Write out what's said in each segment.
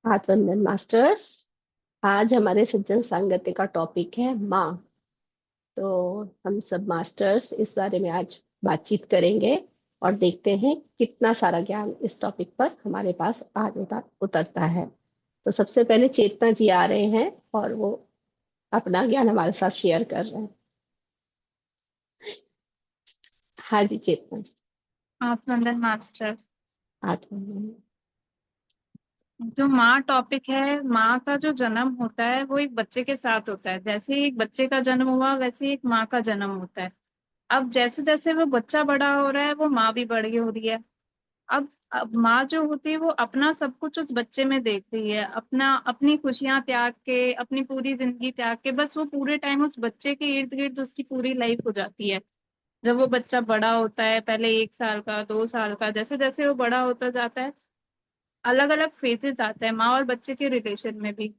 हाथ वंदन मास्टर्स। आज हमारे सज्जन संगति का टॉपिक है माँ। तो हम सब मास्टर्स इस बारे में आज बातचीत करेंगे और देखते हैं कितना सारा ज्ञान इस टॉपिक पर हमारे पास आज उतरता है। तो सबसे पहले चेतना जी आ रहे हैं और वो अपना ज्ञान हमारे साथ शेयर कर रहे हैं। हाँ जी, चेतना जी। आप नंदन मास्टर। हाथ वंदन। जो माँ टॉपिक है, माँ का जो जन्म होता है वो एक बच्चे के साथ होता है। जैसे ही एक बच्चे का जन्म हुआ वैसे ही एक माँ का जन्म होता है। अब जैसे जैसे वो बच्चा बड़ा हो रहा है वो माँ भी बड़ी हो रही है। अब माँ जो होती है वो अपना सब कुछ उस बच्चे में देख रही है, अपना अपनी खुशियां त्याग के, अपनी पूरी जिंदगी त्याग के, बस वो पूरे टाइम उस बच्चे के इर्द गिर्द उसकी पूरी लाइफ हो जाती है। जब वो बच्चा बड़ा होता है, पहले 1 साल का, 2 साल का, जैसे जैसे वो बड़ा होता जाता है अलग अलग फेजेस आते हैं माँ और बच्चे के रिलेशन में भी।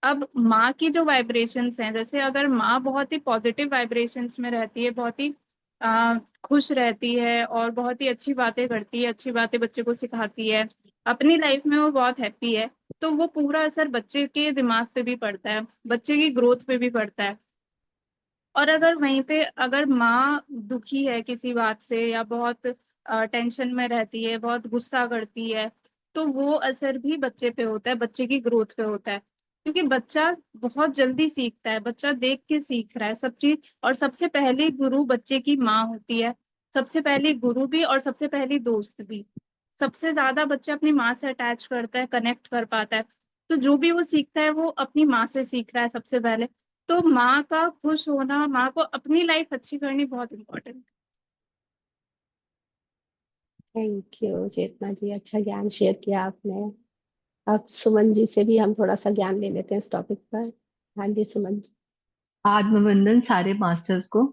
अब माँ की जो वाइब्रेशंस हैं, जैसे अगर माँ बहुत ही पॉजिटिव वाइब्रेशंस में रहती है, बहुत ही खुश रहती है और बहुत ही अच्छी बातें करती है, अच्छी बातें बच्चे को सिखाती है, अपनी लाइफ में वो बहुत हैप्पी है, तो वो पूरा असर बच्चे के दिमाग पे भी पड़ता है, बच्चे की ग्रोथ पे भी पड़ता है। और अगर वहीं पे अगर माँ दुखी है किसी बात से या बहुत टेंशन में रहती है, बहुत गुस्सा करती है, तो वो असर भी बच्चे पे होता है, बच्चे की ग्रोथ पे होता है। क्योंकि बच्चा बहुत जल्दी सीखता है, बच्चा देख के सीख रहा है सब चीज, और सबसे पहली गुरु बच्चे की माँ होती है। सबसे पहली गुरु भी और सबसे पहली दोस्त भी। सबसे ज्यादा बच्चा अपनी माँ से अटैच करता है, कनेक्ट कर पाता है। तो जो भी वो सीखता है वो अपनी माँ से सीख रहा है सबसे पहले। तो माँ का खुश होना, माँ को अपनी लाइफ अच्छी करनी बहुत इम्पोर्टेंट थैंक यू चेतना जी, अच्छा ज्ञान शेयर किया आपने। अब सुमन जी से भी हम थोड़ा सा ज्ञान ले लेते हैं इस टॉपिक पर। हाँ जी, सुमन जी। आत्मवंदन सारे मास्टर्स को।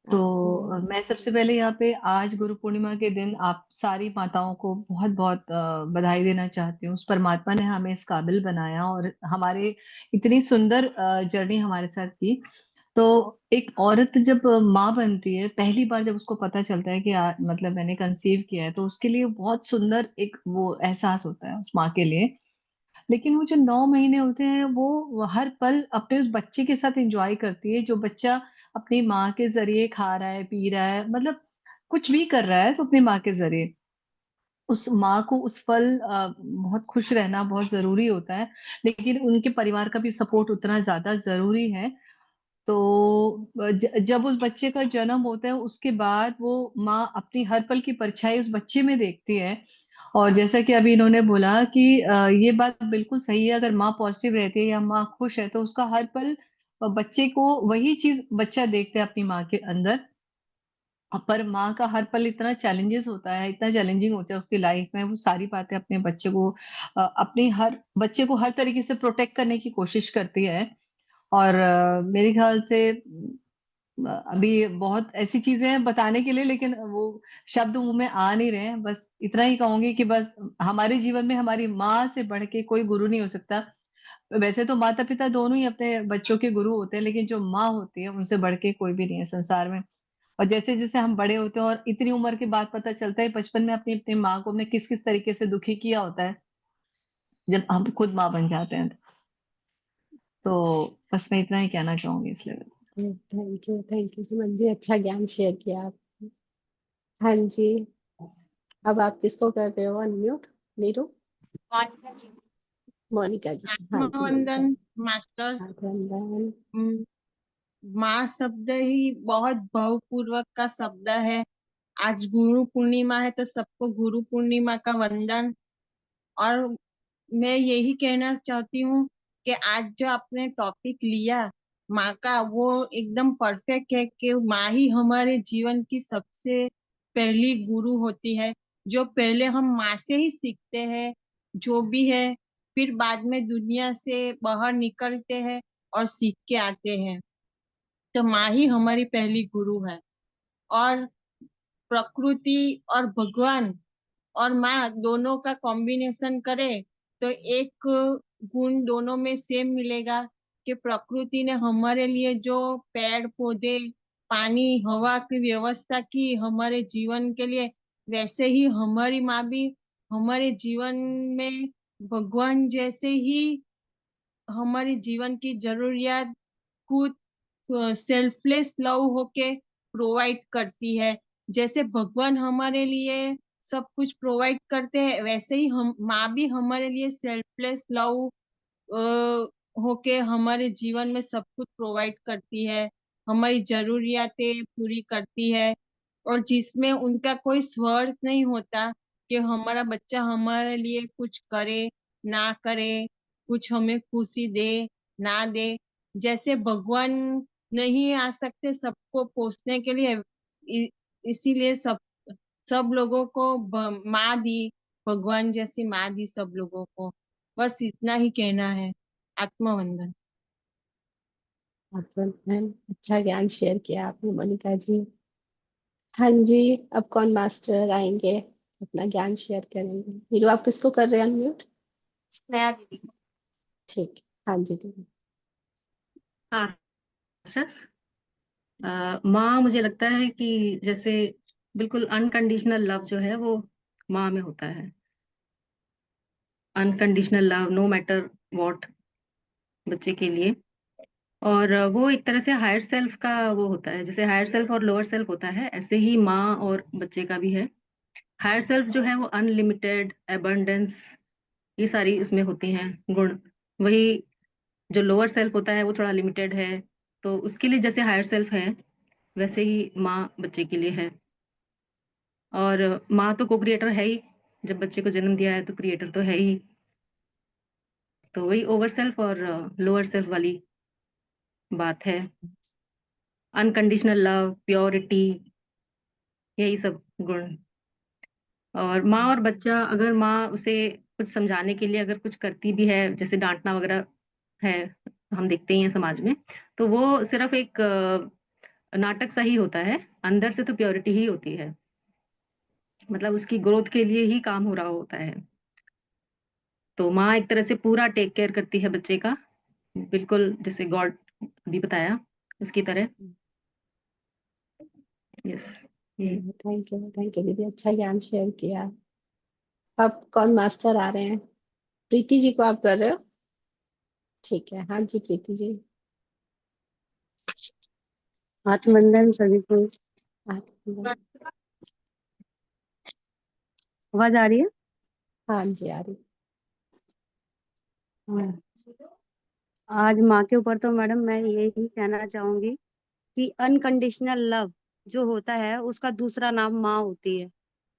तो आपको। मैं सबसे पहले यहाँ पे आज गुरु पूर्णिमा के दिन आप सारी माताओं को बहुत बहुत बधाई देना चाहती हूँ। उस परमात्मा ने हमें इस काबिल बनाया और हमारे इतनी सुंदर जर्नी हमारे साथ की। तो एक औरत जब माँ बनती है, पहली बार जब उसको पता चलता है कि मतलब मैंने कंसीव किया है, तो उसके लिए बहुत सुंदर एक वो एहसास होता है उस माँ के लिए। लेकिन वो जो 9 महीने होते हैं वो हर पल अपने उस बच्चे के साथ एंजॉय करती है। जो बच्चा अपनी माँ के जरिए खा रहा है, पी रहा है, मतलब कुछ भी कर रहा है तो अपनी माँ के जरिए, उस माँ को उस पल बहुत खुश रहना बहुत जरूरी होता है। लेकिन उनके परिवार का भी सपोर्ट उतना ज्यादा जरूरी है। तो जब उस बच्चे का जन्म होता है उसके बाद वो माँ अपनी हर पल की परछाई उस बच्चे में देखती है। और जैसा कि अभी इन्होंने बोला कि ये बात बिल्कुल सही है, अगर माँ पॉजिटिव रहती है या माँ खुश है तो उसका हर पल बच्चे को वही चीज बच्चा देखता है अपनी माँ के अंदर। पर माँ का हर पल इतना चैलेंजेस होता है, इतना चैलेंजिंग होता है उसकी लाइफ में। वो सारी बातें अपने बच्चे को अपनी हर बच्चे को हर तरीके से प्रोटेक्ट करने की कोशिश करती है। और मेरे ख्याल से अभी बहुत ऐसी चीजें हैं बताने के लिए, लेकिन वो शब्द मुंह में आ नहीं रहे हैं। बस इतना ही कहूंगी कि बस हमारे जीवन में हमारी माँ से बढ़ के कोई गुरु नहीं हो सकता। वैसे तो माता पिता दोनों ही अपने बच्चों के गुरु होते हैं, लेकिन जो माँ होती है उनसे बढ़ के कोई भी नहीं है संसार में। और जैसे जैसे हम बड़े होते हैं और इतनी उम्र के बाद पता चलता है बचपन में अपनी अपनी माँ को हमने किस किस तरीके से दुखी किया होता है, जब हम खुद माँ बन जाते हैं। तो बस मैं इतना ही कहना चाहूंगी इस level. Thank you Suman ji, अच्छा ज्ञान शेयर किया आप। हाँ जी। अब आप किसको कर रहे हो अनम्यूट? नीरू? मोनिका जी। मोनिका जी। हाँ जी, मोनिका आत्मवंदन जी। मास्टर्स। हाँ, वंदन। म, माँ शब्द ही बहुत भावपूर्वक का शब्द है। आज गुरु पूर्णिमा है तो सबको गुरु पूर्णिमा का वंदन। और मैं यही कहना चाहती हूँ कि आज जो आपने टॉपिक लिया माँ का, वो एकदम परफेक्ट है कि माँ ही हमारे जीवन की सबसे पहली गुरु होती है। जो पहले हम माँ से ही सीखते हैं जो भी है, फिर बाद में दुनिया से बाहर निकलते हैं और सीख के आते हैं। तो माँ ही हमारी पहली गुरु है। और प्रकृति और भगवान और माँ दोनों का कॉम्बिनेशन करे तो एक गुण दोनों में सेम मिलेगा। कि प्रकृति ने हमारे लिए जो पेड़ पौधे, पानी, हवा की व्यवस्था की हमारे जीवन के लिए, वैसे ही हमारी माँ भी हमारे जीवन में भगवान जैसे ही हमारे जीवन की जरूरियात खुद सेल्फलेस लव होके प्रोवाइड करती है। जैसे भगवान हमारे लिए सब कुछ प्रोवाइड करते हैं, वैसे ही हम माँ भी हमारे लिए सेल्फलेस लव होके हमारे जीवन में सब कुछ प्रोवाइड करती है, हमारी जरूरियातें पूरी करती है। और जिसमें उनका कोई स्वार्थ नहीं होता कि हमारा बच्चा हमारे लिए कुछ करे ना करे, कुछ हमें खुशी दे ना दे। जैसे भगवान नहीं आ सकते सबको पोसने के लिए, इसीलिए सब लोगों को माँ दी, भगवान जैसी माँ दी सब लोगों को। बस इतना ही कहना है। आत्मवंदन। अच्छा ज्ञान शेयर किया आपने मोनिका जी। हाँ जी, अब कौन मास्टर आएंगे अपना ज्ञान शेयर करेंगे? हीरो, आप किसको कर रहे हैं अनम्यूट? स्नेहा दीदी। ठीक है, हाँ जी दीदी। हाँ सर। माँ मुझे लगता है कि जैसे बिल्कुल अनकंडीशनल लव जो है वो माँ में होता है। Unconditional love no matter what बच्चे के लिए। और वो एक तरह से हायर सेल्फ का वो होता है, जैसे हायर सेल्फ और लोअर सेल्फ होता है, ऐसे ही माँ और बच्चे का भी है। हायर सेल्फ जो है वो अनलिमिटेड एबंडेंस, ये सारी उसमें होती हैं गुण। वही जो लोअर सेल्फ होता है वो थोड़ा लिमिटेड है। तो उसके लिए जैसे हायर सेल्फ है वैसे ही माँ बच्चे के लिए है। और माँ तो को क्रिएटर है ही, जब बच्चे को जन्म दिया है तो क्रिएटर तो है ही। तो वही ओवर सेल्फ और लोअर सेल्फ वाली बात है। अनकंडीशनल लव, प्योरिटी, यही सब गुण। और माँ और बच्चा, अगर माँ उसे कुछ समझाने के लिए अगर कुछ करती भी है, जैसे डांटना वगैरह है, हम देखते ही हैं समाज में, तो वो सिर्फ एक नाटक सा ही होता है। अंदर से तो प्योरिटी ही होती है, मतलब उसकी ग्रोथ के लिए ही काम हो रहा होता है। तो माँ एक तरह से पूरा टेक केयर करती है बच्चे का, बिल्कुल जैसे गॉड भी बताया उसकी तरह। यस, ये थैंक यू दीदी, अच्छा ज्ञान शेयर किया। अब कौन मास्टर आ रहे हैं? प्रीति जी को आप कर रहे हो? ठीक है, हाँ जी प्रीति जी। आत्मवंदन सभी को। हाँ आवाज आ रही है? हाँ जी, आ रही। हाँ। आज माँ के ऊपर तो मैडम मैं यही कहना चाहूंगी कि अनकंडीशनल लव जो होता है उसका दूसरा नाम माँ होती है।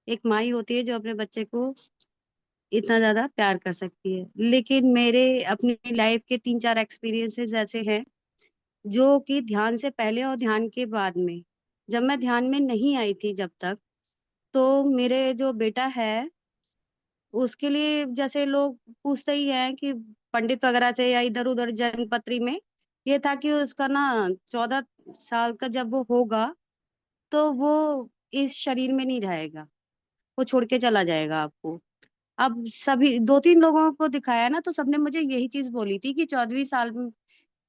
एक माँ ही होती है जो अपने बच्चे को इतना ज्यादा प्यार कर सकती है। लेकिन मेरे अपनी लाइफ के 3-4 एक्सपीरियंसेस ऐसे हैं जो कि ध्यान से पहले और ध्यान के बाद में, जब मैं ध्यान में नहीं आई थी जब तक, तो मेरे जो बेटा है उसके लिए जैसे लोग पूछते ही हैं कि पंडित वगैरह से या इधर उधर जनपत्री में, ये था कि उसका ना 14 साल का जब वो होगा तो वो इस शरीर में नहीं रहेगा, वो छोड़ के चला जाएगा आपको। अब सभी 2-3 लोगों को दिखाया ना तो सबने मुझे यही चीज बोली थी कि 14वीं साल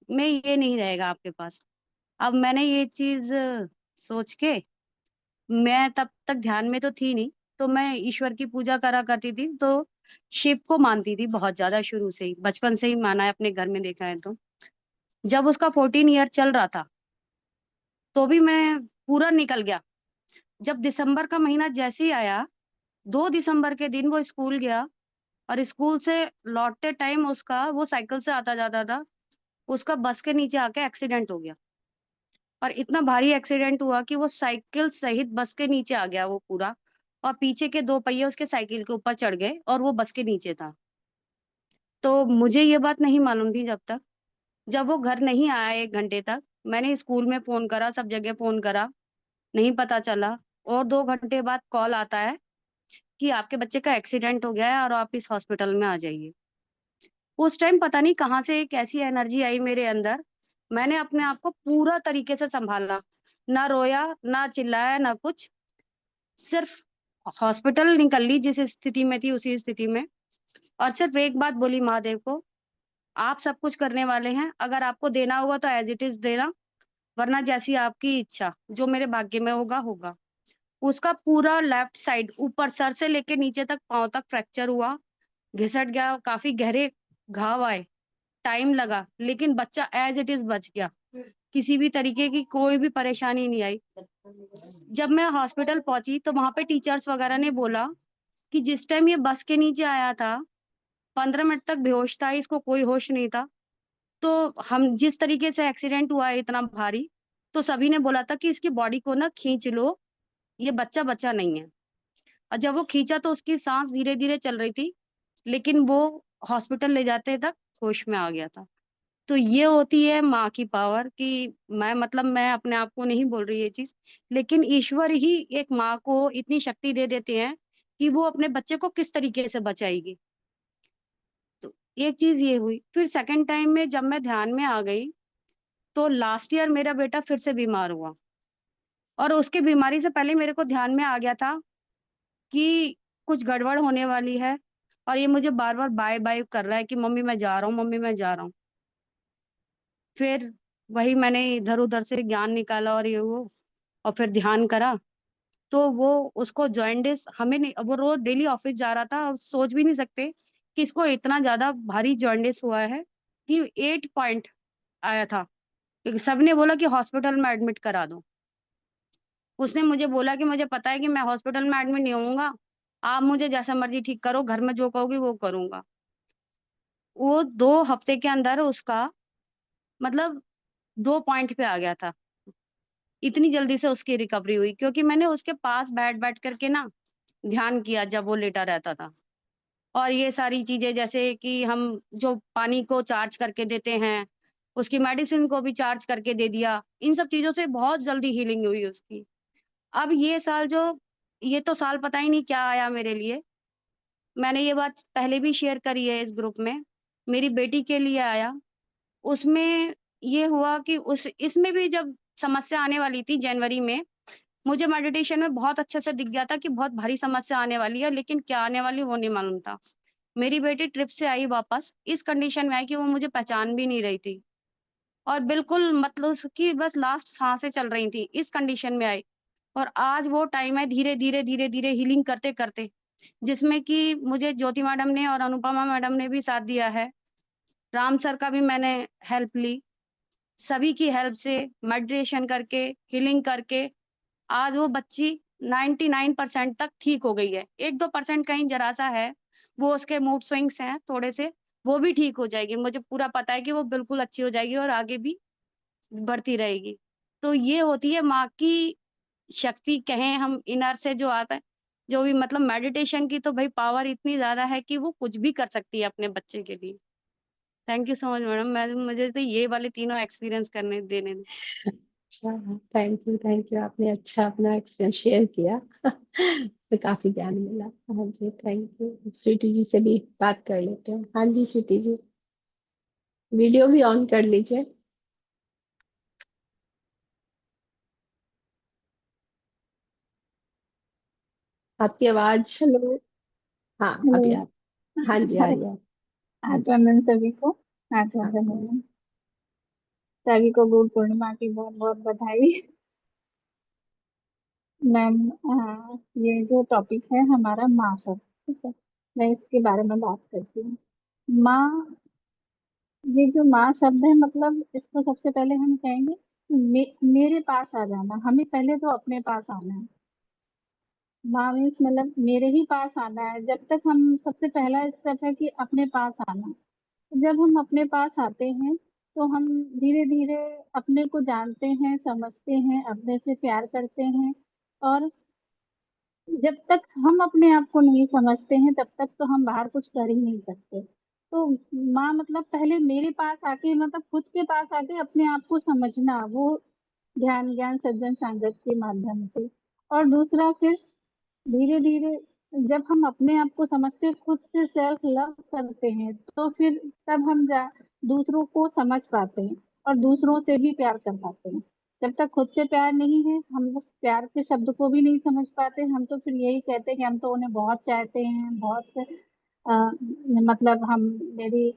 में ये नहीं रहेगा आपके पास। अब मैंने ये चीज सोच के, मैं तब तक ध्यान में तो थी नहीं, तो मैं ईश्वर की पूजा करा करती थी, तो शिव को मानती थी बहुत ज्यादा, शुरू से ही बचपन से ही माना है, अपने घर में देखा है। तो जब उसका 14 ईयर चल रहा था तो भी मैं पूरा निकल गया। जब दिसंबर का महीना जैसे ही आया, 2 दिसंबर के दिन वो स्कूल गया, और स्कूल से लौटते टाइम उसका, वो साइकिल से आता जाता था, उसका बस के नीचे आके एक्सीडेंट हो गया। और इतना भारी एक्सीडेंट हुआ कि वो साइकिल सहित बस के नीचे आ गया वो पूरा, और पीछे के 2 पहिए उसके साइकिल के ऊपर चढ़ गए और वो बस के नीचे था। तो मुझे ये बात नहीं मालूम थी जब तक, जब वो घर नहीं आया 1 घंटे तक, मैंने स्कूल में फोन करा, सब जगह फोन करा, नहीं पता चला। और 2 घंटे बाद कॉल आता है कि आपके बच्चे का एक्सीडेंट हो गया है और आप इस हॉस्पिटल में आ जाइए। उस टाइम पता नहीं कहाँ से एक ऐसी एनर्जी आई मेरे अंदर, मैंने अपने आप को पूरा तरीके से संभाला, ना रोया ना चिल्लाया ना कुछ, सिर्फ हॉस्पिटल निकल ली जिस स्थिति में थी उसी स्थिति में। और सिर्फ एक बात बोली महादेव को, आप सब कुछ करने वाले हैं, अगर आपको देना होगा तो एज इट इज देना, वरना जैसी आपकी इच्छा, जो मेरे भाग्य में होगा होगा। उसका पूरा लेफ्ट साइड ऊपर सर से लेके नीचे तक पांव तक फ्रैक्चर हुआ, घिसट गया, काफी गहरे घाव आए, टाइम लगा, लेकिन बच्चा एज इट इज बच गया। किसी भी तरीके की कोई भी परेशानी नहीं आई। जब मैं हॉस्पिटल पहुंची तो वहां पे टीचर्स वगैरह ने बोला कि जिस टाइम ये बस के नीचे आया था 15 मिनट तक बेहोश था, इसको कोई होश नहीं था। तो हम जिस तरीके से एक्सीडेंट हुआ है इतना भारी, तो सभी ने बोला था कि इसकी बॉडी को ना खींच लो, ये बच्चा बच्चा नहीं है। और जब वो खींचा तो उसकी सांस धीरे धीरे चल रही थी, लेकिन वो हॉस्पिटल ले जाते तक होश में आ गया था। तो ये होती है माँ की पावर कि मैं अपने आप को नहीं बोल रही ये चीज, लेकिन ईश्वर ही एक माँ को इतनी शक्ति दे देते हैं कि वो अपने बच्चे को किस तरीके से बचाएगी। तो एक चीज ये हुई। फिर सेकंड टाइम में जब मैं ध्यान में आ गई, तो लास्ट ईयर मेरा बेटा फिर से बीमार हुआ, और उसकी बीमारी से पहले मेरे को ध्यान में आ गया था कि कुछ गड़बड़ होने वाली है, और ये मुझे बार बार बाय बाय कर रहा है कि मम्मी मैं जा रहा हूँ, मम्मी मैं जा रहा हूँ। फिर वही मैंने इधर उधर से ज्ञान निकाला और ये वो, और फिर ध्यान करा, तो वो उसको जॉइंटिस हमें नहीं, वो रोज डेली ऑफिस जा रहा था, और सोच भी नहीं सकते कि इसको इतना ज्यादा भारी जॉइंटिस हुआ है कि 8 पॉइंट आया था। क्योंकि सबने बोला कि हॉस्पिटल में एडमिट करा दो। उसने मुझे बोला कि मुझे पता है कि मैं हॉस्पिटल में एडमिट नहीं होऊंगा, आप मुझे जैसा मर्जी ठीक करो, घर में जो कहोगी वो करूंगा। वो 2 हफ्ते के अंदर उसका मतलब 2 पॉइंट पे आ गया था। इतनी जल्दी से उसकी रिकवरी हुई क्योंकि मैंने उसके पास बैठ बैठ करके ना ध्यान किया जब वो लेटा रहता था। और ये सारी चीजें जैसे कि हम जो पानी को चार्ज करके देते हैं, उसकी मेडिसिन को भी चार्ज करके दे दिया, इन सब चीजों से बहुत जल्दी हीलिंग हुई उसकी। अब ये तो साल पता ही नहीं क्या आया मेरे लिए। मैंने ये बात पहले भी शेयर करी है इस ग्रुप में, मेरी बेटी के लिए आया। उसमें ये हुआ कि उस इसमें भी जब समस्या आने वाली थी जनवरी में, मुझे मेडिटेशन में बहुत अच्छे से दिख गया था कि बहुत भारी समस्या आने वाली है, लेकिन क्या आने वाली वो नहीं मालूम था। मेरी बेटी ट्रिप से आई वापस इस कंडीशन में आई कि वो मुझे पहचान भी नहीं रही थी, और बिल्कुल मतलब उसकी बस लास्ट सांसें चल रही थी, इस कंडीशन में आई। और आज वो टाइम है धीरे धीरे धीरे धीरे हीलिंग करते करते, जिसमें कि मुझे ज्योति मैडम ने और अनुपमा मैडम ने भी साथ दिया है, राम सर का भी मैंने हेल्प ली। सभी की हेल्प से मेडिटेशन करके, हीलिंग करके, आज वो बच्ची 99% तक ठीक हो गई है। 1-2% कहीं जरा सा है, वो उसके मूड स्विंग्स हैं थोड़े से, वो भी ठीक हो जाएगी। मुझे पूरा पता है कि वो बिल्कुल अच्छी हो जाएगी और आगे भी बढ़ती रहेगी। तो ये होती है माँ की शक्ति, कहें हम इनर से जो आता है, जो भी मेडिटेशन की तो भाई पावर इतनी ज्यादा है कि वो कुछ भी कर सकती है अपने बच्चे के लिए। Thank you so much madam, मैं मुझे तो ये वाले तीनों एक्सपीरियंस करने देने दें। अच्छा, थैंक यू, आपने अच्छा अपना एक्सपीरियंस शेयर किया। तो काफी ज्ञान मिला। हाँ जी, थैंक यू। स्वीटी जी से भी बात कर लेते हैं। हाँ जी स्वीटी जी, वीडियो भी ऑन कर लीजिए। आपकी आवाज। हेलो। हाँ हेलो। अभी आप। हाँ जी आ रही है। हाँ आज जी। वंदन सभी को। आज हाँ वंदन सभी को गुरु पूर्णिमा की बहुत बहुत बधाई। मैम, ये जो टॉपिक है हमारा माँ शब्द, ठीक है, मैं इसके बारे में बात करती हूँ। माँ, ये जो माँ शब्द है इसको सबसे पहले हम कहेंगे मेरे पास आ जाना, हमें पहले तो अपने पास आना है। माँ मीन्स मेरे ही पास आना है। जब तक हम, सबसे पहला स्टेप है कि अपने पास आना। जब हम अपने पास आते हैं तो हम धीरे धीरे अपने को जानते हैं, समझते हैं, अपने से प्यार करते हैं। और जब तक हम अपने आप को नहीं समझते हैं तब तक तो हम बाहर कुछ कर ही नहीं सकते। तो माँ पहले मेरे पास आके, खुद के पास आके अपने आप को समझना, वो ध्यान ज्ञान सज्जन संगत के माध्यम से। और दूसरा फिर धीरे धीरे जब हम अपने आप को समझते, खुद से सेल्फ लव करते हैं, तो फिर तब हम दूसरों को समझ पाते हैं और दूसरों से भी प्यार कर पाते हैं। जब तक खुद से प्यार नहीं है, हम उस प्यार के शब्द को भी नहीं समझ पाते। हम तो फिर यही कहते हैं कि हम तो उन्हें बहुत चाहते हैं, बहुत हम, मेरी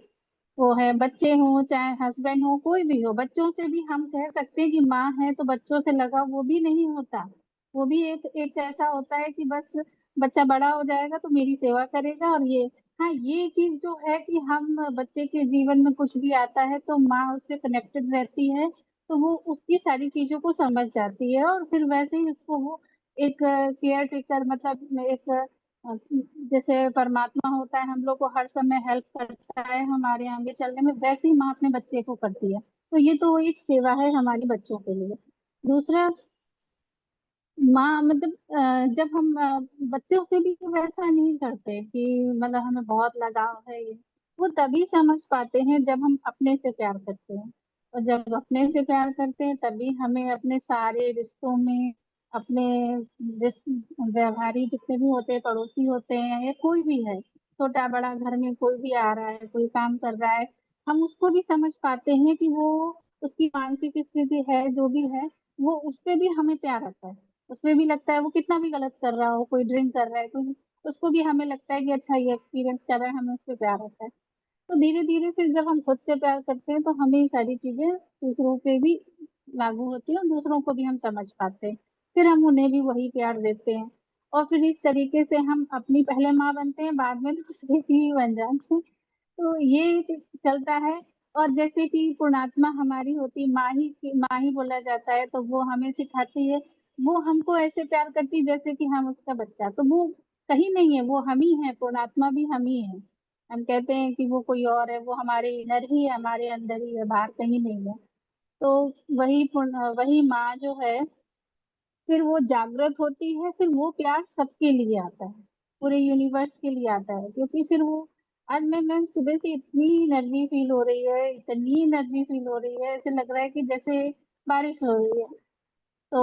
वो है, बच्चे हों चाहे हस्बैंड हो, कोई भी हो, बच्चों से भी हम कह सकते हैं कि माँ है तो बच्चों से लगा वो भी नहीं होता। वो भी एक एक ऐसा होता है कि बस बच्चा बड़ा हो जाएगा तो मेरी सेवा करेगा और ये हाँ, ये चीज जो है कि हम बच्चे के जीवन में कुछ भी आता है तो माँ उससे कनेक्टेड रहती है, तो वो उसकी सारी चीजों को समझ जाती है और फिर वैसे ही उसको वो एक केयर टेकर, मतलब एक जैसे परमात्मा होता है हम लोग को हर समय हेल्प करता है हमारे आगे चलने में, वैसे ही माँ अपने बच्चे को करती है। तो ये तो एक सेवा है हमारे बच्चों के लिए। दूसरा, माँ मतलब जब हम बच्चों से भी वैसा नहीं करते कि मतलब हमें बहुत लगाव है ये, वो तभी समझ पाते हैं जब हम अपने से प्यार करते हैं। और जब अपने से प्यार करते हैं तभी हमें अपने सारे रिश्तों में, अपने व्यवहारी जितने भी होते हैं, पड़ोसी होते हैं या कोई भी है, छोटा बड़ा घर में कोई भी आ रहा है, कोई काम कर रहा है, हम उसको भी समझ पाते हैं कि वो उसकी मानसिक स्थिति है जो भी है, वो उस पे भी हमें प्यार आता है। उसमें भी लगता है वो कितना भी गलत कर रहा हो, कोई ड्रिंक कर रहा है, कोई, उसको भी हमें लगता है कि अच्छा ये एक्सपीरियंस कर रहा है, हमें उससे प्यार आता है। तो धीरे धीरे फिर जब हम खुद से प्यार करते हैं तो हमें ये सारी चीजें दूसरों पे भी लागू होती है और दूसरों को भी हम समझ पाते हैं। फिर हम उन्हें भी वही प्यार देते हैं और फिर इस तरीके से हम अपनी पहले माँ बनते हैं, बाद में दूसरे की भी बन जाते हैं। तो ये चलता है। और जैसे कि पुण्यात्मा हमारी होती माँ ही बोला जाता है, तो वो हमें सिखाती है, वो हमको ऐसे प्यार करती है जैसे कि हम उसका बच्चा, तो वो कहीं नहीं है, वो हम ही है, पुण्यात्मा भी हम ही है। हम कहते हैं कि वो कोई और है, वो हमारे इनर ही है, हमारे अंदर ही है, बाहर कहीं नहीं है। तो वही माँ जो है, फिर वो जागृत होती है, फिर वो प्यार सबके लिए आता है, पूरे यूनिवर्स के लिए आता है, क्योंकि फिर वो, आज मैं सुबह से इतनी एनर्जी फील हो रही है, इतनी एनर्जी फील हो रही है, ऐसे लग रहा है कि जैसे बारिश हो रही है। तो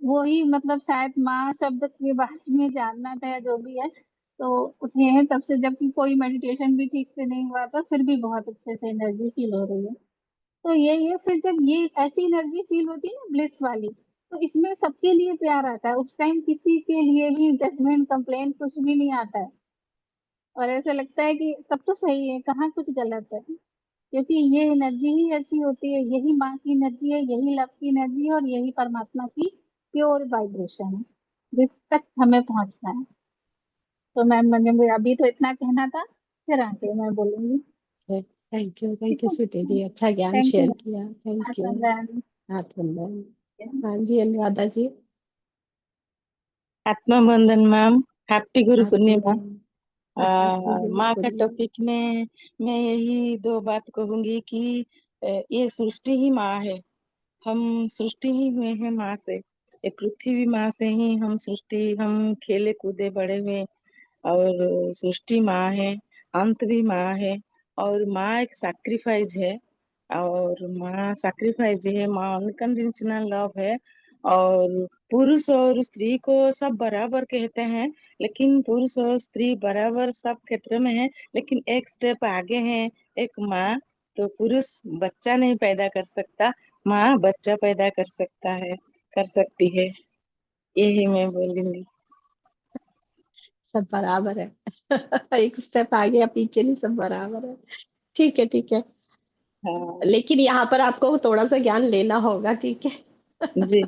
वो ही मतलब शायद माँ शब्द के बारे में जानना था या जो भी है, तो उठे हैं तब से, जबकि कोई मेडिटेशन भी ठीक से नहीं हुआ था, फिर भी बहुत अच्छे से एनर्जी फील हो रही है। तो ये फिर जब ये ऐसी एनर्जी फील होती है ना, ब्लिस वाली, तो इसमें सबके लिए प्यार आता है, उस टाइम किसी के लिए भी जजमेंट कंप्लेंट कुछ भी नहीं आता है। और ऐसा लगता है कि सब तो सही है, कहाँ कुछ गलत है, क्योंकि ये एनर्जी ही ऐसी होती है, यही माँ की एनर्जी है, यही लव की एनर्जी है और यही परमात्मा की प्योर वाइब्रेशन है जिस तक हमें पहुंचना है। तो मैम, मुझे अभी तो इतना कहना था, फिर आके मैं बोलूंगी। थैंक ठीक यू है। स्वीटी जी, अच्छा ज्ञान थैंक शेयर यू किया, थैंक यू। मैम। हाथ वंदन। हाँ जी अनुराधा जी। आत्मा बंधन मैम। हैप्पी गुरु हाथ पूर्णिमा। वंदन। हैप्पी गुरु माँ का पूर्णिमा। टॉपिक में मैं यही दो बात कहूंगी कि ये सृष्टि ही माँ है। हम सृष्टि ही हुए हैं माँ से। ये पृथ्वी माँ से ही हम सृष्टि, हम खेले कूदे बड़े हुए। और सृष्टि माँ है, अंत भी माँ है। और माँ एक सैक्रिफाइस है। और माँ सैक्रिफाइस है, माँ अनकंडीशनल लव है। और पुरुष और स्त्री को सब बराबर कहते हैं, लेकिन पुरुष और स्त्री बराबर सब क्षेत्र में है, लेकिन एक स्टेप आगे है। एक माँ, तो पुरुष बच्चा नहीं पैदा कर सकता, माँ बच्चा पैदा कर सकता है, कर सकती है। यही मैं बोलूंगी। सब बराबर है। एक स्टेप आगे या पीछे नहीं, सब बराबर है। ठीक है, ठीक है। हाँ लेकिन यहाँ पर आपको थोड़ा सा ज्ञान लेना होगा, ठीक है। जी जी।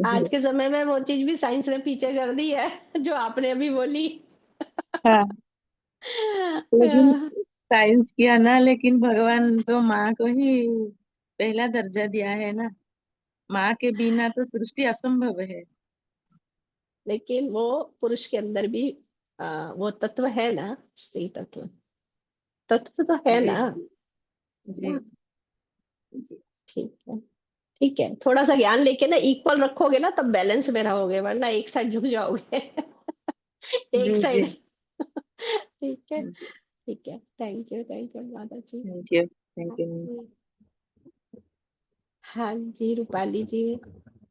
आज के समय में वो चीज भी साइंस ने पीछे कर दी है जो आपने अभी बोली। हाँ, लेकिन साइंस किया ना, लेकिन भगवान तो माँ को ही पहला दर्जा दिया है ना। माँ के बिना तो सृष्टि असंभव है। लेकिन वो पुरुष के अंदर भी वो तत्व है ना, सही तत्व, तत्व तो है जी ना, जी है जी ना। जी ठीक है, ठीक है। थोड़ा सा ज्ञान लेके ना इक्वल रखोगे ना, तब बैलेंस में रहोगे, वरना एक साइड झुक जाओगे। जी एक जी साइड। ठीक है, जी। ठीक है। थैंक यू माता जी। थैंक यू, हाँ थैंक यू। जी। हाँ जी, रूपाली जी।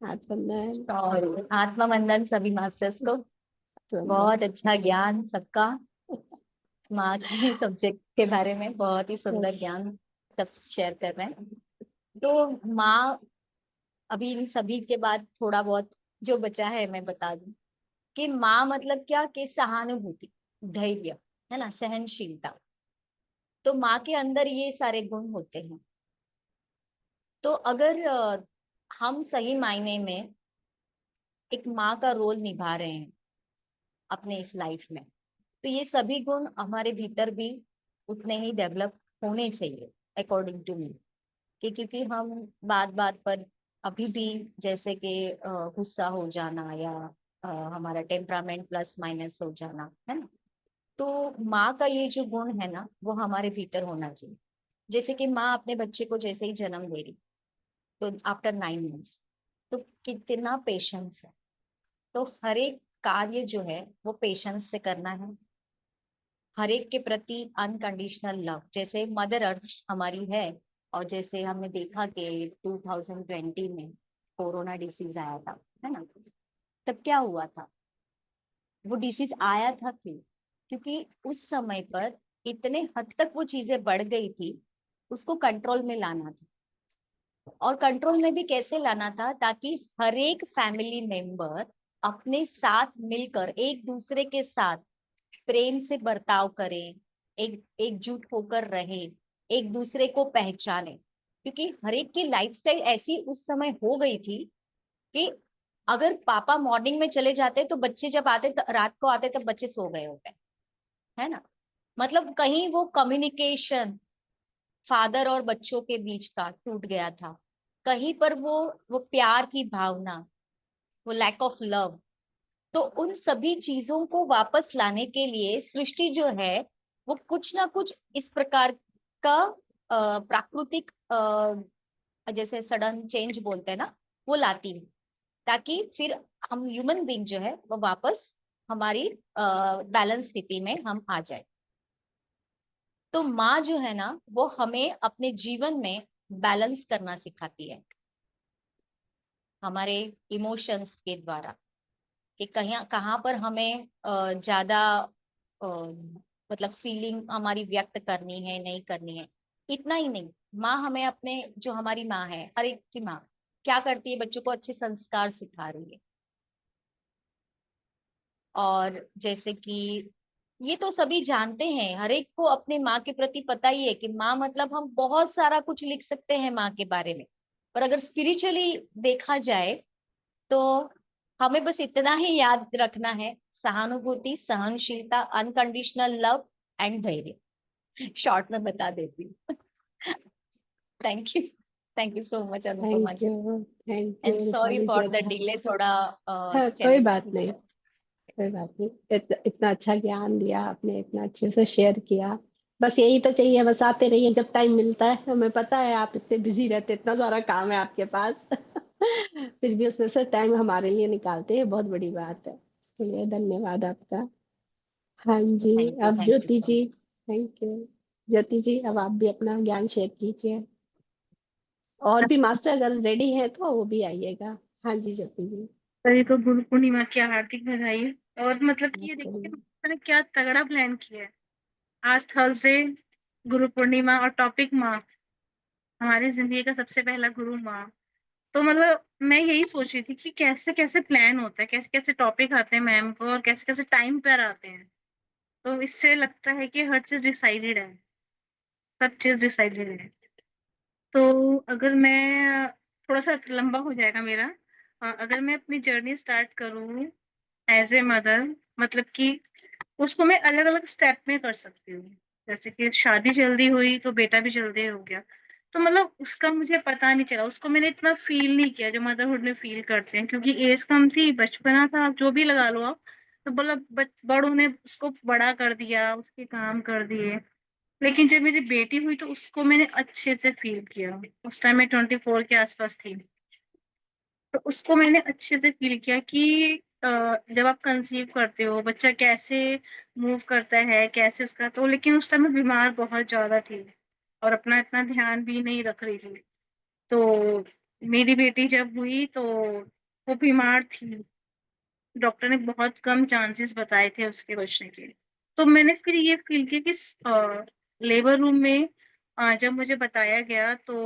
हाथ बंधन। और आत्मा बंधन सभी मास्टर्स को। बंधन। बहुत अच्छा ज्ञान सबका, माँ के सब्जेक्ट के बारे में बहुत ही सुंदर यस। ज्ञान सब शेयर कर रहे हैं। तो माँ, अभी इन सभी के बाद थोड़ा बहुत जो बचा है मैं बता दूं कि माँ मतलब क्या, कि सहानुभूति, धैर्य, है ना, सहनशीलता। तो माँ के अंदर ये सारे गुण होते हैं। तो अगर हम सही मायने में एक माँ का रोल निभा रहे हैं अपने इस लाइफ में, तो ये सभी गुण हमारे भीतर भी उतने ही डेवलप होने चाहिए अकॉर्डिंग टू मी, कि क्योंकि हम बात बात पर अभी भी जैसे कि गुस्सा हो जाना या हमारा टेम्परामेंट प्लस माइनस हो जाना है ना, तो माँ का ये जो गुण है ना वो हमारे भीतर होना चाहिए। जैसे कि माँ अपने बच्चे को जैसे ही जन्म दे रही, तो आफ्टर 9 मंथ्स तो कितना पेशेंस है, तो हर एक कार्य जो है वो पेशेंस से करना है, हर एक के प्रति अनकंडीशनल लव, जैसे मदर अर्थ हमारी है। और जैसे हमने देखा कि 2020 में कोरोना डिसीज आया था, है ना, तब क्या हुआ था, वो डिसीज आया था क्यों? क्योंकि उस समय पर इतने हद तक वो चीजें बढ़ गई थी, उसको कंट्रोल में लाना था। और कंट्रोल में भी कैसे लाना था, ताकि हर एक फैमिली मेंबर अपने साथ मिलकर एक दूसरे के साथ प्रेम से बर्ताव करें, एकजुट होकर रहे, एक दूसरे को पहचाने। क्योंकि हर एक की लाइफस्टाइल ऐसी उस समय हो गई थी कि अगर पापा मॉर्निंग में चले जाते तो बच्चे जब आते रात को आते तब बच्चे सो गए होते, है ना। मतलब कहीं वो कम्युनिकेशन फादर और बच्चों के बीच का टूट गया था, कहीं पर वो प्यार की भावना, वो लैक ऑफ लव। तो उन सभी चीजों को वापस लाने के लिए सृष्टि जो है वो कुछ ना कुछ इस प्रकार का प्राकृतिक जैसे सडन चेंज बोलते हैं ना, वो लाती है, ताकि फिर हम ह्यूमन बीइंग जो है वो वापस हमारी बैलेंस स्थिति में हम आ जाए। तो माँ जो है ना वो हमें अपने जीवन में बैलेंस करना सिखाती है, हमारे इमोशंस के द्वारा, कि कहीं कहाँ पर हमें ज्यादा मतलब फीलिंग हमारी व्यक्त करनी है नहीं करनी है। इतना ही नहीं, माँ हमें अपने जो हमारी माँ है, हर एक की माँ क्या करती है, बच्चों को अच्छे संस्कार सिखा रही है। और जैसे कि ये तो सभी जानते हैं, हर एक को अपने माँ के प्रति पता ही है कि माँ मतलब हम बहुत सारा कुछ लिख सकते हैं माँ के बारे में, पर अगर स्पिरिचुअली देखा जाए तो हमें बस इतना ही याद रखना है, सहानुभूति, सहनशीलता, अनकंडीशनल लव एंड धैर्य। शॉर्ट में बता देती हूँ। Thank you so much Anupama ji, thank and you sorry Rupali ji. For the अच्छा, डिले, थोड़ा हाँ कोई चैलेंज बात थी नहीं, मेरा। कोई बात नहीं। इतना अच्छा ज्ञान दिया आपने, इतना अच्छे से शेयर किया। बस यही तो चाहिए, बस आते रहिए जब टाइम मिलता है। हमें पता है आप इतने बिजी रहते, इतना सारा काम है आपके पास। फिर भी उसमें से टाइम हमारे लिए निकालते हैं, बहुत बड़ी बात है। इसके लिए धन्यवाद आपका। हाँ जी। अब thank you Jyoti so ji, much. Thank you. Jyoti ji, अब आप भी अपना ज्ञान शेयर कीजिए। और भी मास्टर अगर रेडी है तो वो भी आइएगा। हाँ जी ज्योति जी। सभी को गुरु पूर्णिमा की हार्दिक बधाई। और मतलब कि ये देखिए बिल्कुल। मैंने क्या तगड़ा प्लान किया है। आज थर्सडे, गुरु पूर्णिमा और टॉपिक माँ, हमारी जिंदगी का सबसे पहला गुरु माँ। तो मतलब मैं यही सोच रही थी कि कैसे कैसे प्लान होता है, कैसे कैसे टॉपिक आते हैं मैम को और कैसे कैसे टाइम पर आते हैं। तो इससे लगता है कि हर चीज डिसाइडेड है, सब चीज डिसाइडेड है। तो अगर मैं, थोड़ा सा लंबा हो जाएगा मेरा, अगर मैं अपनी जर्नी स्टार्ट करूँ एज ए मदर, मतलब कि उसको मैं अलग अलग स्टेप में कर सकती हूँ। जैसे कि शादी जल्दी हुई तो बेटा भी जल्दी हो गया, तो मतलब उसका मुझे पता नहीं चला, उसको मैंने इतना फील नहीं किया जो मदरहुड में फील करते हैं, क्योंकि एज कम थी, बचपना था, जो भी लगा लो आप। तो मतलब बड़ों ने उसको बड़ा कर दिया, उसके काम कर दिए। लेकिन जब मेरी बेटी हुई तो उसको मैंने अच्छे से फील किया। उस टाइम मैं 24 के आसपास थी, तो उसको मैंने अच्छे से फील किया कि जब आप कंसीव करते हो बच्चा कैसे मूव करता है, कैसे उसका। तो लेकिन उस टाइम मैं बीमार बहुत ज्यादा थी और अपना इतना ध्यान भी नहीं रख रही थी। तो मेरी बेटी जब हुई तो वो बीमार थी, डॉक्टर ने बहुत कम चांसेस बताए थे उसके बचने के। तो मैंने फिर ये फील किया कि लेबर रूम में जब मुझे बताया गया तो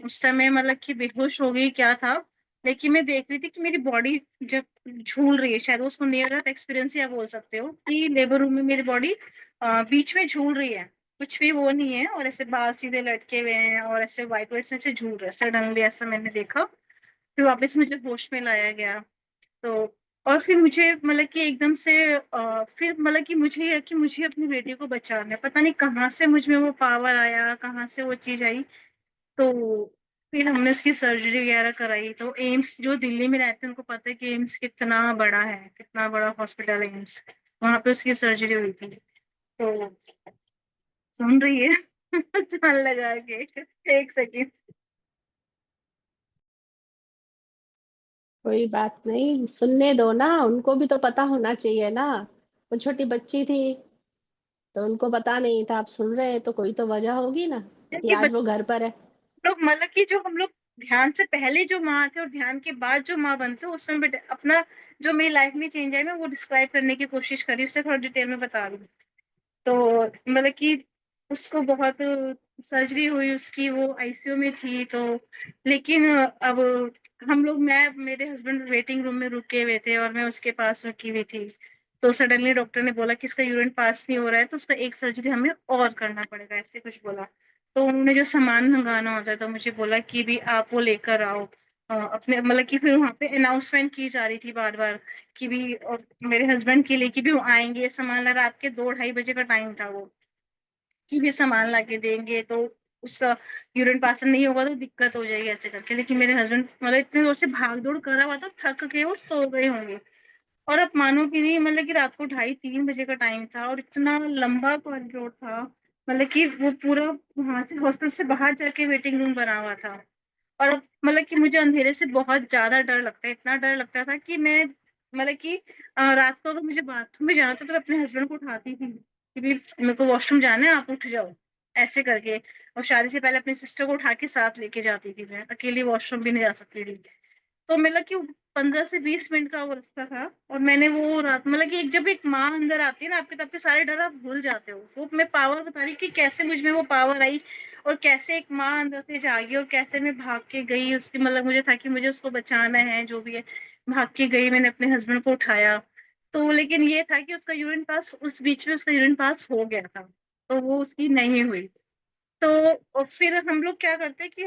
उस टाइम मैं मतलब कि बेहोश हो गई क्या था। लेकिन मैं देख रही थी कि मेरी बॉडी जब झूल रही है, शायद उसको नियर डेथ एक्सपीरियंस या बोल सकते हो, कि लेबर रूम में मेरी बॉडी बीच में झूल रही है, कुछ भी वो नहीं है, और ऐसे बाल सीधे लटके हुए हैं और ऐसे वाइट वाइट से ऐसे झूल रहे हैं। सडनली ऐसा मैंने देखा, फिर वापस मुझे होश में लाया गया। तो और फिर मुझे मतलब कि एकदम से फिर मतलब कि मुझे ये है कि मुझे अपनी बेटी को बचाना है। पता नहीं कहाँ से मुझ में वो पावर आया, कहाँ से वो चीज आई। तो फिर हमने उसकी सर्जरी वगैरह कराई। तो एम्स, जो दिल्ली में रहते हैं उनको पता है कि एम्स कितना बड़ा है, कितना बड़ा हॉस्पिटल है एम्स। वहां पे उसकी सर्जरी हुई थी। तो सुन रही है कान लगा के, एक सेकेंड। कोई बात नहीं, सुनने दो ना, उनको भी तो पता होना चाहिए ना। वो छोटी बच्ची थी तो उनको पता नहीं था, आप सुन रहे हैं तो कोई तो वजह होगी ना कि कि आज वो घर पर है। लोग मतलब कि जो हम लोग ध्यान से पहले जो माँ थे और ध्यान के बाद जो माँ बनते हैं, उसमें अपना जो मेरी लाइफ में चेंज है मैं वो डिस्क्राइब करने की कोशिश करी, उससे थोड़ा डिटेल में बता रही हूँ। तो मतलब कि उसको बहुत सर्जरी हुई उसकी, वो आईसीयू में थी। तो लेकिन अब हम लोग, मैं मेरे हस्बैंड वेटिंग रूम में रुके हुए थे और मैं उसके पास रुकी हुई थी। तो सडनली डॉक्टर ने बोला कि इसका यूरिन पास नहीं हो रहा है, तो उसका एक सर्जरी हमें और करना पड़ेगा, ऐसे कुछ बोला। तो उन्होंने जो सामान मंगाना होता है तो मुझे बोला कि भी आप वो लेकर आओ। अपने मतलब कि फिर वहां पे अनाउंसमेंट की जा रही थी बार बार कि भी, और मेरे हस्बैंड के लिए कि भी वो आएंगे, सामान रात के 2-2:30 बजे का टाइम था वो, कि भी सामान ला के देंगे। तो उसका यूरिन पास नहीं होगा तो दिक्कत हो जाएगी, ऐसे करके। लेकिन मेरे हस्बैंड मतलब इतने जोर से भाग दौड़ करा हुआ था, थक के वो सो गए होंगे। और आप मानोगे नहीं, मतलब कि रात को 2:30-3 बजे का टाइम था और इतना लंबा कॉरिडोर था। मतलब कि वो पूरा वहां से हॉस्पिटल से बाहर जाके वेटिंग रूम बना हुआ था। और मतलब कि मुझे अंधेरे से बहुत ज्यादा डर लगता है, इतना डर लगता था कि मैं मतलब कि रात को अगर मुझे बाथरूम में जाना था तो मैं अपने हस्बैंड को उठाती थी कि भी मेरे को वॉशरूम जाना है, आप उठ जाओ, ऐसे करके। और शादी से पहले अपनी सिस्टर को उठा के साथ लेके जाती थी, मैं अकेली वॉशरूम भी नहीं जा सकती थी। तो मतलब कि 15 से 20 मिनट का वो रास्ता था। और मैंने वो रात मतलब कि जब एक माँ अंदर आती है ना आपके, तब के सारे डर आप भूल जाते हो। वो मैं पावर बता रही कि कैसे मुझ में वो पावर आई, और कैसे एक माँ अंदर से जागी, और कैसे मैं भाग के गई उसकी, मतलब मुझे था कि मुझे उसको बचाना है जो भी है। भाग के गई, मैंने अपने हस्बैंड को उठाया। तो लेकिन ये था कि उसका यूरिन पास, उस बीच में उसका यूरिन पास हो गया था, तो वो उसकी नहीं हुई। तो और फिर हम लोग क्या करते हैं कि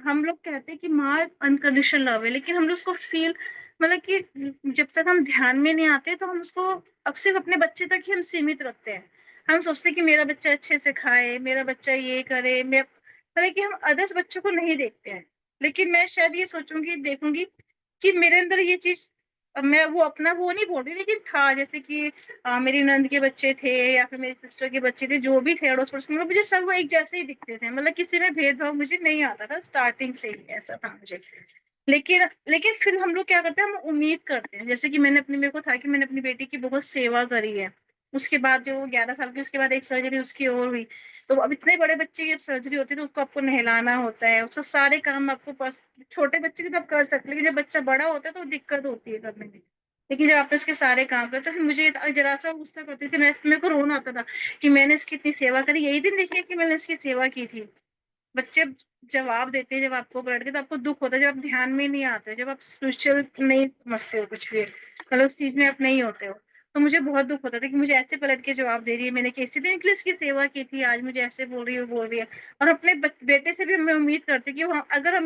हम लोग कहते हैं कि माँ अनकंडीशनल लव है, लेकिन हम लोग उसको फील मतलब कि जब तक हम ध्यान में नहीं आते तो हम उसको अब सिर्फ अपने बच्चे तक ही हम सीमित रखते हैं। हम सोचते हैं कि मेरा बच्चा अच्छे से खाए, मेरा बच्चा ये करे, मैं मतलब कि हम अदर्स बच्चों को नहीं देखते हैं। लेकिन मैं शायद ये सोचूंगी, देखूंगी कि मेरे अंदर ये चीज, अब मैं वो अपना वो नहीं बोल रही, लेकिन था जैसे कि मेरी नंद के बच्चे थे या फिर मेरी सिस्टर के बच्चे थे, जो भी थे अड़ोस पड़ोस में, मुझे सब वो एक जैसे ही दिखते थे। मतलब किसी में भेदभाव मुझे नहीं आता था, स्टार्टिंग से ही ऐसा था मुझे। लेकिन फिर हम लोग क्या करते हैं, हम उम्मीद करते हैं, जैसे कि मेरे को था कि मैंने अपनी बेटी की बहुत सेवा करी है। उसके बाद जो 11 साल की, उसके बाद एक सर्जरी उसकी और हुई। तो अब इतने बड़े बच्चे की सर्जरी होती है तो उसको आपको नहलाना होता है, उसको सारे काम आपको छोटे बच्चे की तो आप कर सकते हैं, लेकिन जब बच्चा बड़ा होता है तो दिक्कत होती है करने में। लेकिन जब आप उसके सारे काम करते, तो फिर मुझे जरा सा गुस्सा करती थी मैं, मेरे को रोना आता था कि मैंने इसकी इतनी सेवा करी, यही दिन देखिए कि मैंने इसकी सेवा की थी। बच्चे जवाब देते हैं जब आपको पलट के, तो आपको दुख होता है जब आप ध्यान में नहीं आते, जब आप स्पिरिचुअल नहीं समझते हो कुछ भी, मतलब उस चीज में आप नहीं होते हो। तो मुझे बहुत दुख होता था कि मुझे ऐसे पलट के जवाब दे रही है, मैंने कैसे दिन के लिए इसकी सेवा की थी, आज मुझे ऐसे बोल रही है। और अपने बेटे से भी मैं उम्मीद करती कि अगर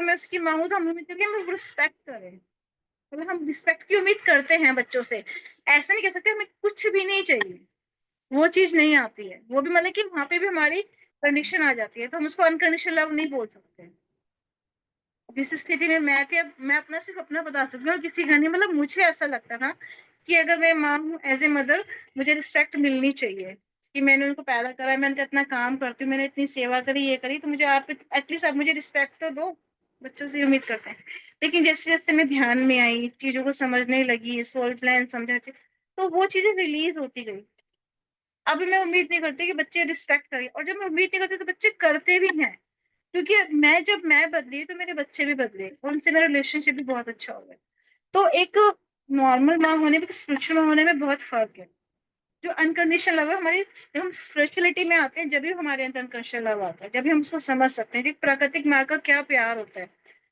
मैं उसकी माँ हूँ तो हम उम्मीद करके हम रिस्पेक्ट करें। मतलब हम रिस्पेक्ट की उम्मीद करते हैं बच्चों से। ऐसा नहीं कह सकते हमें कुछ भी नहीं चाहिए, वो चीज नहीं आती है। वो भी मतलब कि वहां पे भी हमारी कंडीशन आ जाती है, तो हम उसको अनकंडीशनल लव नहीं बोल सकते। जिस स्थिति में मैं थी, अब मैं अपना सिर्फ अपना बता सकती हूँ और किसी का नहीं। मतलब मुझे ऐसा लगता था कि अगर मैं माँ हूँ, एज ए मदर, मुझे रिस्पेक्ट मिलनी चाहिए कि मैंने उनको पैदा करा है, मैंने इतना काम करती हूँ, मैंने इतनी सेवा करी, ये करी, तो मुझे आप एटलीस्ट आप मुझे रिस्पेक्ट तो दो। बच्चों से उम्मीद करते हैं। लेकिन जैसे जैसे मैं ध्यान में आई, चीजों को समझने लगी, सोल प्लान समझा, तो वो चीजें रिलीज होती गई। अब मैं उम्मीद नहीं करती कि बच्चे रिस्पेक्ट करें, और जब मैं उम्मीद नहीं करती तो बच्चे करते भी हैं। क्योंकि जब मैं बदली तो मेरे बच्चे भी बदले, उनसे मेरा रिलेशनशिप भी बहुत अच्छा हो गया। तो एक नॉर्मल माँ होने में, स्पिरिचुअल माँ होने में बहुत फर्क है। जो अनकंडीशनल लव है हमारी, जब हम स्पिरिचुअलिटी में आते हैं जब भी हमारे अंदर अनकंडीशनल लव आता है, जब भी हम उसको समझ सकते हैं कि प्राकृतिक माँ का क्या प्यार होता है।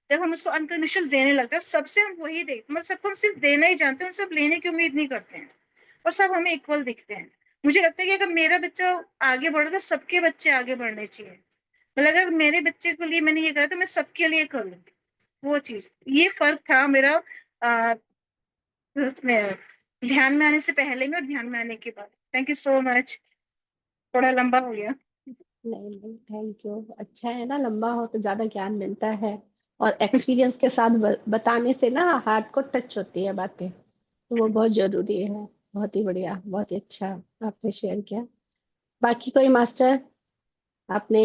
जब हम उसको अनकंडीशनल देने लगते हैं, सबसे हम वही देखते, मतलब सबको हम सिर्फ देना ही जानते हैं, सब लेने की उम्मीद नहीं करते हैं। और सब हमें इक्वल दिखते हैं। मुझे लगता है कि अगर मेरा बच्चा आगे बढ़े तो सबके बच्चे आगे बढ़ने चाहिए। मतलब अगर मेरे बच्चे के लिए मैंने ये करा तो मैं सबके लिए करूँ, वो चीज, ये फर्क था मेरा उसमें ध्यान में आने से पहले में और ध्यान में आने के बाद। थैंक यू सो मच, थोड़ा लंबा हो गया। नहीं नहीं, थैंक यू। अच्छा है ना, लंबा हो तो ज्यादा ज्ञान मिलता है, और एक्सपीरियंस के साथ बताने से ना हार्ट को टच होती है बातें, तो वो बहुत जरूरी है। बहुत ही बढ़िया, बहुत ही अच्छा आपने शेयर किया। बाकी कोई मास्टर अपने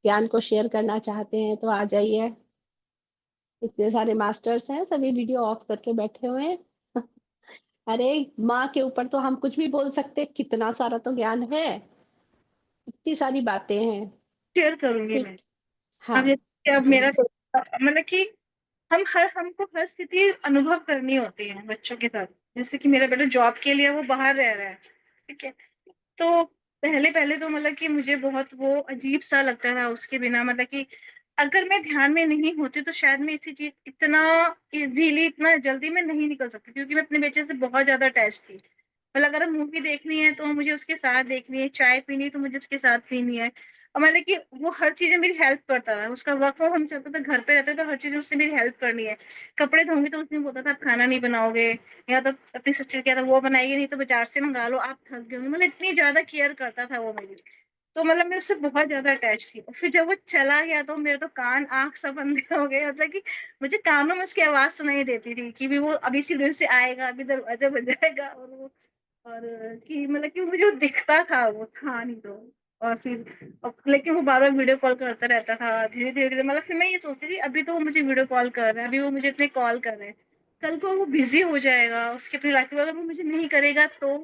ज्ञान को शेयर करना चाहते हैं तो आ जाइए। इतने सारे मास्टर्स हैं, सभी वीडियो ऑफ करके बैठे हुए हैं। अरे, माँ के ऊपर तो हम कुछ भी बोल सकते हैं, कितना सारा तो ज्ञान है, इतनी सारी बातें हैं। शेयर करूंगी मैं। ठीक। हाँ, अब जैसे अब मेरा जरूर। मतलब कि हमको हर स्थिति अनुभव करनी होती है बच्चों के साथ। जैसे कि मेरा बेटा जॉब के लिए वो बाहर रह रहा है, ठीक है। तो पहले पहले तो मतलब कि मुझे बहुत वो अजीब सा लगता था उसके बिना, मतलब कि अगर मैं ध्यान में नहीं होती तो शायद मैं इसी चीज इतना इजीली इतना जल्दी मैं नहीं निकल सकती, क्योंकि मैं अपने बच्चे से बहुत ज्यादा अटैच थी। मतलब अगर मूवी देखनी है तो मुझे उसके साथ देखनी है, चाय पीनी है तो मुझे उसके साथ पीनी है। और मतलब कि वो हर चीज में मेरी हेल्प करता था। उसका वर्क फ्रॉम होम चलता था, घर पे रहता था, तो हर चीज में उससे मेरी हेल्प करनी है। कपड़े धोंगी तो उसने बोलता था आप खाना नहीं बनाओगे, या तो अपनी सिस्टर क्या था वो बनाएगी, नहीं तो बाजार से मंगा लो, आप थक गए होंगे। मतलब इतनी ज्यादा केयर करता था वो मेरी। तो मतलब मैं उससे बहुत ज्यादा अटैच थी। और फिर जब वो चला गया तो मेरे तो कान आंख सब अंधे हो गए। मतलब कि मुझे कानों में उसकी आवाज सुनाई देती थी कि भी वो अभी सीढ़ी से आएगा, अभी दरवाजा बजाएगा, और वो और कि मतलब कि मुझे वो दिखता था, वो था नहीं तो। और फिर लेकिन वो बार बार वीडियो कॉल करता रहता था। धीरे धीरे धीरे मतलब फिर मैं ये सोचती थी अभी तो वो मुझे वीडियो कॉल कर रहा है, अभी वो मुझे इतने कॉल कर रहे हैं, कल को वो बिजी हो जाएगा, उसके फिर रात को अगर वो मुझे नहीं करेगा तो।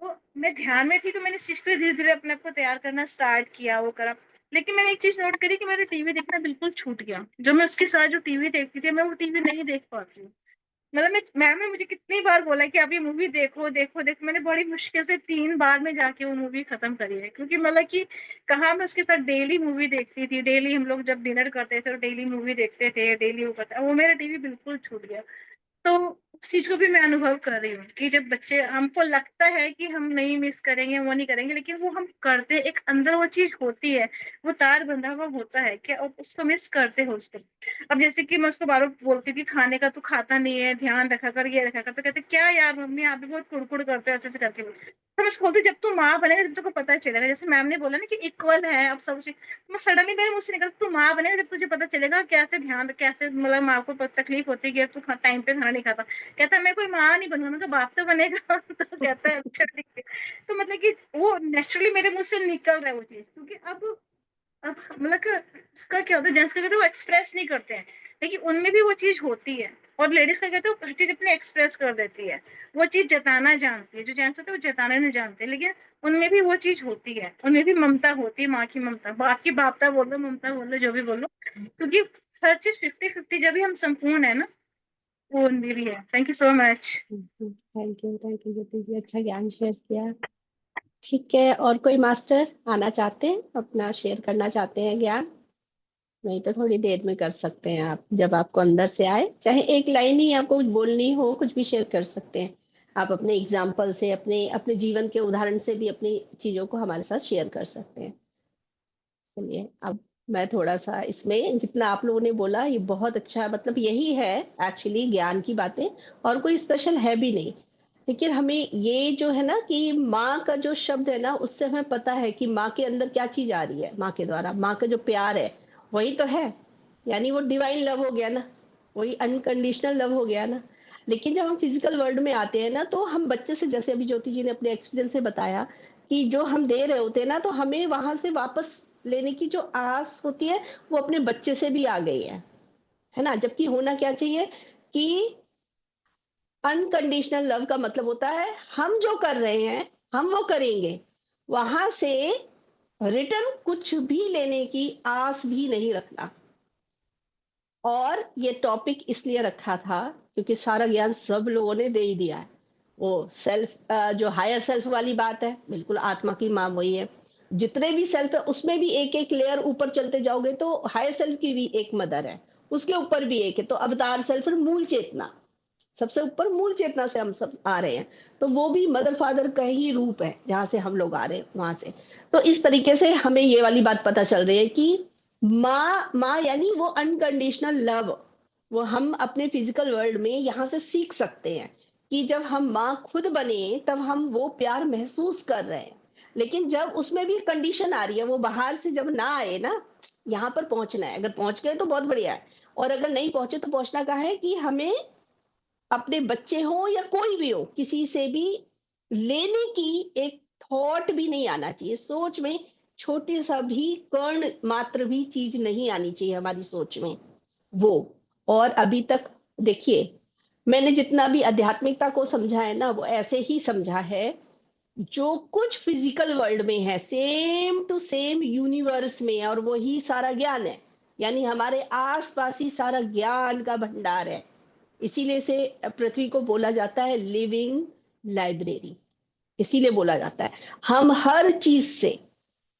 वो मैं ध्यान में थी तो मैंने इस चीज को धीरे धीरे अपने आप को तैयार करना स्टार्ट किया, वो करा। लेकिन मैंने एक चीज नोट करी कि मेरा टीवी देखना बिल्कुल छूट गया। जो मैं उसके साथ जो टीवी देखती थी मैं वो टीवी नहीं देख पाती हूँ। मतलब मैं मैम ने मुझे कितनी बार बोला कि अभी मूवी देखो देखो देखो, मैंने बड़ी मुश्किल से 3 बार में जाके वो मूवी खत्म करी है। क्योंकि मतलब कि कहाँ मैं उसके साथ डेली मूवी देखती थी, डेली हम लोग जब डिनर करते थे तो डेली मूवी देखते थे, डेली वो करता, वो मेरा टीवी बिल्कुल छूट गया। तो उस चीज को भी मैं अनुभव कर रही हूँ कि जब बच्चे, हमको लगता है कि हम नहीं मिस करेंगे, वो नहीं करेंगे, लेकिन वो हम करते, एक अंदर वो चीज होती है, वो तार बंधा हुआ होता है कि अब उसको मिस करते हो उसको। अब जैसे कि मैं उसको बार बार बोलती हूँ कि खाने का तू खाता नहीं है, ध्यान रखा कर, ये रखा कर, तो कहते क्या यार मम्मी आप भी बहुत कुड़कुड़ करते हो, ऐसे ऐसे करके। तो मैं उसको बोलती हूँ, जब तू माँ बनेगा जब तुझको पता चलेगा, जैसे मैम ने बोला ना कि इक्वल है अब सब चीज। मैं सडनली मेरे मुंह से निकल, तू माँ बनेगा जब तुझे पता चलेगा कैसे ध्यान, कैसे मतलब माँ को तकलीफ होती है कि तू टाइम पे खाना नहीं खाता। कहता है मैं कोई माँ नहीं बनूंगा, मैं कहा, बाप तो बनेगा। तो कहता है अच्छा ठीक है। तो मतलब कि वो नेचुरली मेरे मुंह से निकल रहा है वो चीज, क्योंकि अब मतलब कि उसका क्या होता है, जेंट्स का कहते हैं वो एक्सप्रेस नहीं करते हैं, लेकिन उनमें भी वो चीज होती है। और लेडीज का कहते हैं वो हर चीज अपने एक्सप्रेस कर देती है, वो चीज जताना जानती है। जो जेंट्स होते हैं वो जताना नहीं जानते, लेकिन उनमें भी वो चीज होती है, उनमें भी ममता होती है, माँ की ममता, बाप की बापता बोल लो, ममता बोल लो, जो भी बोलो। क्योंकि हर चीज 50-50 जब भी हम संपूर्ण है ना, वो उनमें भी है। Thank you so much. Thank you Jyoti ji, अच्छा ज्ञान शेयर किया। ठीक है, और कोई मास्टर आना चाहते हैं, अपना शेयर करना चाहते हैं ज्ञान? नहीं तो थोड़ी देर में कर सकते हैं आप, जब आपको अंदर से आए, चाहे एक लाइन ही आपको कुछ बोलनी हो, कुछ भी शेयर कर सकते हैं। आप अपने एग्जाम्पल से, अपने अपने जीवन के उदाहरण से भी अपनी चीजों को हमारे साथ शेयर कर सकते हैं। चलिए, अब मैं थोड़ा सा इसमें, जितना आप लोगों ने बोला ये बहुत अच्छा है, मतलब यही है एक्चुअली ज्ञान की बातें, और कोई स्पेशल है भी नहीं। लेकिन हमें ये जो है ना कि माँ का जो शब्द है ना, उससे हमें पता है कि माँ के अंदर क्या चीज आ रही है, माँ के द्वारा माँ का जो प्यार है वही तो है। यानी वो डिवाइन लव हो गया ना, वही अनकंडीशनल लव हो गया ना। लेकिन जब हम फिजिकल वर्ल्ड में आते हैं ना, तो हम बच्चे से, जैसे अभी ज्योति जी ने अपने एक्सपीरियंस से बताया कि जो हम दे रहे होते हैं ना, तो हमें वहां से वापस लेने की जो आस होती है, वो अपने बच्चे से भी आ गई है ना। जबकि होना क्या चाहिए कि अनकंडीशनल लव का मतलब होता है हम जो कर रहे हैं हम वो करेंगे, वहां से रिटर्न कुछ भी लेने की आस भी नहीं रखना। और ये टॉपिक इसलिए रखा था क्योंकि सारा ज्ञान सब लोगों ने दे ही दिया है। वो सेल्फ, जो हायर सेल्फ वाली बात है, बिल्कुल आत्मा की माँ वही है। जितने भी सेल्फ है उसमें भी एक एक लेयर ऊपर चलते जाओगे तो हायर सेल्फ की भी एक मदर है, उसके ऊपर भी एक है, तो अवतार सेल्फ और मूल चेतना, सबसे ऊपर मूल चेतना से हम सब आ रहे हैं। तो वो भी मदर फादर का ही रूप है, जहां से हम लोग आ रहे हैं वहां से। तो इस तरीके से हमें ये वाली बात पता चल रही है कि माँ माँ यानी वो अनकंडीशनल लव, वो हम अपने फिजिकल वर्ल्ड में यहाँ से सीख सकते हैं कि जब हम माँ खुद बने तब हम वो प्यार महसूस कर रहे हैं, लेकिन जब उसमें भी कंडीशन आ रही है, वो बाहर से जब ना आए ना, यहाँ पर पहुंचना है, अगर पहुंच गए तो बहुत बढ़िया है, और अगर नहीं पहुंचे तो पहुंचना कहाँ है कि हमें अपने बच्चे हो या कोई भी हो, किसी से भी लेने की एक थॉट भी नहीं आना चाहिए। सोच में छोटे सा भी कर्ण मात्र भी चीज नहीं आनी चाहिए हमारी सोच में वो। और अभी तक देखिए, मैंने जितना भी आध्यात्मिकता को समझा है ना, वो ऐसे ही समझा है, जो कुछ फिजिकल वर्ल्ड में है सेम टू सेम यूनिवर्स में है, और वही सारा ज्ञान है। यानी हमारे आसपास ही सारा ज्ञान का भंडार है। इसीलिए से पृथ्वी को बोला जाता है लिविंग लाइब्रेरी। इसीलिए बोला जाता है हम हर चीज से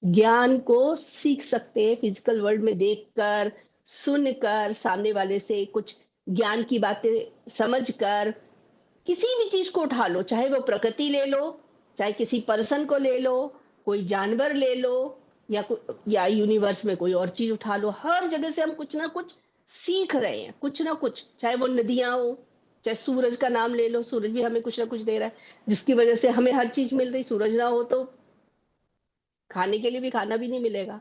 ज्ञान को सीख सकते हैं, फिजिकल वर्ल्ड में देखकर, सुनकर, सामने वाले से कुछ ज्ञान की बातें समझकर। किसी भी चीज को उठा लो, चाहे वो प्रकृति ले लो, चाहे किसी पर्सन को ले लो, कोई जानवर ले लो, या यूनिवर्स में कोई और चीज उठा लो, हर जगह से हम कुछ ना कुछ सीख रहे हैं, कुछ ना कुछ। चाहे वो नदियां हो, चाहे सूरज का नाम ले लो, सूरज भी हमें कुछ ना कुछ दे रहा है, जिसकी वजह से हमें हर चीज मिल रही। सूरज ना हो तो खाने के लिए भी खाना भी नहीं मिलेगा,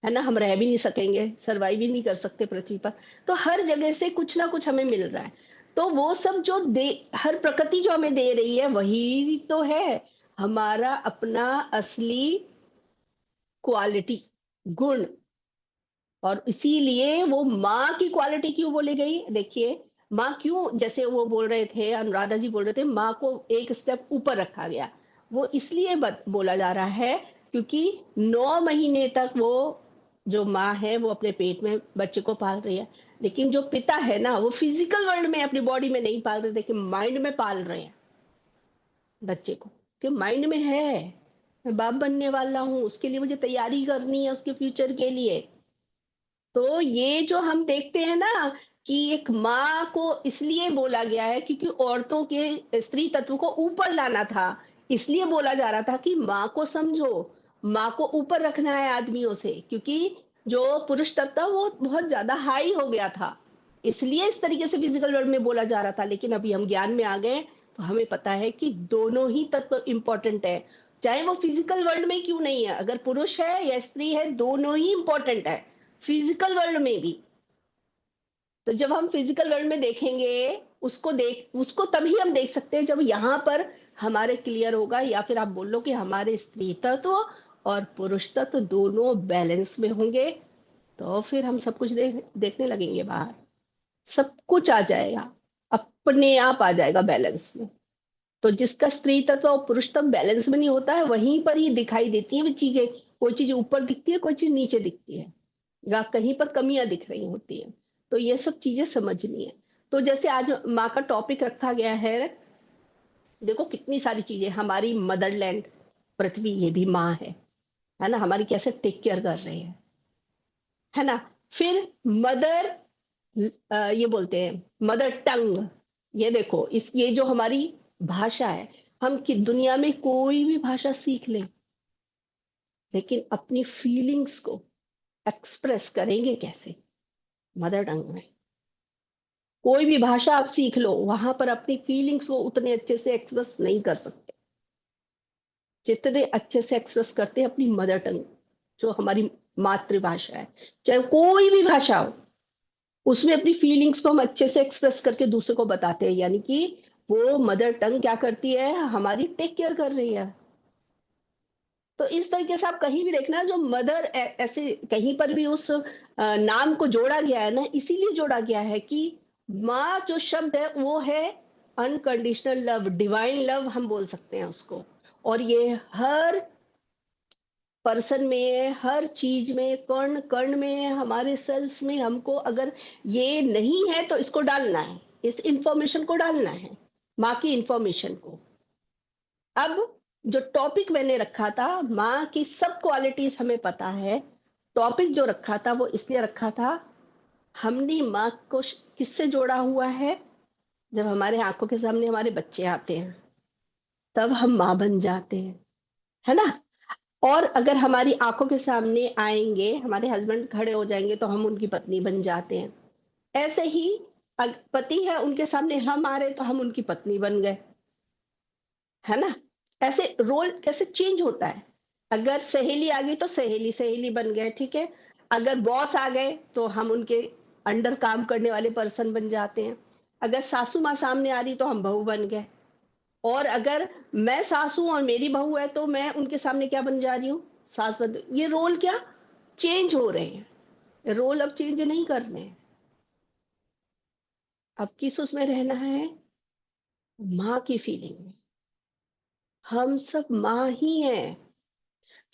है ना, हम रह भी नहीं सकेंगे, सरवाइव भी नहीं कर सकते पृथ्वी पर। तो हर जगह से कुछ ना कुछ हमें मिल रहा है। तो वो सब जो दे, हर प्रकृति जो हमें दे रही है, वही तो है हमारा अपना असली क्वालिटी, गुण। और इसीलिए वो माँ की क्वालिटी क्यों बोली गई, देखिए, माँ क्यों, जैसे वो बोल रहे थे, अनुराधा जी बोल रहे थे, माँ को एक स्टेप ऊपर रखा गया। वो इसलिए बोला जा रहा है क्योंकि 9 महीने तक वो जो माँ है वो अपने पेट में बच्चे को पाल रही है, लेकिन जो पिता है ना, वो फिजिकल वर्ल्ड में अपनी बॉडी में नहीं पाल रहे, लेकिन माइंड में पाल रहे हैं बच्चे को, कि माइंड में है मैं बाप बनने वाला हूँ, उसके लिए मुझे तैयारी करनी है, उसके फ्यूचर के लिए। तो ये जो हम देखते हैं ना, कि एक माँ को इसलिए बोला गया है क्योंकि औरतों के स्त्री तत्व को ऊपर लाना था। इसलिए बोला जा रहा था कि माँ को समझो, माँ को ऊपर रखना है आदमियों से, क्योंकि जो पुरुष तत्व वो बहुत ज्यादा हाई हो गया था। इसलिए इस तरीके से फिजिकल वर्ल्ड में बोला जा रहा था। लेकिन अभी हम ज्ञान में आ गए तो हमें पता है कि दोनों ही तत्व इंपॉर्टेंट है, चाहे वो फिजिकल वर्ल्ड में क्यों नहीं है, अगर पुरुष है या स्त्री है, दोनों ही इंपॉर्टेंट है फिजिकल वर्ल्ड में भी। तो जब हम फिजिकल वर्ल्ड में देखेंगे, उसको तभी हम देख सकते हैं जब यहाँ पर हमारे क्लियर होगा, या फिर आप बोल लो कि हमारे स्त्री तत्व और पुरुष तत्व दोनों बैलेंस में होंगे, तो फिर हम सब कुछ देखने लगेंगे बाहर, सब कुछ आ जाएगा, अपने आप आ जाएगा बैलेंस में। तो जिसका स्त्री तत्व और पुरुष तत्व बैलेंस में नहीं होता है, वहीं पर ही दिखाई देती है वो चीजें। कोई चीज ऊपर दिखती है, कोई चीज नीचे दिखती है, या कहीं पर कमियां दिख रही होती है। तो ये सब चीजें समझनी है। तो जैसे आज माँ का टॉपिक रखा गया है, देखो कितनी सारी चीजें, हमारी मदरलैंड पृथ्वी, ये भी माँ है ना, हमारी कैसे टेक केयर कर रहे हैं, है ना। फिर मदर, ये बोलते हैं मदर टंग, ये देखो, ये जो हमारी भाषा है, हम कि दुनिया में कोई भी भाषा सीख लें, लेकिन अपनी फीलिंग्स को एक्सप्रेस करेंगे कैसे, मदर टंग में। कोई भी भाषा आप सीख लो, वहां पर अपनी फीलिंग्स को उतने अच्छे से एक्सप्रेस नहीं कर सकते जितने अच्छे से एक्सप्रेस करते हैं अपनी मदर टंग, जो हमारी मातृभाषा है। चाहे कोई भी भाषा हो, उसमें अपनी फीलिंग्स को हम अच्छे से एक्सप्रेस करके दूसरे को बताते हैं, यानी कि वो मदर टंग क्या करती है, हमारी टेक केयर कर रही है। तो इस तरीके से आप कहीं भी देखना, जो मदर ऐसे कहीं पर भी उस नाम को जोड़ा गया है ना, इसीलिए जोड़ा गया है कि माँ जो शब्द है वो है अनकंडीशनल लव, डिवाइन लव हम बोल सकते हैं उसको। और ये हर पर्सन में, हर चीज में, कर्ण कर्ण में, हमारे सेल्स में, हमको अगर ये नहीं है तो इसको डालना है, इस इंफॉर्मेशन को डालना है, माँ की इंफॉर्मेशन को। अब जो टॉपिक मैंने रखा था, माँ की सब क्वालिटीज हमें पता है, टॉपिक जो रखा था वो इसलिए रखा था, हमने माँ को किससे जोड़ा हुआ है, जब हमारे आंखों के सामने हमारे बच्चे आते हैं तब हम माँ बन जाते हैं, है ना। और अगर हमारी आंखों के सामने आएंगे, हमारे हस्बैंड खड़े हो जाएंगे तो हम उनकी पत्नी बन जाते हैं। ऐसे ही पति है, उनके सामने हम आ रहे तो हम उनकी पत्नी बन गए, है ना? ऐसे रोल कैसे चेंज होता है। अगर सहेली आ गई तो सहेली सहेली बन गए, ठीक है। अगर बॉस आ गए तो हम उनके अंडर काम करने वाले पर्सन बन जाते हैं। अगर सासू माँ सामने आ रही तो हम बहू बन गए। और अगर मैं सासू और मेरी बहू है तो मैं उनके सामने क्या बन जा रही हूँ, सास बन। ये रोल क्या चेंज हो रहे हैं, रोल अब चेंज नहीं करने हैं। अब किस उसमें रहना है, माँ की फीलिंग में। हम सब माँ ही हैं,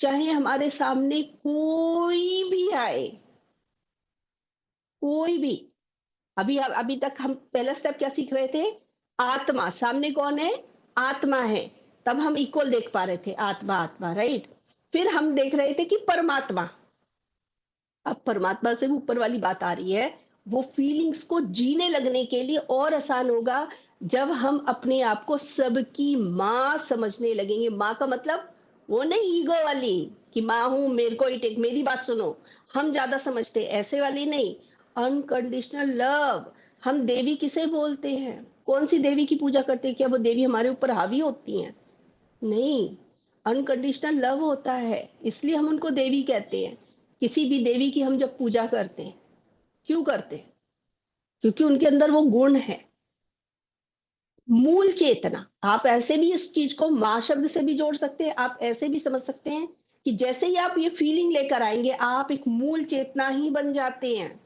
चाहे हमारे सामने कोई भी आए, कोई भी। अभी तक हम पहला स्टेप क्या सीख रहे थे, आत्मा। सामने कौन है, आत्मा है। तब हम इक्वल देख पा रहे थे, आत्मा आत्मा, राइट। फिर हम देख रहे थे कि परमात्मा। अब परमात्मा से भी ऊपर वाली बात आ रही है। वो फीलिंग्स को जीने लगने के लिए और आसान होगा जब हम अपने आप को सबकी माँ समझने लगेंगे। माँ का मतलब वो नहीं ईगो वाली कि माँ हूं, मेरे को ही टेक, मेरी बात सुनो, हम ज्यादा समझते, ऐसे वाली नहीं। Unconditional love. हम देवी किसे बोलते हैं, कौन सी देवी की पूजा करते हैं, क्या वो देवी हमारे ऊपर हावी होती हैं? नहीं, अनकंडीशनल लव होता है, इसलिए हम उनको देवी कहते हैं। किसी भी देवी की हम जब पूजा करते हैं, क्यों करते हैं? क्योंकि उनके अंदर वो गुण है, मूल चेतना। आप ऐसे भी इस चीज को माँ शब्द से भी जोड़ सकते हैं, आप ऐसे भी समझ सकते हैं कि जैसे ही आप ये फीलिंग लेकर आएंगे आप एक मूल चेतना ही बन जाते हैं।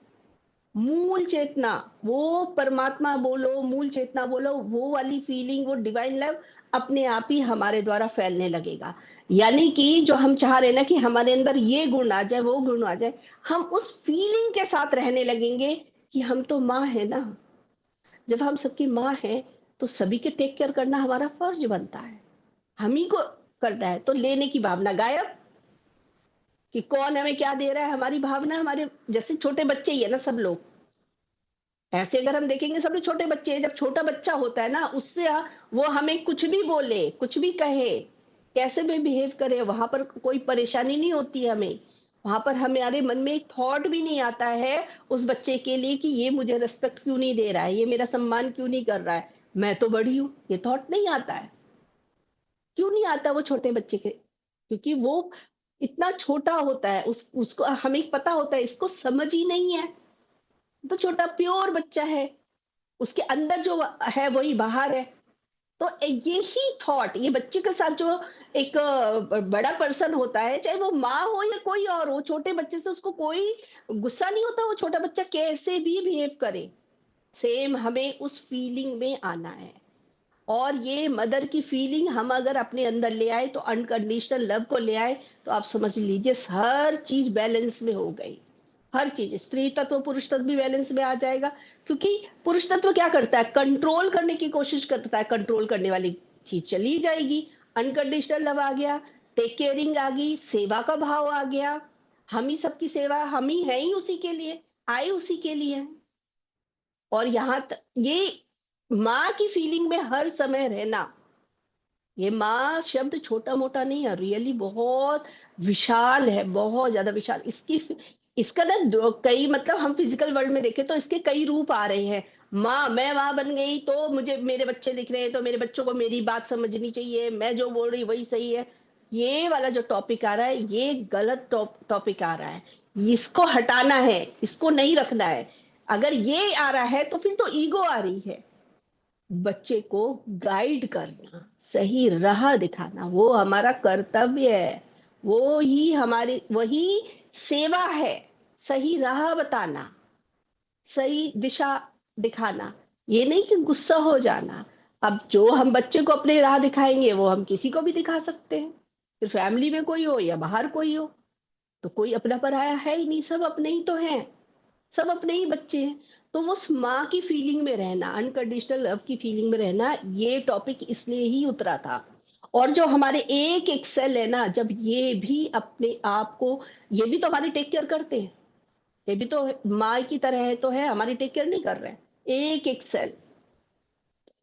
मूल चेतना, वो परमात्मा बोलो, मूल चेतना बोलो, वो वाली फीलिंग, वो डिवाइन लव अपने आप ही हमारे द्वारा फैलने लगेगा। यानी कि जो हम चाह रहे हैं ना कि हमारे अंदर ये गुण आ जाए, वो गुण आ जाए, हम उस फीलिंग के साथ रहने लगेंगे कि हम तो माँ है ना। जब हम सबकी माँ है तो सभी के टेक केयर करना हमारा फर्ज बनता है, हम ही को करना है। तो लेने की भावना गायब, कि कौन हमें क्या दे रहा है, हमारी भावना। हमारे जैसे छोटे बच्चे ही है ना सब लोग, ऐसे अगर हम देखेंगे सब छोटे बच्चे हैं। जब छोटा बच्चा होता है ना, उससे वो हमें कुछ भी बोले, कुछ भी कहे, कैसे भी बिहेव करे, वहां पर कोई परेशानी नहीं होती है हमें। वहां पर हमारे मन में एक थॉट भी नहीं आता है उस बच्चे के लिए कि ये मुझे रिस्पेक्ट क्यों नहीं दे रहा है, ये मेरा सम्मान क्यों नहीं कर रहा है, मैं तो बड़ी हूं। ये थॉट नहीं आता है। क्यों नहीं आता वो छोटे बच्चे के? क्योंकि वो इतना छोटा होता है, उसको हमें पता होता है इसको समझ ही नहीं है। तो छोटा प्योर बच्चा है, उसके अंदर जो है वही बाहर है। तो यही थॉट ये बच्चे के साथ जो एक बड़ा पर्सन होता है, चाहे वो माँ हो या कोई और हो, छोटे बच्चे से उसको कोई गुस्सा नहीं होता। वो छोटा बच्चा कैसे भी बिहेव करे, सेम हमें उस फीलिंग में आना है। और ये मदर की फीलिंग हम अगर अपने अंदर ले आए, तो अनकंडीशनल लव को ले आए, तो आप समझ लीजिए हर चीज बैलेंस में हो गई। हर चीज, स्त्री तत्व पुरुष तत्व भी बैलेंस में आ जाएगा। क्योंकि पुरुष तत्व क्या करता है, कंट्रोल करने की कोशिश करता है, कंट्रोल करने वाली चीज चली जाएगी। अनकंडीशनल लव आ गया, टेक केयरिंग आ गई, सेवा का भाव आ गया। हम ही सबकी सेवा, हम ही है ही उसी के लिए, आए उसी के लिए। और यहाँ ये माँ की फीलिंग में हर समय रहना। ये माँ शब्द छोटा मोटा नहीं है, रियली बहुत विशाल है, बहुत ज्यादा विशाल। इसका ना कई मतलब हम फिजिकल वर्ल्ड में देखें तो इसके कई रूप आ रहे हैं। माँ, मैं माँ बन गई तो मुझे मेरे बच्चे दिख रहे हैं, तो मेरे बच्चों को मेरी बात समझनी चाहिए, मैं जो बोल रही वही सही है। ये वाला जो टॉपिक आ रहा है, ये गलत टॉपिक आ रहा है। इसको हटाना है, इसको नहीं रखना है। अगर ये आ रहा है तो फिर तो ईगो आ रही है। बच्चे को गाइड करना, सही राह दिखाना, वो हमारा कर्तव्य है। वो ही हमारी वही सेवा है। सही राह बताना, सही दिशा दिखाना, ये नहीं कि गुस्सा हो जाना। अब जो हम बच्चे को अपने राह दिखाएंगे वो हम किसी को भी दिखा सकते हैं, फिर फैमिली में कोई हो या बाहर कोई हो। तो कोई अपना पराया है ही नहीं, सब अपने ही तो हैं, सब अपने ही बच्चे हैं। तो वो उस माँ की फीलिंग में रहना, अनकंडीशनल लव की फीलिंग में रहना, ये टॉपिक इसलिए ही उतरा था। और जो हमारे एक एक सेल है ना, जब ये भी अपने आप को, ये भी तो हमारी टेक केयर करते हैं, ये भी तो माँ की तरह है, तो है हमारी टेक केयर नहीं कर रहे हैं एक एक सेल।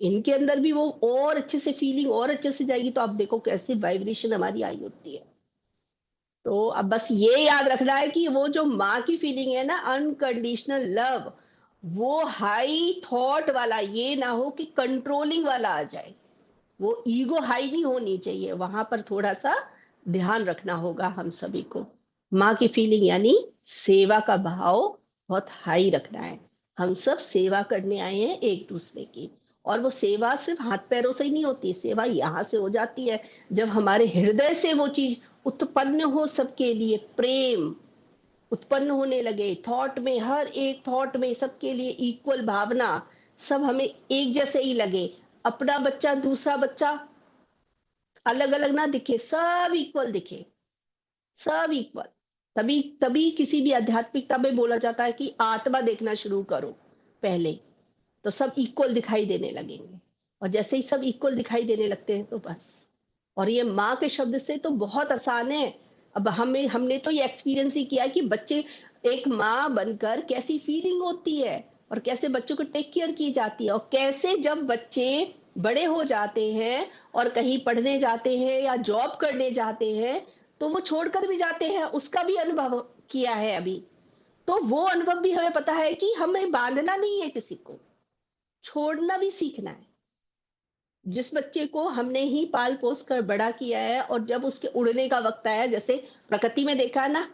इनके अंदर भी वो और अच्छे से फीलिंग और अच्छे से जाएगी, तो आप देखो कैसे वाइब्रेशन हमारी आई होती है। तो अब बस ये याद रखना है कि वो जो माँ की फीलिंग है ना, अनकंडीशनल लव, वो हाई थॉट वाला, ये ना हो कि कंट्रोलिंग वाला आ जाए। वो ईगो हाई नहीं होनी चाहिए, वहां पर थोड़ा सा ध्यान रखना होगा हम सभी को। माँ की फीलिंग यानी सेवा का भाव बहुत हाई रखना है। हम सब सेवा करने आए हैं एक दूसरे की, और वो सेवा सिर्फ हाथ पैरों से ही नहीं होती, सेवा यहाँ से हो जाती है जब हमारे हृदय से वो चीज उत्पन्न हो, सबके लिए प्रेम उत्पन्न होने लगे, थॉट में, हर एक थॉट में सबके लिए इक्वल भावना, सब हमें एक जैसे ही लगे, अपना बच्चा दूसरा बच्चा अलग अलग ना दिखे, सब इक्वल दिखे, सब इक्वल। तभी तभी किसी भी आध्यात्मिकता में बोला जाता है कि आत्मा देखना शुरू करो पहले, तो सब इक्वल दिखाई देने लगेंगे। और जैसे ही सब इक्वल दिखाई देने लगते हैं तो बस। और ये माँ के शब्द से तो बहुत आसान है। अब हमने तो ये एक्सपीरियंस ही किया है कि बच्चे एक माँ बनकर कैसी फीलिंग होती है, और कैसे बच्चों को टेक केयर की जाती है, और कैसे जब बच्चे बड़े हो जाते हैं और कहीं पढ़ने जाते हैं या जॉब करने जाते हैं, तो वो छोड़कर भी जाते हैं, उसका भी अनुभव किया है अभी। तो वो अनुभव भी हमें पता है कि हमें बांधना नहीं है किसी को, छोड़ना भी सीखना है। जिस बच्चे को हमने ही पाल पोस कर बड़ा किया है, और जब उसके उड़ने का वक्त आया, जैसे प्रकृति में देखा है ना,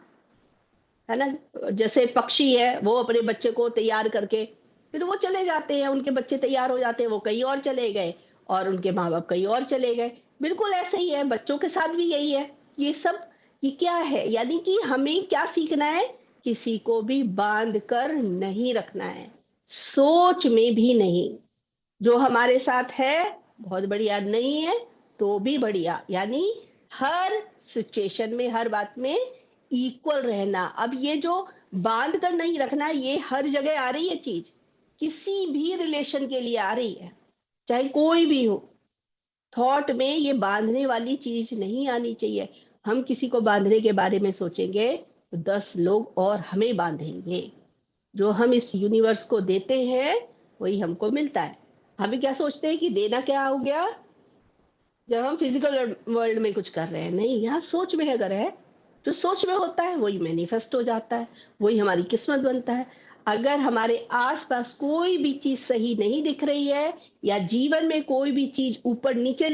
जैसे पक्षी है, वो अपने बच्चे को तैयार करके फिर वो चले जाते हैं, उनके बच्चे तैयार हो जाते हैं, वो कहीं और चले गए, और उनके माँ बाप कहीं और चले गए। बिल्कुल ऐसे ही है, बच्चों के साथ भी यही है। ये सब ये क्या है, यानी कि हमें क्या सीखना है, किसी को भी बांध कर नहीं रखना है, सोच में भी नहीं। जो हमारे साथ है बहुत बढ़िया, नहीं है तो भी बढ़िया, यानी हर सिचुएशन में, हर बात में इक्वल रहना। अब ये जो बांध कर नहीं रखना, ये हर जगह आ रही है चीज, किसी भी रिलेशन के लिए आ रही है, चाहे कोई भी हो। थॉट में ये बांधने वाली चीज नहीं आनी चाहिए। हम किसी को बांधने के बारे में सोचेंगे तो 10 लोग और हमें बांधेंगे। जो हम इस यूनिवर्स को देते हैं वही हमको मिलता है। हमें क्या सोचते हैं कि देना क्या हो गया, जब हम फिजिकल वर्ल्ड में कुछ कर रहे हैं, नहीं, यहाँ सोच में अगर है, जो सोच में होता है वही मैनिफेस्ट हो जाता है, वही हमारी किस्मत बनता है। अगर हमारे आसपास कोई भी चीज सही नहीं दिख रही है, या जीवन में कोई भी चीज ऊपर नीचे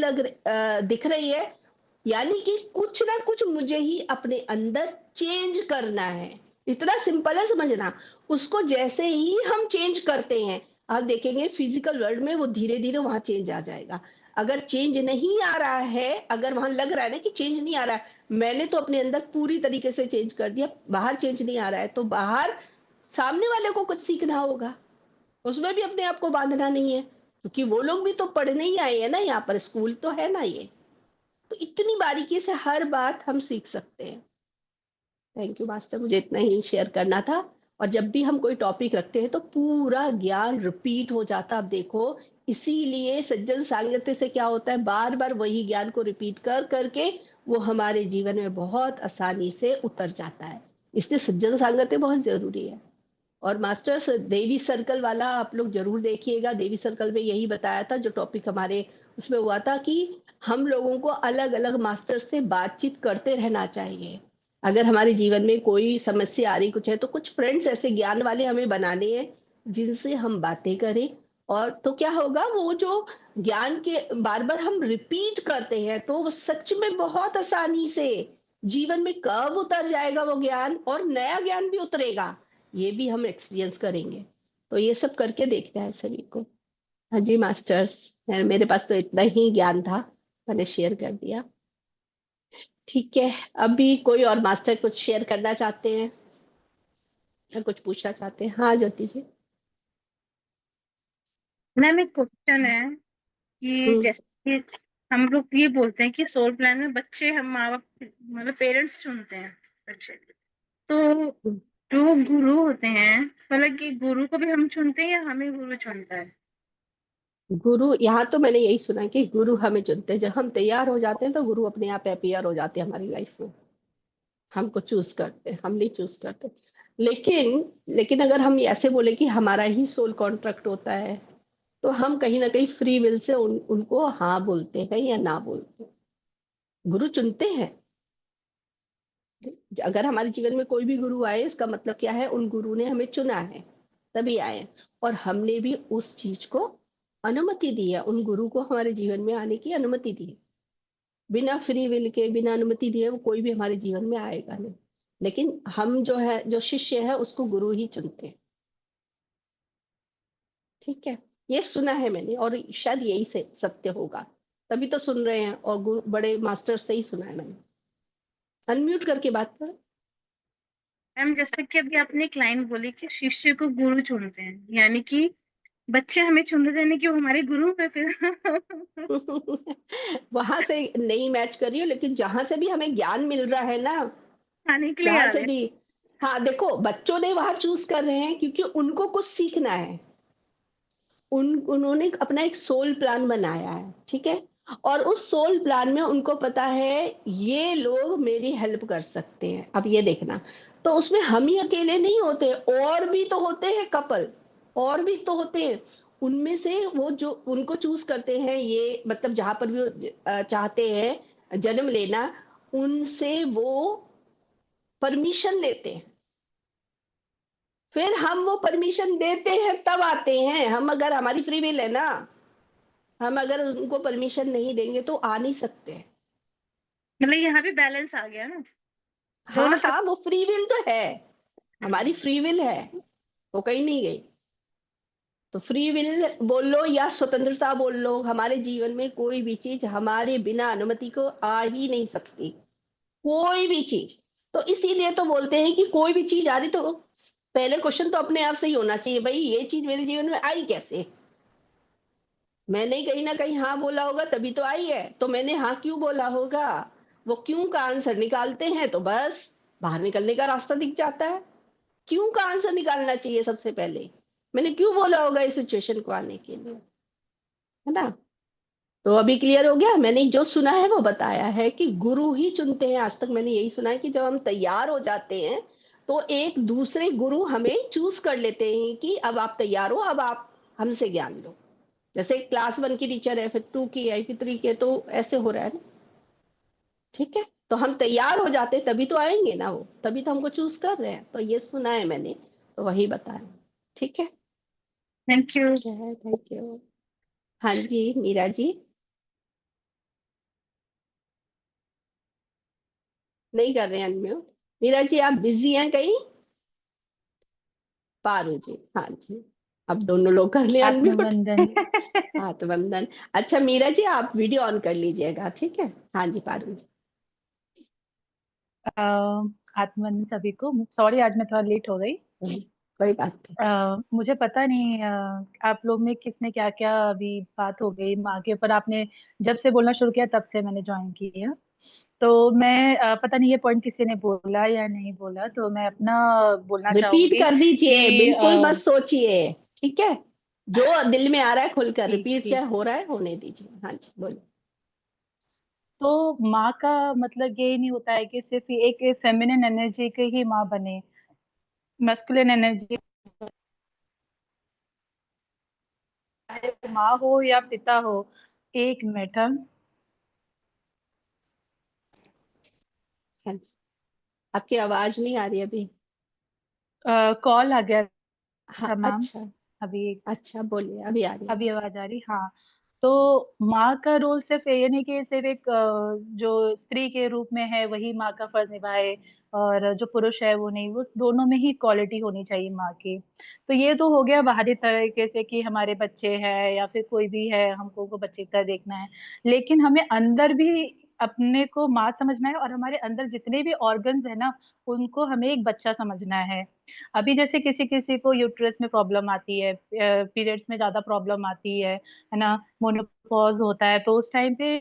दिख रही है, यानी कि कुछ ना कुछ मुझे ही अपने अंदर चेंज करना है। इतना सिंपल है समझना। उसको जैसे ही हम चेंज करते हैं, आप देखेंगे फिजिकल वर्ल्ड में वो धीरे धीरे वहां चेंज आ जाएगा। अगर चेंज नहीं आ रहा है, अगर वहां लग रहा है ना कि चेंज नहीं आ रहा है, मैंने तो अपने अंदर पूरी तरीके से चेंज कर दिया, बाहर चेंज नहीं आ रहा है, तो बाहर सामने वाले को कुछ सीखना होगा। उसमें भी अपने आप को बांधना नहीं है, क्योंकि वो लोग भी तो पढ़ने ही आए हैं ना, यहाँ पर स्कूल तो है ना ये। तो इतनी बारीकी से हर बात हम सीख सकते हैं। थैंक यू मास्टर, मुझे इतना ही शेयर करना था। और जब भी हम कोई टॉपिक रखते हैं तो पूरा ज्ञान रिपीट हो जाता, अब देखो, इसीलिए सज्जन सांगत्य से क्या होता है, बार बार वही ज्ञान को रिपीट कर करके वो हमारे जीवन में बहुत आसानी से उतर जाता है। इसलिए सज्जन सांगत्य बहुत जरूरी है। और मास्टर्स देवी सर्कल वाला आप लोग जरूर देखिएगा। देवी सर्कल में यही बताया था, जो टॉपिक हमारे उसमें हुआ था, कि हम लोगों को अलग अलग मास्टर से बातचीत करते रहना चाहिए। अगर हमारे जीवन में कोई समस्या आ रही कुछ है, तो कुछ फ्रेंड्स ऐसे ज्ञान वाले हमें बनाने हैं जिनसे हम बातें करें। और तो क्या होगा, वो जो ज्ञान के बार बार हम रिपीट करते हैं, तो वो सच में बहुत आसानी से जीवन में कब उतर जाएगा वो ज्ञान, और नया ज्ञान भी उतरेगा, ये भी हम एक्सपीरियंस करेंगे। तो ये सब करके देखना है सभी को। हाँ जी मास्टर्स, मेरे पास तो इतना ही ज्ञान था, मैंने शेयर कर दिया। ठीक है, अभी कोई और मास्टर कुछ शेयर करना चाहते हैं या कुछ पूछना चाहते हैं? हाँ ज्योति जी। मैम एक क्वेश्चन है कि हम्म। जैसे कि हम लोग ये बोलते हैं कि सोल प्लान में बच्चे हम माँ बाप मतलब पेरेंट्स चुनते हैं बच्चे, तो हम्म। जो गुरु होते हैं, मतलब कि गुरु को भी हम चुनते हैं या हमें गुरु चुनता है? गुरु, यहाँ तो मैंने यही सुना कि गुरु हमें चुनते हैं। जब हम तैयार हो जाते हैं तो गुरु अपने आप अपीयर हो जाते हैं हमारी लाइफ में, हमको चूज करते हैं, हम नहीं चूज करते। लेकिन लेकिन अगर हम ऐसे बोले कि हमारा ही सोल कॉन्ट्रैक्ट होता है, तो हम कहीं ना कहीं फ्री विल से उनको हाँ बोलते हैं या ना बोलते हैं। गुरु चुनते हैं। अगर हमारे जीवन में कोई भी गुरु आए, इसका मतलब क्या है, उन गुरु ने हमें चुना है। तभी आए हैं। और हमने भी उस चीज को अनुमति दी है, उन गुरु को हमारे जीवन में आने की अनुमति दी है। बिना फ्री विल के, बिना अनुमति दिए वो कोई भी हमारे जीवन में आएगा नहीं। लेकिन हम जो है, जो शिष्य है, उसको गुरु ही चुनते हैं। ठीक है, ये सुना है मैंने और शायद यही से सत्य होगा, तभी तो सुन रहे हैं। और बड़े मास्टर से ही सुना है मैंने। अनम्यूट करके बात करो। मैम जैसे कि अभी आपने एक लाइन बोली कि शिष्य को गुरु चुनते हैं, यानी कि बच्चे हमें चुन रहे हैं कि वो हमारे गुरु है फिर। वहां से नहीं मैच कर रही हो, लेकिन जहां से भी हमें ज्ञान मिल रहा है ना, खाने के लिए जहां आ से रहे भी। हाँ देखो, बच्चों ने वहां चूज कर रहे हैं क्योंकि उनको कुछ सीखना है। उन्होंने अपना एक सोल प्लान बनाया है, ठीक है। और उस सोल प्लान में उनको पता है ये लोग मेरी हेल्प कर सकते हैं। अब ये देखना, तो उसमें हम ही अकेले नहीं होते, और भी तो होते हैं कपल, और भी तो होते हैं। उनमें से वो जो उनको चूज करते हैं, ये मतलब जहां पर भी वो चाहते हैं जन्म लेना, उनसे वो परमिशन लेते हैं। फिर हम वो परमिशन देते हैं तब आते हैं हम, अगर हमारी फ्री विल है ना। हम अगर उनको परमिशन नहीं देंगे तो आ नहीं सकते। मतलब यहाँ भी बैलेंस आ गया ना, हाँ दोनों तरफ। हाँ, वो फ्री विल तो है, हमारी फ्री विल है, वो कहीं नहीं गई। तो फ्री विल बोल लो या स्वतंत्रता बोल लो, हमारे जीवन में कोई भी चीज हमारे बिना अनुमति को आ ही नहीं सकती, कोई भी चीज। तो इसीलिए तो बोलते हैं कि कोई भी चीज आ रही तो पहले क्वेश्चन तो अपने आप से ही होना चाहिए, भाई ये चीज मेरे जीवन में आई कैसे। मैंने कहीं ना कहीं हाँ बोला होगा तभी तो आई है, तो मैंने हाँ क्यों बोला होगा, वो क्यों का आंसर निकालते हैं तो बस बाहर निकलने का रास्ता दिख जाता है। क्यों का आंसर निकालना चाहिए सबसे पहले, मैंने क्यों बोला होगा इस सिचुएशन को आने के लिए, है ना। तो अभी क्लियर हो गया। मैंने जो सुना है वो बताया है कि गुरु ही चुनते हैं। आज तक मैंने यही सुना है कि जब हम तैयार हो जाते हैं तो एक दूसरे गुरु हमें चूज कर लेते हैं कि अब आप तैयार हो, अब आप हमसे ज्ञान लो। जैसे क्लास 1 की टीचर है, फिर 2 की है, फिर 3 के, तो ऐसे हो रहा है ना। ठीक है, तो हम तैयार हो जाते तभी तो आएंगे ना वो, तभी तो हमको चूज कर रहे हैं। तो ये सुना है मैंने, तो वही बताया। ठीक है, थैंक यू। Thank you. हाँ जी, मीरा जी। नहीं कर रहे हैं अनम्यूट। मीरा जी आप बिजी हैं कहीं? पारू जी, हाँ जी। अब दोनों लोग कर लिया अनम्यूट। आत्मबंधन। हाथ बंधन। अच्छा मीरा जी, आप वीडियो ऑन कर लीजिएगा, ठीक है। हाँ जी पारू जी। आत्मबंधन सभी को। सॉरी, आज मैं थोड़ा लेट हो गई। कोई बात नहीं। मुझे पता नहीं आप लोग में किसने क्या क्या अभी बात हो गई माँ के ऊपर। आपने जब से बोलना शुरू किया तब से मैंने ज्वाइन किया। तो मैं पता नहीं ये पॉइंट किसी ने बोला या नहीं बोला, तो मैं अपना बोलना रिपीट चाहूंगी कर दीजिए, कि बिल्कुल मत सोचिए। ठीक है, जो दिल में आ रहा है खुलकर ठीक रिपीट, ठीक। चाहे हो रहा है होने दीजिए। हाँ जी बोलिए। तो माँ का मतलब ये नहीं होता है कि सिर्फ एक फेमिनिन एनर्जी के ही माँ बने, मस्कुलिन एनर्जी, माँ हो या पिता हो। एक मिनट, हम हाँ जी, आपकी आवाज नहीं आ रही अभी। कॉल आ गया हाँ था मैम। अच्छा। अभी अच्छा बोलिए, अभी आ रही है। अभी आवाज आ रही, हाँ। तो माँ का रोल सिर्फ ये नहीं कि सिर्फ एक जो स्त्री के रूप में है वही माँ का फर्ज निभाए, और जो पुरुष है वो नहीं, वो दोनों में ही क्वालिटी होनी चाहिए माँ की। तो ये तो हो गया बाहरी तरीके से कि हमारे बच्चे हैं या फिर कोई भी है, हमको को बच्चे की तरह देखना है। लेकिन हमें अंदर भी अपने को माँ समझना है, और हमारे अंदर जितने भी ऑर्गन्स है ना, उनको हमें एक बच्चा समझना है। अभी जैसे किसी किसी को यूट्रस में प्रॉब्लम आती है, पीरियड्स में ज्यादा प्रॉब्लम आती है ना, मोनोपॉज होता है, तो उस टाइम पे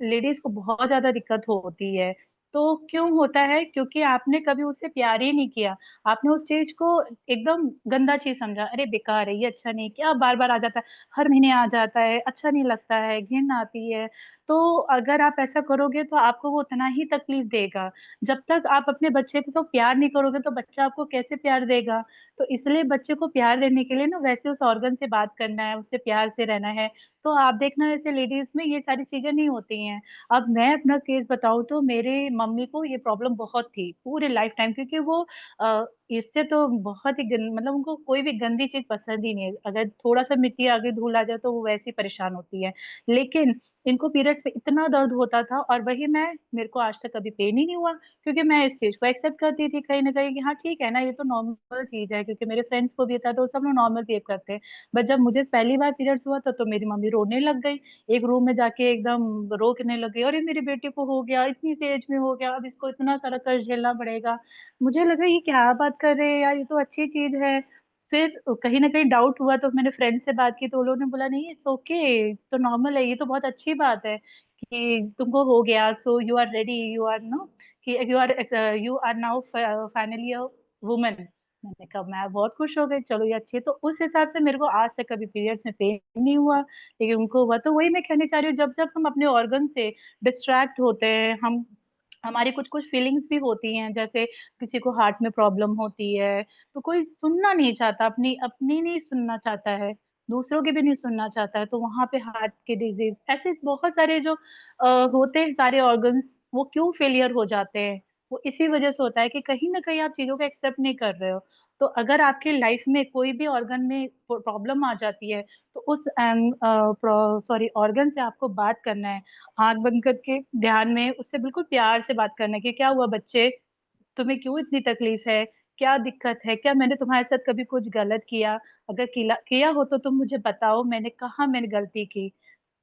लेडीज को बहुत ज्यादा दिक्कत होती है। तो क्यों होता है? क्योंकि आपने कभी उससे प्यार ही नहीं किया। आपने उस चीज को एकदम गंदा चीज समझा, अरे बेकार है, ये अच्छा नहीं, क्या बार बार आ जाता है, हर महीने आ जाता है, अच्छा नहीं लगता है, घिन आती है। तो अगर आप ऐसा करोगे तो आपको वो उतना ही तकलीफ देगा। जब तक आप अपने बच्चे को तो प्यार नहीं करोगे तो बच्चा आपको कैसे प्यार देगा? तो इसलिए बच्चे को प्यार देने के लिए ना वैसे उस ऑर्गन से बात करना है, उससे प्यार से रहना है। तो आप देखना ऐसे लेडीज में ये सारी चीजें नहीं होती हैं। अब मैं अपना केस बताऊं तो मेरे मम्मी को ये प्रॉब्लम बहुत थी पूरे लाइफ टाइम, क्योंकि वो इससे तो बहुत ही मतलब उनको कोई भी गंदी चीज पसंद ही नहीं है। अगर थोड़ा सा मिट्टी आगे धूल आ जाए तो वो वैसे ही परेशान होती है। लेकिन इनको पीरियड्स में इतना दर्द होता था, और वही मेरे को आज तक कभी पेन ही नहीं हुआ, क्योंकि मैं इस चीज को एक्सेप्ट करती थी कहीं ना कहीं कि हाँ ठीक है ना, ये तो नॉर्मल चीज है, क्योंकि मेरे फ्रेंड्स को भी था तो सब लोग नॉर्मल बिहेव करते हैं। बट जब मुझे पहली बार पीरियड्स हुआ था तो मेरी मम्मी रोने लग गई, एक रूम में जाके एकदम रोकने लगी, अरे मेरी बेटी को हो गया, इतनी सी एज में हो गया, अब इसको इतना सारा कष्ट झेलना पड़ेगा। मुझे लगा ये क्या बात कर रहे हैं यार, ये तो अच्छी चीज है। फिर कहीं ना कहीं डाउट हुआ तो मैंने फ्रेंड से बात की, तो वो लोगों ने बोला नहीं इट्स ओके, तो नॉर्मल है, ये तो बहुत अच्छी बात है कि तुमको हो गया, so you are ready, you are know कि you are now finally a women. मैंने कहा मैं बहुत खुश हो गई, चलो ये अच्छी है। तो उस हिसाब से मेरे को आज तक कभी पीरियड्स में पेन नहीं हुआ, लेकिन उनको हुआ। तो वही मैं कहना चाह रही हूँ, जब जब हम अपने ऑर्गन से डिस्ट्रैक्ट होते हैं, हम हमारी कुछ कुछ फीलिंग्स भी होती हैं, जैसे किसी को हार्ट में प्रॉब्लम होती है तो कोई सुनना नहीं चाहता, अपनी अपनी नहीं सुनना चाहता है, दूसरों की भी नहीं सुनना चाहता है, तो वहां पे हार्ट के डिजीज ऐसे बहुत सारे जो होते हैं सारे ऑर्गन्स, वो क्यों फेलियर हो जाते हैं, वो इसी वजह से होता है कि कहीं ना कहीं आप चीजों को एक्सेप्ट नहीं कर रहे हो। तो अगर आपके लाइफ में कोई भी ऑर्गन में प्रॉब्लम आ जाती है, तो उस ऑर्गन से आपको बात करना है, आंख बंद करके ध्यान में उससे बिल्कुल प्यार से बात करना है कि क्या हुआ बच्चे, तुम्हें क्यों इतनी तकलीफ है, क्या दिक्कत है, क्या मैंने तुम्हारे साथ कभी कुछ गलत किया, अगर किया हो तो तुम मुझे बताओ, मैंने कहा मैंने गलती की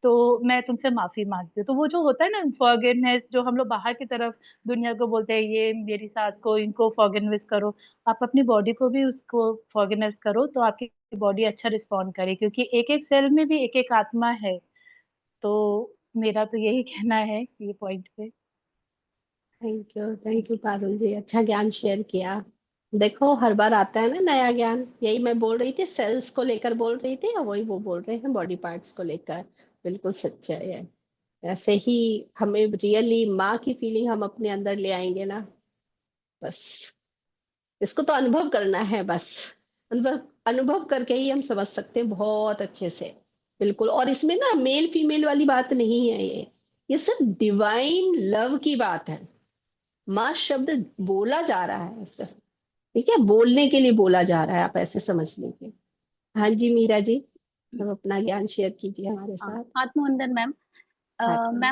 तो मैं तुमसे माफी मांगती हूँ। तो वो जो होता है ना फॉरगिवनेस, जो हम लोग बाहर की तरफ दुनिया को बोलते हैं ये मेरी सास को इनको फॉरगिवनेस करो, आप अपनी बॉडी को भी उसको फॉरगिवनेस करो, तो आपकी बॉडी अच्छा रिस्पॉन्ड करे, क्योंकि एक एक सेल में भी एक एक आत्मा है। तो मेरा तो यही कहना है ये पॉइंट पे। थैंक यू पारुल जी, अच्छा ज्ञान शेयर किया। देखो हर बार आता है ना नया ज्ञान, यही मैं बोल रही थी, सेल्स को लेकर बोल रही थी, और वही वो बोल रहे हैं बॉडी पार्ट्स को लेकर। बिल्कुल सच्चाई है। ऐसे ही हमें रियली माँ की फीलिंग हम अपने अंदर ले आएंगे ना, बस इसको तो अनुभव करना है बस। अनुभव अनुभव करके ही हम समझ सकते हैं बहुत अच्छे से। बिल्कुल, और इसमें ना मेल फीमेल वाली बात नहीं है, ये सिर्फ डिवाइन लव की बात है। माँ शब्द बोला जा रहा है सिर्फ, ठीक है, बोलने के लिए बोला जा रहा है, आप ऐसे समझ लीजिए। हाँ जी मीरा जी, अब अपना ज्ञान शेयर कीजिए हमारे हाँ, साथ। आत्मवंदन मैम। मैम, आत्मा।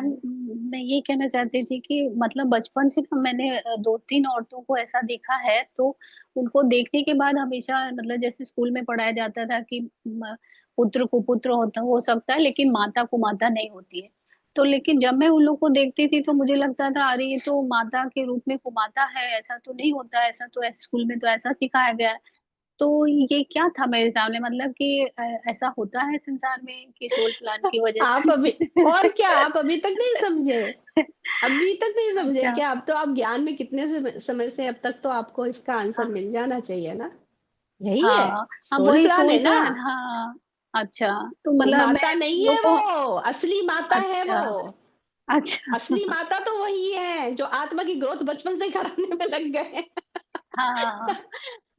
मैं ये कहना चाहती थी कि मतलब बचपन से ना मैंने दो तीन औरतों को ऐसा देखा है, तो उनको देखने के बाद हमेशा मतलब जैसे स्कूल में पढ़ाया जाता था कि पुत्र कुपुत्र होता हो सकता है लेकिन माता कुमाता नहीं होती है। तो लेकिन जब मैं उन लोग को देखती थी तो मुझे लगता था अरे ये तो माता के रूप में कुमाता है, ऐसा तो नहीं होता, ऐसा तो ऐसे स्कूल में तो ऐसा सिखाया गया है। तो ये क्या था मेरे सामने, मतलब कि ऐसा होता है संसार में कि सोल प्लान की वजह आप अभी, और क्या से। आप अभी तक नहीं समझे? अभी तक नहीं समझे अच्छा। क्या? अब तो आप ज्ञान में कितने समय से, अब तक तो आपको इसका आंसर हाँ मिल जाना चाहिए ना। यही है, हाँ हाँ, सोल वही प्लान है सोल ना। प्लान, हाँ। अच्छा, तो वो मतलब माता मैं नहीं वो है, को। वो असली माता है वो। अच्छा अच्छा। असली माता तो वही है जो आत्मा की ग्रोथ बचपन से ही कराने में लग गए। हाँ, है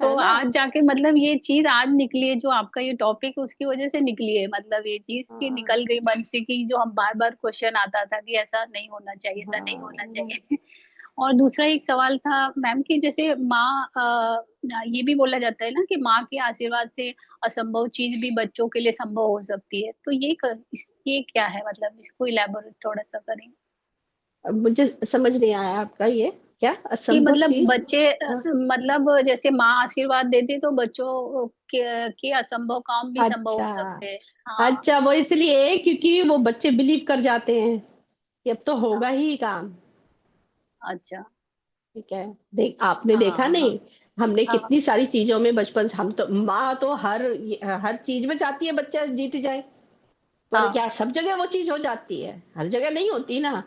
तो ना। आज जाके मतलब ये चीज आज निकली है, जो आपका ये टॉपिक उसकी वजह से निकली है, मतलब ये चीज की हाँ निकल गई मन से कि जो हम बार बार क्वेश्चन आता था कि ऐसा नहीं होना चाहिए, ऐसा नहीं होना हाँ। चाहिए। और दूसरा एक सवाल था मैम कि जैसे माँ ये भी बोला जाता है ना कि माँ के आशीर्वाद से असंभव चीज भी बच्चों के लिए संभव हो सकती है, तो ये क्या है, मतलब इसको इलेबोरेट थोड़ा सा करें। अब मुझे समझ नहीं आया आपका ये, क्या कि असंभव मतलब चीज? बच्चे हाँ, मतलब जैसे माँ आशीर्वाद देती तो बच्चों के असंभव काम भी संभव अच्छा। हो सकते हैं। हाँ अच्छा, वो इसलिए क्योंकि वो बच्चे बिलीव कर जाते हैं कि अब तो होगा हाँ। ही काम। अच्छा। ठीक है, आपने हाँ देखा हाँ नहीं, हमने हाँ कितनी सारी चीजों में बचपन से, हम तो माँ तो हर चीज में चाहती है बच्चा जीत जाए, पर हाँ क्या सब जगह वो चीज हो जाती है? हर जगह नहीं होती ना।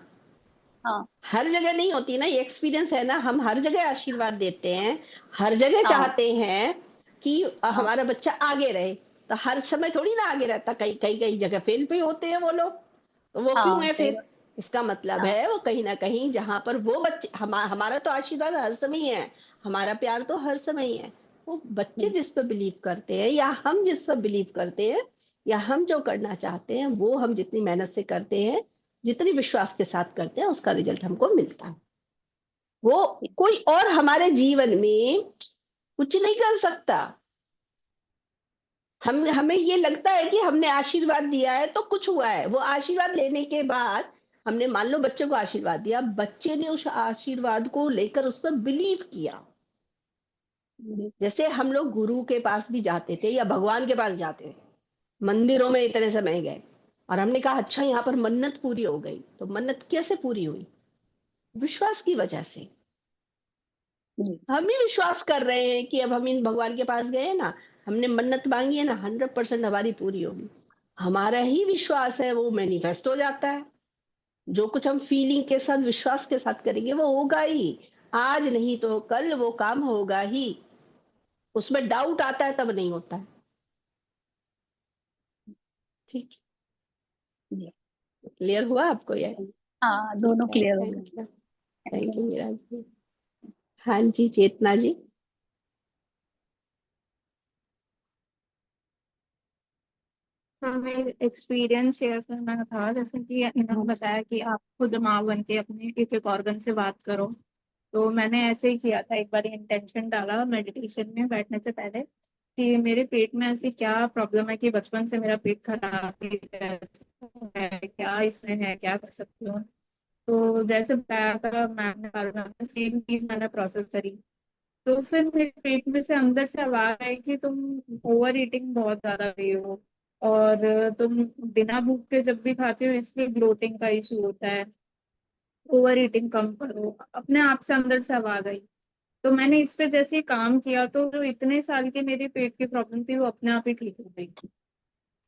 हाँ हर जगह नहीं होती ना, ये एक्सपीरियंस है ना, हम हर जगह आशीर्वाद देते हैं, हर जगह हाँ चाहते हैं कि हाँ हमारा बच्चा आगे रहे। तो हर समय थोड़ी ना आगे रहता, कई कई कई जगह फेल पे होते हैं वो लोग। तो वो क्यों हाँ, है सही फिर? बात। इसका मतलब हाँ है वो कहीं ना कहीं जहां पर वो बच्चे, हमारा तो आशीर्वाद हर समय ही है, हमारा प्यार तो हर समय ही है। वो बच्चे हम्म, जिस पर बिलीव करते हैं, या हम जिस पर बिलीव करते हैं, या हम जो करना चाहते हैं वो हम जितनी मेहनत से करते हैं, जितनी विश्वास के साथ करते हैं, उसका रिजल्ट हमको मिलता है। वो ठीक। कोई और हमारे जीवन में कुछ नहीं कर सकता। हमें ये लगता है कि हमने आशीर्वाद दिया है तो कुछ हुआ है। वो आशीर्वाद लेने के बाद हमने, मान लो बच्चे को आशीर्वाद दिया, बच्चे ने उस आशीर्वाद को लेकर उस पर बिलीव किया। जैसे हम लोग गुरु के पास भी जाते थे या भगवान के पास जाते थे, मंदिरों में इतने समय गए और हमने कहा अच्छा यहाँ पर मन्नत पूरी हो गई, तो मन्नत कैसे पूरी हुई? विश्वास की वजह से। हम ही विश्वास कर रहे हैं कि अब हम इन भगवान के पास गए ना, हमने मन्नत मांगी है ना, 100% हमारी पूरी होगी। हमारा ही विश्वास है वो मैनिफेस्ट हो जाता है। जो कुछ हम फीलिंग के साथ, विश्वास के साथ करेंगे वो होगा ही। आज नहीं तो कल वो काम होगा ही। उसमें डाउट आता है तब नहीं होता है। ठीक, क्लियर हुआ आपको ये? हाँ, ठीक दोनों है, क्लियर हो थैंक गए। You. Thank thank you you. Meera ji. हाँ जी, चेतना जी। हाँ, मैं एक्सपीरियंस शेयर करना था। जैसे कि इन्होंने बताया कि आप खुद माँ बन के अपने एक एक ऑर्गन से बात करो, तो मैंने ऐसे ही किया था। एक बार इंटेंशन डाला मेडिटेशन में बैठने से पहले कि मेरे पेट में ऐसी क्या प्रॉब्लम है कि बचपन से मेरा पेट खराब ही रहता है, क्या इसमें है, क्या कर सकती हूँ। तो जैसे बताया था मैम ने बारे में, सेम चीज मैंने प्रोसेस करी। तो फिर मेरे पेट में से अंदर से आवाज आई कि तुम ओवर ईटिंग बहुत ज्यादा कर रही हो, और तुम बिना भूख के जब भी खाते हो इसलिए ब्लोटिंग का इशू होता है, ओवर ईटिंग कम करो। अपने आप से अंदर से आवाज आई। तो मैंने इस पे जैसे ही काम किया तो जो इतने साल की मेरी पेट की प्रॉब्लम थी वो अपने आप ही ठीक हो गई।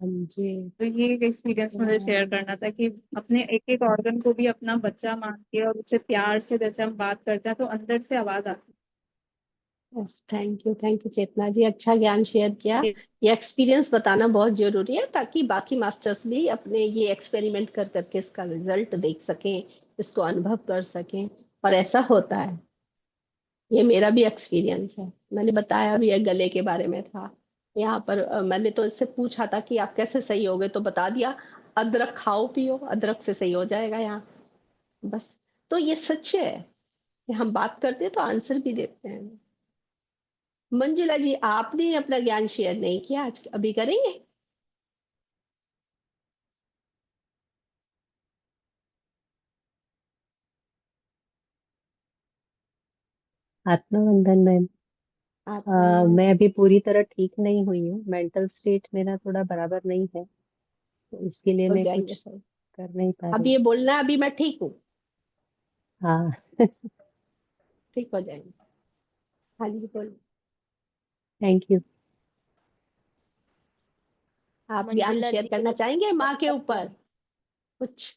हाँ जी। तो ये एक एक्सपीरियंस मुझे शेयर करना था कि अपने एक एक ऑर्गन को भी अपना बच्चा मान के और उससे प्यार से जैसे हम बात करते हैं तो अंदर से आवाज आती यस, थैंक यू चेतना जी, अच्छा ज्ञान शेयर किया। है। ये एक्सपीरियंस बताना बहुत जरूरी है ताकि बाकी मास्टर्स भी अपने ये एक्सपेरिमेंट कर करके इसका रिजल्ट देख सकें, इसको अनुभव कर सकें। और ऐसा होता है, ये मेरा भी एक्सपीरियंस है। मैंने बताया भी, ये गले के बारे में था। यहाँ पर मैंने तो इससे पूछा था कि आप कैसे सही हो गए, तो बता दिया अदरक खाओ पियो, अदरक से सही हो जाएगा यहाँ। बस। तो ये सच है कि हम बात करते हैं तो आंसर भी देते हैं। मंजुला जी, आपने अपना ज्ञान शेयर नहीं किया आज, अभी करेंगे? आत्मवंदन मैम। आपने? मैं अभी पूरी तरह ठीक नहीं हुई हूँ, मेंटल स्टेट मेरा थोड़ा बराबर नहीं है, तो इसके लिए हो मैं जाएंगे कुछ सर। कर नहीं पा अब रही ये हूँ। बोलना अभी मैं ठीक हूँ। हाँ। ठीक हो जाएंगे। हाँ जी, बोलो। Thank you. आप ज्ञान मंजुला शेयर जी करना चाहेंगे माँ के ऊपर कुछ?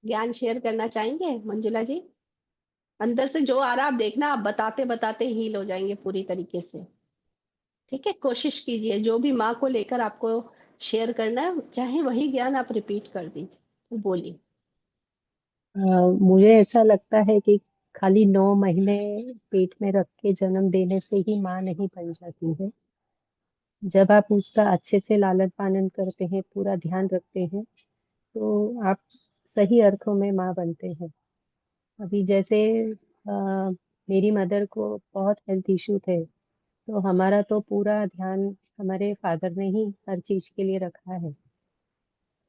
ज्ञान शेयर करना चाहेंगे मंजुला जी? अंदर से जो आ रहा आप देखना, आप बताते बताते हील हो जाएंगे पूरी तरीके से। ठीक है, कोशिश कीजिए जो भी माँ को लेकर आपको शेयर करना है, चाहे वही ज्ञान आप रिपीट कर दीजिए, तो बोलिए। मुझे ऐसा लगता है कि खाली 9 महीने पेट में रख के जन्म देने से ही माँ नहीं बन जाती है। जब आप उसका अच्छे से लालन पालन करते हैं, पूरा ध्यान रखते हैं, तो आप सही अर्थों में माँ बनते हैं। अभी जैसे मेरी मदर को बहुत हेल्थ इशू थे, तो हमारा तो पूरा ध्यान हमारे फादर ने ही हर चीज के लिए रखा है।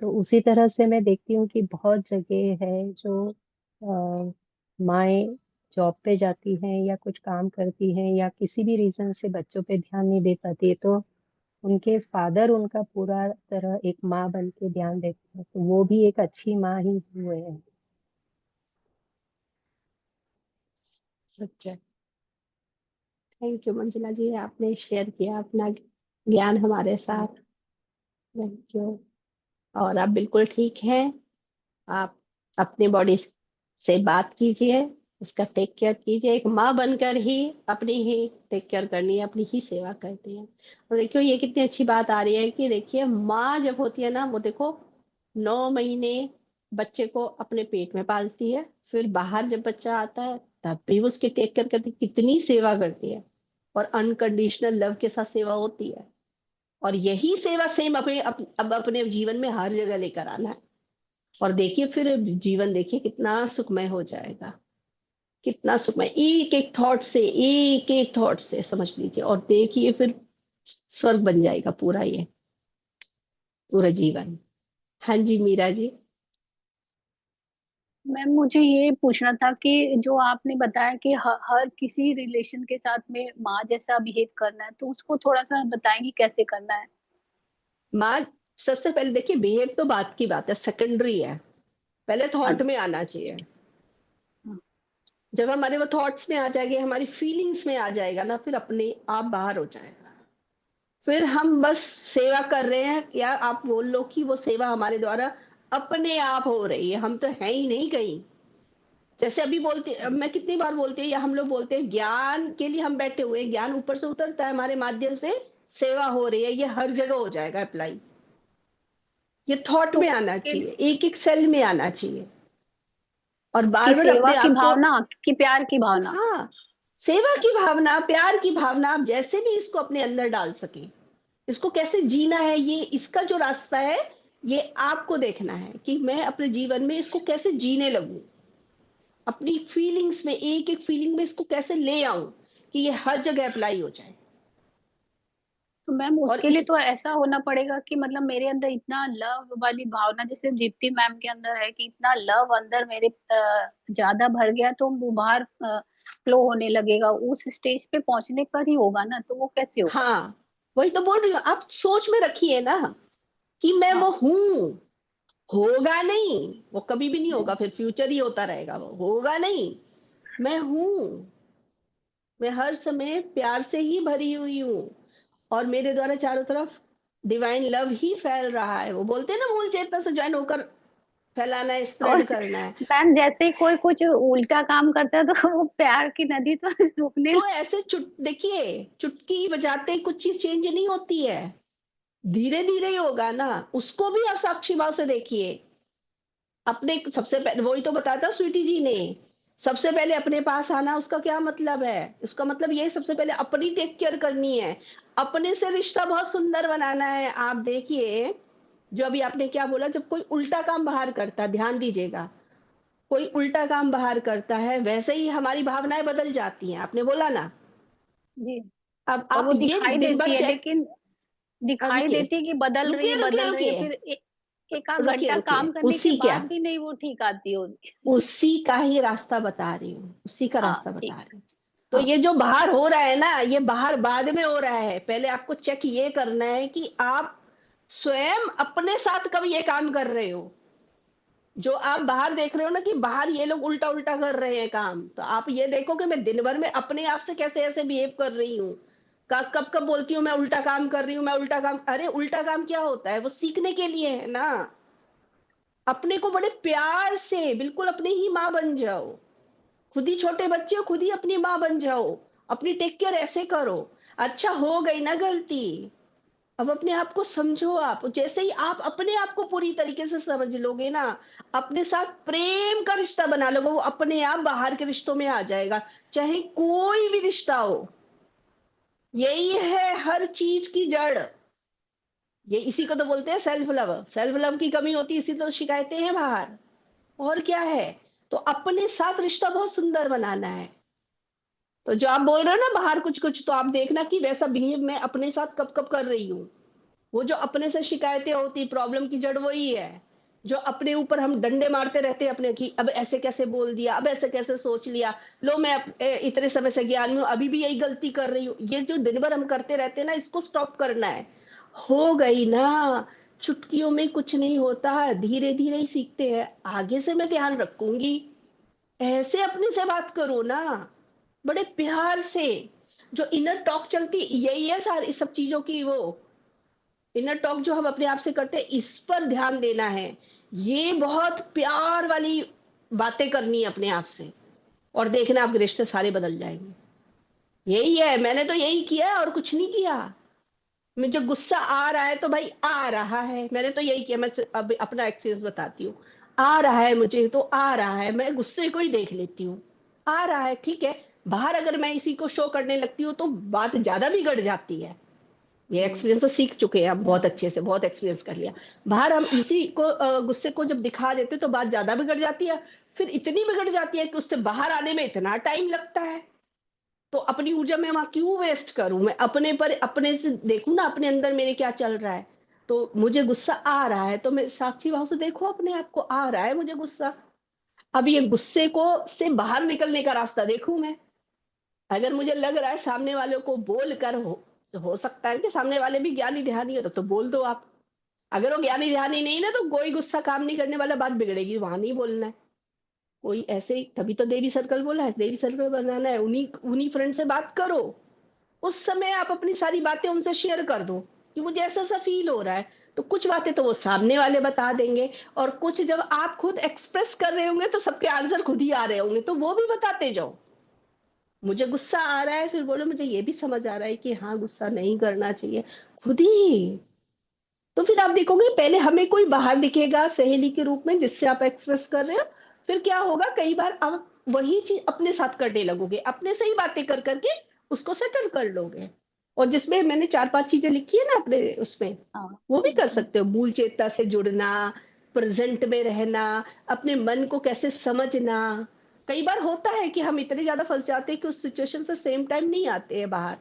तो उसी तरह से मैं देखती हूँ कि बहुत जगह है जो माएँ जॉब पे जाती हैं या कुछ काम करती हैं या किसी भी रीजन से बच्चों पे ध्यान नहीं दे पाती है, तो उनके फादर उनका पूरा तरह एक माँ बन के ध्यान देते हैं, तो वो भी एक अच्छी माँ ही हुए हैं। सच है। थैंक यू मंजुला जी, आपने शेयर किया अपना ज्ञान हमारे साथ। Thank you. और आप बिल्कुल ठीक हैं। आप अपनी बॉडी से बात कीजिए, उसका टेक केयर कीजिए। एक माँ बनकर ही अपनी ही टेक केयर करनी है, अपनी ही सेवा करनी है। और देखियो ये कितनी अच्छी बात आ रही है कि देखिए माँ जब होती है ना, वो देखो 9 महीने बच्चे को अपने पेट में पालती है, फिर बाहर जब बच्चा आता है तब भी वो उसकी टेक केयर करती है, कितनी सेवा करती है। और अनकंडीशनल लव के साथ सेवा होती है। और यही सेवा सेम अब अपने जीवन में हर जगह लेकर आना है। और देखिए फिर जीवन देखिए कितना सुखमय हो जाएगा। कितना सुखमय, एक एक थॉट से, एक एक थॉट से, समझ लीजिए। और देखिए फिर स्वर्ग बन जाएगा पूरा, ये पूरा जीवन। हाँ जी मीरा जी। मैम मुझे ये पूछना था कि जो आपने बताया कि हर किसी रिलेशन के साथ में माँ जैसा बिहेव करना है, तो उसको थोड़ा सा बताएंगी कैसे करना है। माँ, सबसे पहले देखिए बिहेव तो बात की बात है, सेकेंडरी है, पहले थॉट अच्छा। में आना चाहिए। जब हमारे वो थॉट्स में आ जाएंगे, हमारी फीलिंग्स में आ जाएगा ना, फिर अपने आप बाहर हो जाएगा। फिर हम बस सेवा कर रहे हैं, या आप बोल लो कि वो सेवा हमारे द्वारा अपने आप हो रही है, हम तो है ही नहीं कहीं। जैसे अभी बोलते, अब मैं कितनी बार बोलती हूँ, या हम लोग बोलते हैं ज्ञान के लिए हम बैठे हुए हैं, ज्ञान ऊपर से उतरता है, हमारे माध्यम से सेवा हो रही है, ये हर जगह हो जाएगा अप्लाई। ये थॉट तो में आना उसके चाहिए, एक एक सेल में आना चाहिए, और कि बार बार सेवा अपने की आप को। भावना, कि प्यार की भावना। हाँ, सेवा की भावना, प्यार की भावना, आप जैसे भी इसको अपने अंदर डाल सके। इसको कैसे जीना है, ये इसका जो रास्ता है, ये आपको देखना है कि मैं अपने जीवन में इसको कैसे जीने लगूं, अपनी फीलिंग्स में, एक एक फीलिंग में इसको कैसे ले आऊं कि ये हर जगह अप्लाई हो जाए। तो मैम और उसके लिए इस, तो ऐसा होना पड़ेगा कि मतलब मेरे अंदर इतना लव वाली भावना जैसे दीप्ति मैम के अंदर है, कि इतना लव अंदर मेरे ज्यादा भर गया तो वो बाहर फ्लो होने लगेगा। उस स्टेज पे पहुंचने पर ही होगा ना, तो वो कैसे होगा। हाँ, वही तो बोल रही हूँ, आप सोच में रखिए ना कि मैं हाँ। वो हूं। होगा नहीं, वो कभी भी नहीं हम्म। होगा, फिर फ्यूचर ही होता रहेगा, वो होगा नहीं। मैं हूं, मैं हर समय प्यार से ही भरी हुई हूँ, और मेरे द्वारा चारों तरफ डिवाइन लव ही फैल रहा है। वो बोलते हैं ना, मूल चेतना से ज्वाइन होकर फैलाना है, और स्प्रेड करना है। मैम जैसे ही कोई कुछ उल्टा काम करता है तो वो प्यार की नदी तो सूखने तो ऐसे देखिए, चुटकी बजाते ही कुछ चीज चेंज नहीं होती है, धीरे धीरे ही होगा ना। उसको भी आप साक्षी भाव से देखिए। अपने सबसे पहले, वही तो बताया था स्वीटी जी ने, सबसे पहले अपने पास आना, उसका क्या मतलब है? उसका मतलब ये, सबसे पहले अपनी टेक केयर करनी है, अपने से रिश्ता बहुत सुंदर बनाना है। आप देखिए, जो अभी आपने क्या बोला, जब कोई उल्टा काम बाहर करता है, ध्यान दीजिएगा, कोई उल्टा काम बाहर करता है, वैसे ही हमारी भावनाएं बदल जाती हैं, आपने बोला ना। जी। अब और आप वो ये दिखाई दिन देती भर है, चेक, लेकिन दिखाई रुकिए, देती है कि बदल रही है, रुकिए रुकिए बदल रही है, रुकिए, फिर एक आध रुकिए घंटा रुकिए, काम करने के उसी क्या, बाद भी नहीं वो ठीक आती होगी। उसी का ही रास्ता बता रही हूँ, उसी का हाँ रास्ता बता ठीक। रही हूँ। तो हाँ। ये जो बाहर हो रहा है ना, ये बाहर बाद में हो रहा है, पहले आपको चेक ये करना है कि आप स्वयं अपने साथ कब ये काम कर रहे हो। जो आप बाहर देख रहे हो ना कि बाहर ये लोग उल्टा उल्टा कर रहे हैं काम, तो आप ये देखो कि मैं दिन भर में अपने आप से कैसे ऐसे बिहेव कर रही हूँ। कब कब बोलती हूँ मैं उल्टा काम कर रही हूँ, मैं उल्टा काम, अरे उल्टा काम क्या होता है, वो सीखने के लिए है ना। अपने को बड़े प्यार से बिल्कुल अपनी ही माँ बन जाओ, खुद ही छोटे बच्चे हो, खुद ही अपनी माँ बन जाओ, अपनी टेक केयर ऐसे करो। अच्छा, हो गई ना गलती, अब अपने आप को समझो। आप जैसे ही आप अपने आप को पूरी तरीके से समझ लोगे ना, अपने साथ प्रेम का रिश्ता बना लोगे, वो अपने आप बाहर के रिश्तों में आ जाएगा, चाहे कोई भी रिश्ता हो। यही है हर चीज की जड़, ये इसी को तो बोलते हैं सेल्फ लव। सेल्फ लव की कमी होती है, इसी तो शिकायतें हैं बाहर, और क्या है। तो अपने साथ रिश्ता बहुत सुंदर बनाना है। तो जो आप बोल रहे हो ना बाहर कुछ कुछ, तो आप देखना कि वैसा बिहेव मैं अपने साथ कब कब कर रही हूँ। वो जो अपने से शिकायतें होती, प्रॉब्लम की जड़ वही है। जो अपने ऊपर हम डंडे मारते रहते हैं अपने, कि अब ऐसे कैसे बोल दिया, अब ऐसे कैसे सोच लिया, लो मैं इतने समय से ज्ञान हूँ, अभी भी यही गलती कर रही हूँ। ये जो दिन भर हम करते रहते हैं ना, इसको स्टॉप करना है। हो गई ना, चुटकियों में कुछ नहीं होता, धीरे धीरे ही सीखते हैं। आगे से मैं ध्यान रखूंगी, ऐसे अपने से बात करो ना, बड़े प्यार से। जो इनर टॉक चलती, यही है सारी सब चीजों की वो इनर टॉक जो हम अपने आप से करते हैं, इस पर ध्यान देना है। ये बहुत प्यार वाली बातें करनी है अपने आप से, और देखना आपके रिश्ते सारे बदल जाएंगे। यही है, मैंने तो यही किया है और कुछ नहीं किया। मुझे गुस्सा आ रहा है तो भाई आ रहा है, मैंने तो यही किया। मैं अब अपना एक्सपीरियंस बताती हूँ। आ रहा है मुझे तो आ रहा है, मैं गुस्से को ही देख लेती हूँ। आ रहा है, ठीक है। बाहर अगर मैं इसी को शो करने लगती हूँ तो बात ज्यादा बिगड़ जाती है। ये एक्सपीरियंस तो सीख चुके हैं हम बहुत अच्छे से, बहुत एक्सपीरियंस कर लिया। बाहर हम इसी को गुस्से को जब दिखा देते तो बात ज्यादा बिगड़ जाती है। फिर इतनी बिगड़ जाती है कि उससे बाहर आने में इतना टाइम लगता है। तो अपनी ऊर्जा मैं वहां क्यों वेस्ट करूं? मैं अपने पर अपने से देखूं ना, अपने अंदर मेरे क्या चल रहा है। तो मुझे गुस्सा आ रहा है तो मैं साक्षी भाव से देखो अपने आप को, आ रहा है मुझे गुस्सा। अब ये गुस्से को से बाहर निकलने का रास्ता देखूं मैं। अगर मुझे लग रहा है सामने वाले को बोल कर हो सकता है कि सामने वाले भी ज्ञानी ध्यानी हो, तो बोल दो आप। अगर वो ज्ञानी ध्यानी नहीं ना, तो कोई गुस्सा काम नहीं करने वाला, बात बिगड़ेगी, वहां नहीं बोलना है। कोई ऐसे ही, तभी तो देवी सर्कल बोला है, देवी सर्कल बनाना है, उन्हीं उन्हीं फ्रेंड से बात करो। उस समय आप अपनी सारी बातें उनसे शेयर कर दो कि मुझे ऐसा ऐसा फील हो रहा है। तो कुछ बातें तो वो सामने वाले बता देंगे, और कुछ जब आप खुद एक्सप्रेस कर रहे होंगे तो सबके आंसर खुद ही आ रहे होंगे, तो वो भी बताते जाओ। मुझे गुस्सा आ रहा है, फिर बोलो मुझे ये भी समझ आ रहा है कि हाँ गुस्सा नहीं करना चाहिए, खुद ही। तो फिर आप देखोगे पहले हमें कोई बाहर दिखेगा सहेली के रूप में जिससे आप एक्सप्रेस कर रहे हो। फिर क्या होगा, कई बार आप वही चीज अपने साथ करने लगोगे, अपने से ही बातें कर करके उसको सेटल कर लोगे। और जिसमें मैंने 4-5 चीजें लिखी है ना अपने उसमें, हाँ। वो भी कर सकते हो। मूल चेतना से जुड़ना, प्रेजेंट में रहना, अपने मन को कैसे समझना। कई बार होता है कि हम इतने ज्यादा फंस जाते हैं कि उस सिचुएशन से सेम टाइम नहीं आते हैं बाहर,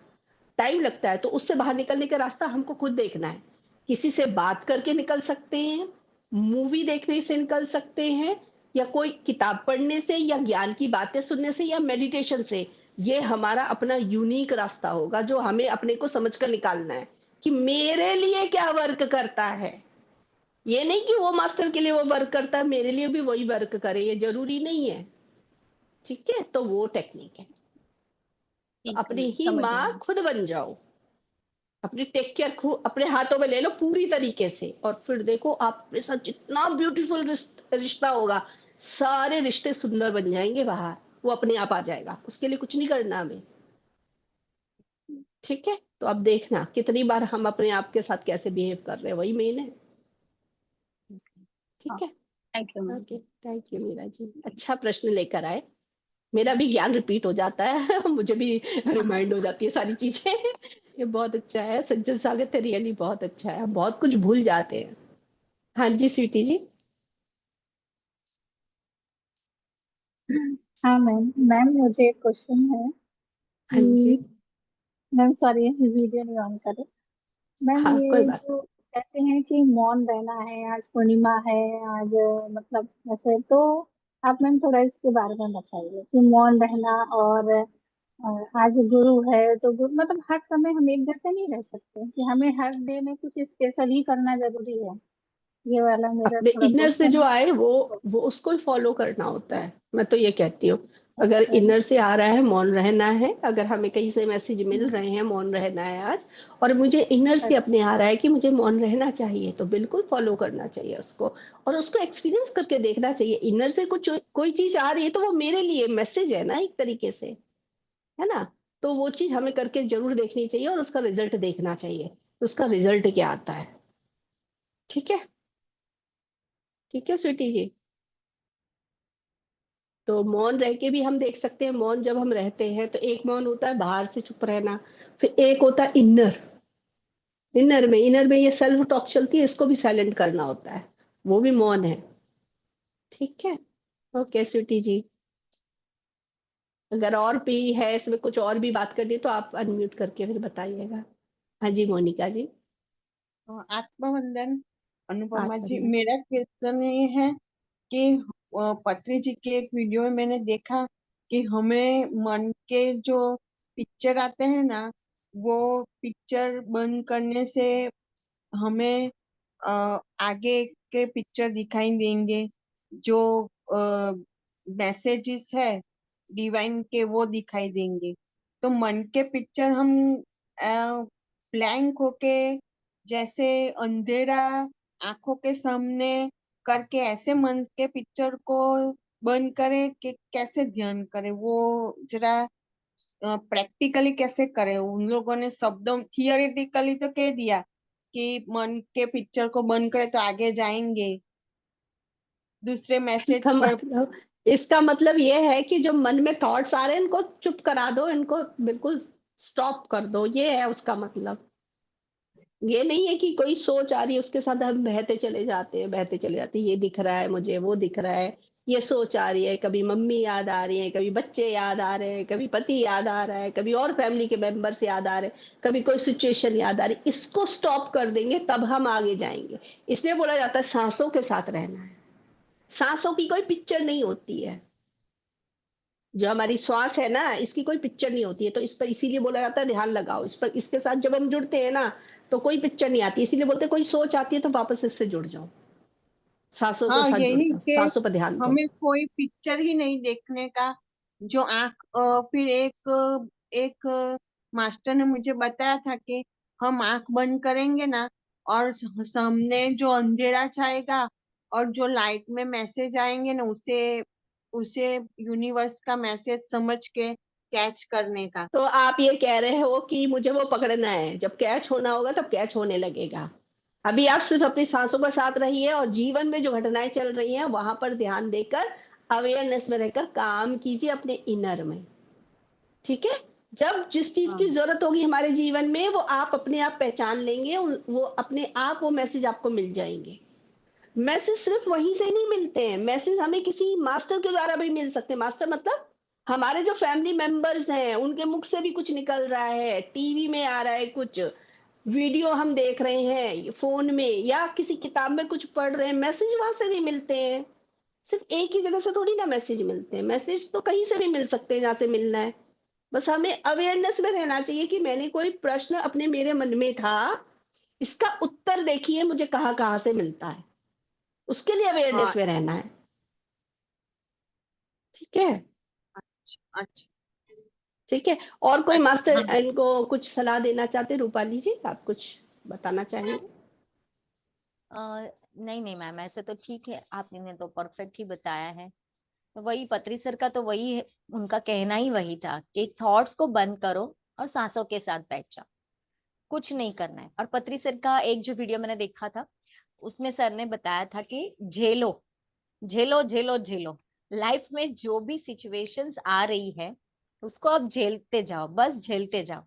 टाइम लगता है। तो उससे बाहर निकलने का रास्ता हमको खुद देखना है। किसी से बात करके निकल सकते हैं, मूवी देखने से निकल सकते हैं, या कोई किताब पढ़ने से, या ज्ञान की बातें सुनने से, या मेडिटेशन से। ये हमारा अपना यूनिक रास्ता होगा जो हमें अपने को समझ कर निकालना है कि मेरे लिए क्या वर्क करता है। ये नहीं कि वो मास्टर के लिए वो वर्क करता है, मेरे लिए भी वही वर्क करे, ये जरूरी नहीं है। ठीक है, तो वो टेक्निक है। तो ठीक है अपनी मैम, ही समझ माँ गई। खुद बन जाओ, अपनी टेक केयर खुद अपने हाथों में ले लो पूरी तरीके से, और फिर देखो आपके साथ जितना ब्यूटीफुल रिश्ता होगा, सारे रिश्ते सुंदर बन जाएंगे बाहर। वो अपने आप आ जाएगा, उसके लिए कुछ नहीं करना हमें। ठीक है, तो अब देखना कितनी बार हम अपने आप के साथ कैसे बिहेव कर रहे हैं, वही मेन है। हाँ, ठीक है। Thank you ma'am. Okay, thank you Meera ji, अच्छा प्रश्न लेकर आए। मेरा भी ज्ञान रिपीट हो जाता है मुझे भी रिमाइंड हो जाती है सारी चीजें ये बहुत अच्छा है, सज्जन सागर रियली बहुत अच्छा है, हम बहुत कुछ भूल जाते हैं। हाँ जी स्वीटी जी। हाँ मैम, मुझे एक क्वेश्चन है हाँ जी। कि मैम सॉरी वीडियो नहीं ऑन कर रही। मैम हाँ कोई ये बात। जो कहते हैं कि मौन रहना है, आज पूर्णिमा है, आज मतलब ऐसे तो आप मैम थोड़ा इसके बारे में बताइए कि मौन रहना, और आज गुरु है तो गुरु मतलब हर समय हम एक जैसे नहीं रह सकते कि हमें हर डे में कुछ स्पेशल ही करना जरूरी है। ये वाला मेरा अपने थोड़ा इनर से क्वेश्चन जो है। आए वो उसको ही फॉलो करना होता है, मैं तो ये कहती हूँ। अगर अच्छा। इनर से आ रहा है मौन रहना है, अगर हमें कहीं से मैसेज मिल रहे हैं मौन रहना है आज, और मुझे इनर से अपने आ रहा है कि मुझे मौन रहना चाहिए, तो बिल्कुल फॉलो करना चाहिए उसको। और उसको एक्सपीरियंस करके देखना चाहिए, इनर से कुछ कोई चीज आ रही है तो वो मेरे लिए मैसेज है ना एक तरीके से, है ना। तो वो चीज हमें करके जरूर देखनी चाहिए और उसका रिजल्ट देखना चाहिए, तो उसका रिजल्ट क्या आता है। ठीक है। ठीक है स्वीटी जी। तो मौन रह के भी हम देख सकते हैं, मौन जब हम रहते हैं तो एक मौन होता है बाहर से चुप रहना, फिर एक होता है इनर। इनर में ये सेल्फ टॉक चलती है, इसको भी साइलेंट करना होता है, वो भी मौन है। ठीक है। ओके स्वीटी जी, अगर और भी है इसमें कुछ और भी बात करनी है तो आप अनम्यूट करके फिर बताइएगा। हाँ जी मोनिका जी। आत्मवंदन अनुपमा जी। आत्मनिर्भर। मेरा क्वेश्चन ये है कि पत्री जी के एक वीडियो में मैंने देखा कि हमें मन के जो पिक्चर आते हैं ना, वो पिक्चर बंद करने से हमें आगे के पिक्चर दिखाई देंगे, जो मैसेजेस है डिवाइन के वो दिखाई देंगे। तो मन के पिक्चर हम ब्लैंक होके, जैसे अंधेरा आंखों के सामने करके, ऐसे मन के पिक्चर को बंद करें कि कैसे ध्यान करें, वो जरा प्रैक्टिकली कैसे करें। उन लोगों ने शब्दों थियोरेटिकली तो कह दिया कि मन के पिक्चर को बंद करें तो आगे जाएंगे दूसरे मैसेज इसका पर। मतलब इसका मतलब ये है कि जो मन में थॉट्स आ रहे हैं इनको चुप करा दो, इनको बिल्कुल स्टॉप कर दो, ये है उसका मतलब। ये नहीं है कि कोई सोच आ रही है उसके साथ हम बहते चले जाते हैं, बहते चले जाते हैं, ये दिख रहा है मुझे, वो दिख रहा है, ये सोच आ रही है, कभी मम्मी याद आ रही है, कभी बच्चे याद आ रहे हैं, कभी पति याद आ रहा है, कभी और फैमिली के मेंबर्स याद आ रहे हैं, कभी कोई सिचुएशन याद आ रही है, इसको स्टॉप कर देंगे तब हम आगे जाएंगे। इसलिए बोला जाता है सांसों के साथ रहना है। सांसों की कोई पिक्चर नहीं होती है, जो हमारी श्वास है ना, इसकी कोई पिक्चर नहीं होती है, तो इस पर इसीलिए बोला जाता है ध्यान लगाओ इस पर। इसके साथ जब हम जुड़ते हैं ना तो कोई पिक्चर नहीं आती, इसीलिए बोलते हैं कोई सोच आती है तो वापस इससे जुड़ जाओ, सांसों के हाँ, साथ जुड़ यही जाओ, कि सांसों पर ध्यान दो। हमें कोई पिक्चर ही नहीं देखने का। जो फिर एक मास्टर ने मुझे बताया था कि हम आंख बंद करेंगे ना, और सामने जो अंधेरा छाएगा और जो लाइट में मैसेज आएंगे ना, उसे उसे यूनिवर्स का मैसेज समझ के कैच करने का। तो आप ये कह रहे हो कि मुझे वो पकड़ना है, जब कैच होना होगा तब कैच होने लगेगा। अभी आप सिर्फ अपनी सांसों के साथ रहिए और जीवन में जो घटनाएं चल रही हैं वहां पर ध्यान देकर अवेयरनेस में रहकर काम कीजिए अपने इनर में। ठीक है, जब जिस चीज की हाँ, जरूरत होगी हमारे जीवन में वो आप अपने आप पहचान लेंगे, वो अपने आप वो मैसेज आपको मिल जाएंगे। मैसेज सिर्फ वहीं से नहीं मिलते हैं, मैसेज हमें किसी मास्टर के द्वारा भी मिल सकते हैं। मास्टर मतलब हमारे जो फैमिली मेंबर्स हैं उनके मुख से भी कुछ निकल रहा है, टीवी में आ रहा है, कुछ वीडियो हम देख रहे हैं फोन में, या किसी किताब में कुछ पढ़ रहे हैं, मैसेज वहां से भी मिलते हैं। सिर्फ एक ही जगह से थोड़ी ना मैसेज मिलते हैं, मैसेज तो कहीं से भी मिल सकते हैं जहाँ से मिलना है। बस हमें अवेयरनेस में रहना चाहिए कि मैंने कोई प्रश्न अपने मेरे मन में था, इसका उत्तर देखिए मुझे कहाँ कहाँ से मिलता है, उसके लिए हाँ। अवेयरनेस में रहना है। ठीक है। अच्छा, अच्छा, ठीक है, और कोई अच्छा। मास्टर हाँ, इनको कुछ सलाह देना चाहते? रूपाली जी आप कुछ बताना चाहेंगे? नहीं नहीं मैम, ऐसे तो ठीक है, आपने तो परफेक्ट ही बताया है। तो वही पत्री सर का तो वही है, उनका कहना ही वही था कि थॉट्स को बंद करो और सांसों के साथ बैठ जाओ, कुछ नहीं करना है। और पत्री सर का एक जो वीडियो मैंने देखा था, उसमें सर ने बताया था कि झेलो झेलो झेलो झेलो, लाइफ में जो भी सिचुएशंस आ रही है उसको आप झेलते जाओ, बस झेलते जाओ।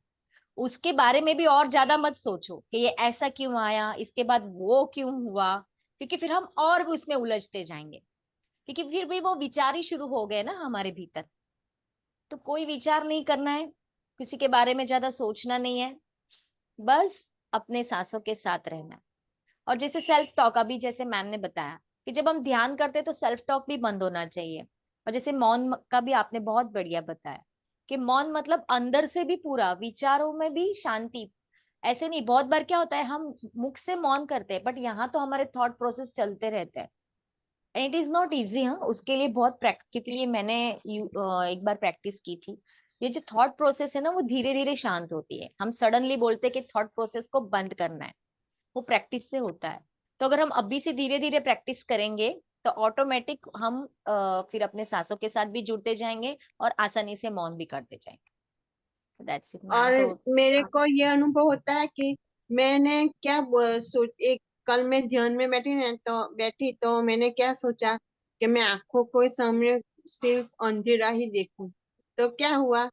उसके बारे में भी और ज्यादा मत सोचो कि ये ऐसा क्यों आया, इसके बाद वो क्यों हुआ, क्योंकि फिर हम और भी उसमें उलझते जाएंगे, क्योंकि फिर भी वो विचार ही शुरू हो गए ना हमारे भीतर। तो कोई विचार नहीं करना है, किसी के बारे में ज्यादा सोचना नहीं है, बस अपने सांसों के साथ रहना है। और जैसे सेल्फ टॉक, अभी जैसे मैम ने बताया कि जब हम ध्यान करते हैं तो सेल्फ टॉक भी बंद होना चाहिए। और जैसे मौन का भी आपने बहुत बढ़िया बताया कि मौन मतलब अंदर से भी पूरा, विचारों में भी शांति। ऐसे नहीं, बहुत बार क्या होता है हम मुख से मौन करते हैं बट यहाँ तो हमारे थॉट प्रोसेस चलते रहते हैं, and it is not easy. हाँ, उसके लिए बहुत प्रैक्टिस, क्योंकि ये मैंने एक बार प्रैक्टिस की थी। ये जो थॉट प्रोसेस है ना वो धीरे धीरे शांत होती है, हम सडनली बोलते हैं कि थॉट प्रोसेस को बंद करना है, वो प्रैक्टिस से होता है। तो अगर हम अभी से धीरे धीरे प्रैक्टिस करेंगे तो ऑटोमेटिक हम फिर अपने सांसों के साथ भी जुड़ते जाएंगे और आसानी से मौन भी करते जाएंगे। That's it ma'am. और तो मेरे को ये अनुभव होता है कि मैंने क्या सोच, एक कल मैं ध्यान में बैठी तो मैंने क्या सोचा कि मैं आंखों को सामने सिर्फ अंधेरा ही देखूं। तो क्या हुआ,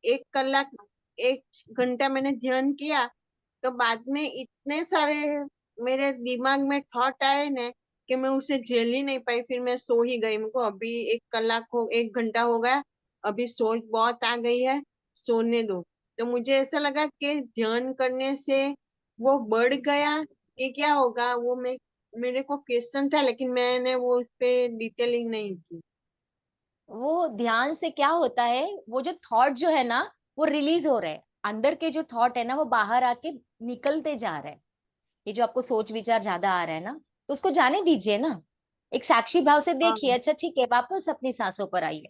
1 कलाक 1 घंटा मैंने ध्यान किया, तो बाद में इतने सारे मेरे दिमाग में थॉट आए ना कि मैं उसे झेल ही नहीं पाई, फिर मैं सो ही गई। मुझको अभी 1 घंटा हो गया, अभी सोच बहुत आ गई है, सोने दो। तो मुझे ऐसा लगा कि ध्यान करने से वो बढ़ गया कि क्या होगा, वो मेरे को क्वेश्चन था, लेकिन मैंने वो उस पे डिटेलिंग नहीं की। वो ध्यान से क्या होता है, वो जो थॉट जो है ना वो रिलीज हो रहे हैं, अंदर के जो थॉट है ना वो बाहर आके निकलते जा रहे हैं। ये जो आपको सोच विचार ज्यादा आ रहा है ना, तो उसको जाने दीजिए ना, एक साक्षी भाव से हाँ, देखिए, अच्छा ठीक है वापस अपनी सांसों पर आइए।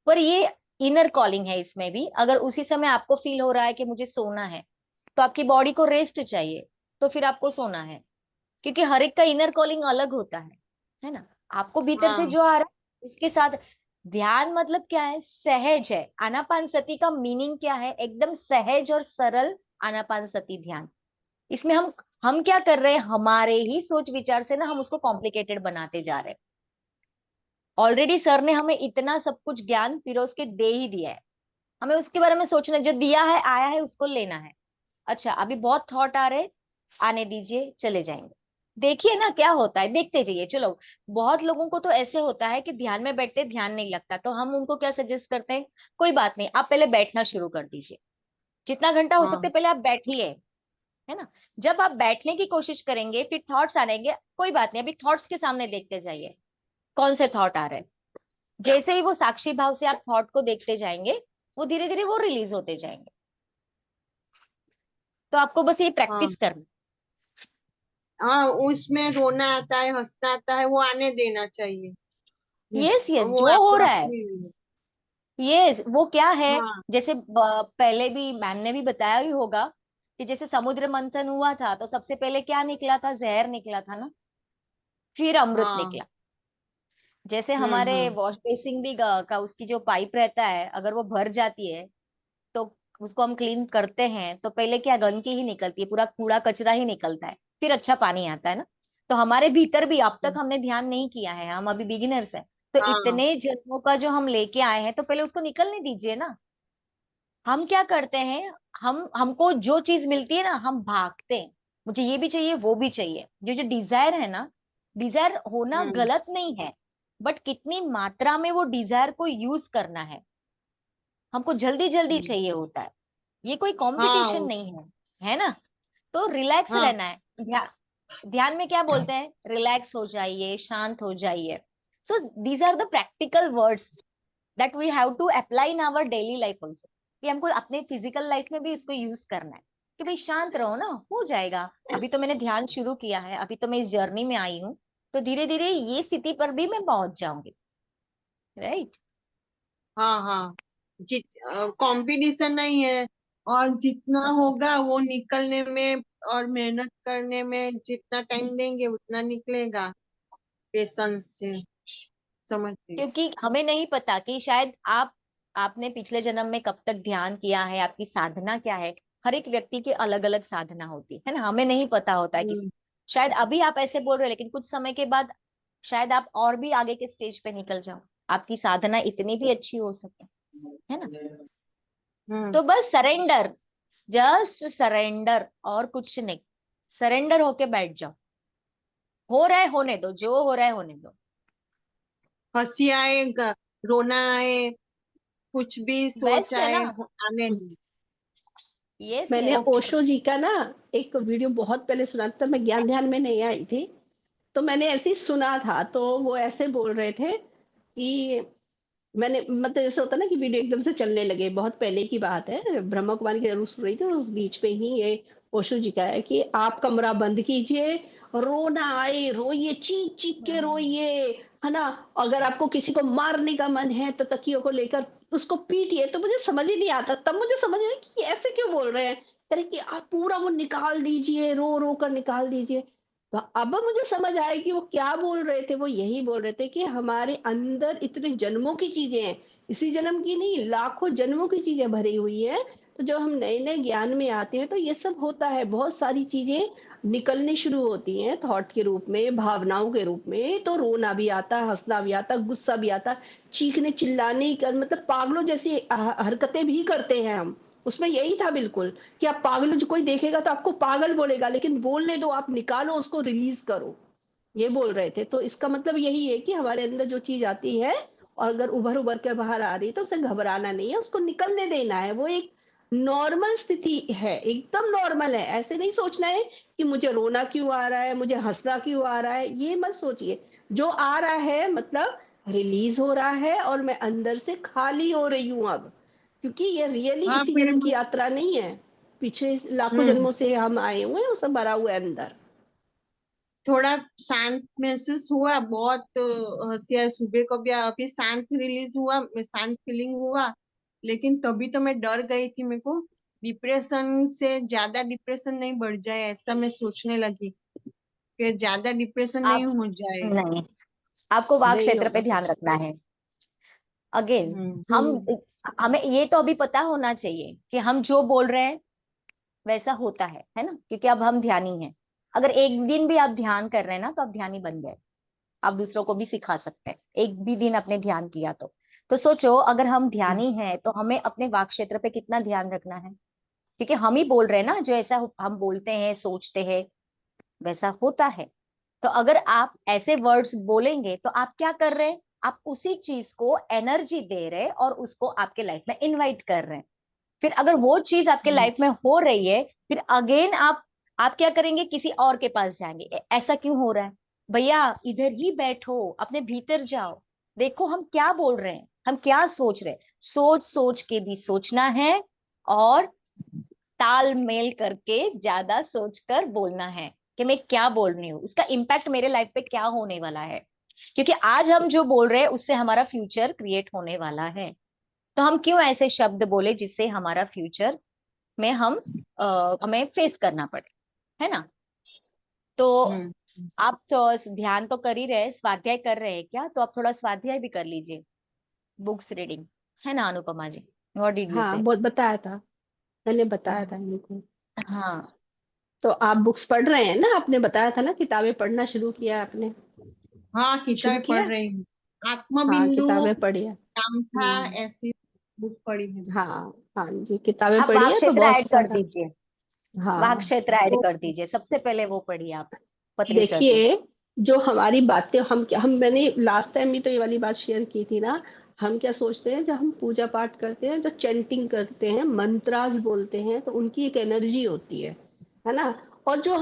पर ये इनर कॉलिंग है, इसमें भी अगर उसी समय आपको फील हो रहा है कि मुझे सोना है, तो आपकी बॉडी को रेस्ट चाहिए, तो फिर आपको सोना है। क्योंकि हर एक का इनर कॉलिंग अलग होता है ना। आपको भीतर से हाँ, जो आ रहा है उसके साथ ध्यान, मतलब क्या है, सहज है। आनापान सती का मीनिंग क्या है, एकदम सहज और सरल आनापान सती ध्यान। इसमें हम क्या कर रहे हैं, हमारे ही सोच विचार से ना हम उसको कॉम्प्लिकेटेड बनाते जा रहे हैं। ऑलरेडी सर ने हमें इतना सब कुछ ज्ञान पिरोज के दे ही दिया है, हमें उसके बारे में सोचना, जो दिया है आया है उसको लेना है। अच्छा अभी बहुत थॉट आ रहे, आने दीजिए, चले जाएंगे। देखिए ना क्या होता है, देखते जाइए। चलो, बहुत लोगों को तो ऐसे होता है कि ध्यान में बैठते ध्यान नहीं लगता, तो हम उनको क्या सजेस्ट करते हैं, कोई बात नहीं, आप पहले बैठना शुरू कर दीजिए, जितना घंटा हो सकता हाँ है पहले आप बैठिए, है ना। जब आप बैठने की कोशिश करेंगे फिर थॉट्स आएंगे, कोई बात नहीं, अभी थॉट्स के सामने देखते जाइए कौन से थॉट आ रहे हैं। जैसे ही वो साक्षी भाव से आप थॉट को देखते जाएंगे, वो धीरे धीरे वो रिलीज होते जाएंगे। तो आपको बस ये हाँ प्रैक्टिस करना। हाँ, उसमें रोना आता है, हंसना आता है, वो आने देना चाहिए। यस यस, वो जो हो अपना रहा है, अपनी। यस वो क्या है। हाँ जैसे पहले भी मैम ने भी बताया ही होगा कि जैसे समुद्र मंथन हुआ था तो सबसे पहले क्या निकला था, जहर निकला था ना, फिर अमृत हाँ। निकला। जैसे हमारे हम्म। वॉश बेसिन भी का उसकी जो पाइप रहता है, अगर वो भर जाती है तो उसको हम क्लीन करते हैं तो पहले क्या, गंदगी ही निकलती है, पूरा कूड़ा कचरा ही निकलता है, फिर अच्छा पानी आता है ना। तो हमारे भीतर भी अब तक हमने ध्यान नहीं किया है, हम अभी बिगिनर्स हैं, तो हाँ इतने जन्मों का जो हम लेके आए हैं तो पहले उसको निकलने दीजिए ना। हम क्या करते हैं, हमको जो चीज मिलती है ना हम भागते हैं, मुझे ये भी चाहिए वो भी चाहिए। जो जो डिजायर है ना, डिजायर होना हम्म गलत नहीं है, बट कितनी मात्रा में वो डिजायर को यूज करना है, हमको जल्दी जल्दी हम्म। चाहिए होता है। ये कोई हाँ कंपटीशन नहीं है ना। तो रिलैक्स हाँ रहना है। ध्यान में क्या बोलते हैं, रिलैक्स हो जाइए, शांत हो जाइए। So these are the practical words that we have to apply in our daily life also, कि हमको अपने फिजिकल लाइफ में भी इसको यूज करना है, कि भाई शांत रहो ना, हो जाएगा। अभी तो मैंने ध्यान शुरू किया है, अभी तो मैं इस जर्नी में आई हूँ, तो धीरे धीरे ये स्थिति पर भी मैं पहुंच जाऊंगी, राइट। हाँ हाँ। जित कंपटीशन नहीं है, और जितना होगा वो निकलने में और मेहनत करने में, जितना टाइम देंगे उतना निकलेगा, पेशेंस से। समझते। क्योंकि हमें नहीं पता कि शायद आपने पिछले जन्म में कब तक ध्यान किया है, आपकी साधना क्या है। हर एक व्यक्ति की अलग अलग साधना होती है ना, हमें नहीं पता होता है किसी। हम्म शायद अभी आप ऐसे बोल रहे हो, लेकिन कुछ समय के बाद शायद आप और भी आगे के स्टेज पे निकल जाओ, आपकी साधना इतनी भी अच्छी हो सके, है ना। हम्म। तो बस सरेंडर, जस्ट सरेंडर, और कुछ नहीं। सरेंडर होके बैठ जाओ, हो रहा है होने दो, जो हो रहा है होने दो। हंसी आए, रोना आए, कुछ भी सोच बेस्ट है आए, ना। आने दो। यस मैंने यस। ओके। ओशो जी का ना एक वीडियो बहुत पहले सुना था, मैं ज्ञान ध्यान में नहीं आई थी, तो मैंने ऐसे ही सुना था, तो वो ऐसे बोल रहे थे कि मैंने मतलब जैसे होता है ना कि वीडियो एकदम से चलने लगे, बहुत पहले की बात है, ब्रह्मा कुमारी की जरूर सुन रही थी, उस बीच में ही ये ओशो जी का है कि आप कमरा बंद कीजिए, रोना आए रोइए, चीख चीख के रोइए, है ना। अगर आपको किसी को मारने का मन है तो तकियों को लेकर उसको पीटिए। तो मुझे समझ ही नहीं आता, तब मुझे समझ में कि ये ऐसे क्यों बोल रहे हैं, कह रहे कि आप पूरा वो निकाल दीजिए, रो रो कर निकाल दीजिए। तो अब मुझे समझ आया कि वो क्या बोल रहे थे, वो यही बोल रहे थे कि हमारे अंदर इतने जन्मों की चीजें हैं, इसी जन्म की नहीं, लाखों जन्मों की चीजें भरी हुई है। तो जब हम नए नए ज्ञान में आते हैं तो ये सब होता है, बहुत सारी चीजें निकलनी शुरू होती हैं थॉट के रूप में, भावनाओं के रूप में। तो रोना भी आता है, हंसना भी आता है, गुस्सा भी आता है, चीखने चिल्लाने कर मतलब पागलों जैसी हरकतें भी करते हैं हम। उसमें यही था बिल्कुल कि आप पागल, जो कोई देखेगा तो आपको पागल बोलेगा, लेकिन बोलने दो, आप निकालो उसको, रिलीज करो, ये बोल रहे थे। तो इसका मतलब यही है कि हमारे अंदर जो चीज आती है और अगर उभर उभर के बाहर आ रही है तो उसे घबराना नहीं है, उसको निकलने देना है। वो एक नॉर्मल स्थिति है, एकदम नॉर्मल है। ऐसे नहीं सोचना है कि मुझे रोना क्यों आ रहा है, मुझे हंसना क्यों आ रहा है, ये मत सोचिए। जो आ रहा है मतलब रिलीज हो रहा है और मैं अंदर से खाली हो रही हूँ अब, क्योंकि ये रियली हाँ इसी फिर जन्म की यात्रा नहीं है, पिछले लाखों हम्म जन्मों से हम आए हुए हैं, वो सब भरा हुआ है अंदर। थोड़ा शांत महसूस हुआ, बहुत हंसिया, सुबह को भी अभी शांत रिलीज हुआ, शांत फीलिंग हुआ। लेकिन तभी तो मैं डर गई थी, मेरे को डिप्रेशन से ज्यादा डिप्रेशन नहीं बढ़ जाए ऐसा मैं सोचने लगी, फिर ज्यादा डिप्रेशन नहीं आप हो जाए। नहीं, आपको वाक नहीं क्षेत्र पे होगा ध्यान कुछ। रखना है। अगेन, हम हम्म। हमें ये तो अभी पता होना चाहिए कि हम जो बोल रहे हैं वैसा होता है ना, क्योंकि अब हम ध्यानी हैं। अगर एक दिन भी आप ध्यान कर रहे हैं ना तो आप ध्यानी बन गए, आप दूसरों को भी सिखा सकते हैं, एक भी दिन आपने ध्यान किया तो सोचो, अगर हम ध्यानी हैं तो हमें अपने वाक क्षेत्र पे कितना ध्यान रखना है, क्योंकि हम ही बोल रहे हैं ना, जो ऐसा हम बोलते हैं सोचते हैं वैसा होता है। तो अगर आप ऐसे वर्ड्स बोलेंगे तो आप क्या कर रहे हैं, आप उसी चीज को एनर्जी दे रहे हैं और उसको आपके लाइफ में इनवाइट कर रहे हैं। फिर अगर वो चीज आपके लाइफ में हो रही है, फिर अगेन आप क्या करेंगे, किसी और के पास जाएंगे, ऐसा क्यों हो रहा है भैया, इधर ही बैठो, अपने भीतर जाओ, देखो हम क्या बोल रहे हैं, हम क्या सोच रहे हैं। सोच सोच के भी सोचना है, और तालमेल करके ज्यादा सोचकर बोलना है कि मैं क्या बोल रही हूँ, उसका इम्पैक्ट मेरे लाइफ पे क्या होने वाला है। क्योंकि आज हम जो बोल रहे हैं उससे हमारा फ्यूचर क्रिएट होने वाला है। तो हम क्यों ऐसे शब्द बोले जिससे हमारा फ्यूचर में हमें फेस करना पड़े, है ना। तो आप तो ध्यान तो कर ही रहे, स्वाध्याय कर रहे हैं क्या, तो आप थोड़ा स्वाध्याय भी कर लीजिए, बुक्स रीडिंग, है ना अनुपमा जी, व्हाट डिड यू हाँ, से। बहुत बताया था, मैंने बताया था इनको। हाँ तो आप बुक्स पढ़ रहे हैं ना, आपने बताया था ना, किताबें पढ़ना शुरू किया आपने। हाँ, शुरू किताबें पढ़ किया। रही हूँ। हाँ, आत्मबिंदु, किताबें पढ़िए। कामथा, ऐसी बुक पढ़ी है। हाँ, हाँ जी, किताबें आप वाक पढ़िए तो क्षेत्र बहुत ऐड कर सारा। दीजिए, वाक हाँ, क्षेत्र ऐड तो कर दीजिए, सबसे पहले वो पढ़िए आप, पत्री सर की। देखिए, जो हमारी बातें, हम मैंने लास्ट टाइम भी तो ये वाली बात शेयर की थी ना। हम क्या सोचते हैं, जब हम पूजा पाठ करते हैं, जो चैंटिंग करते हैं, मंत्रास बोलते हैं, तो उनकी एक एनर्जी होती है ना। और जो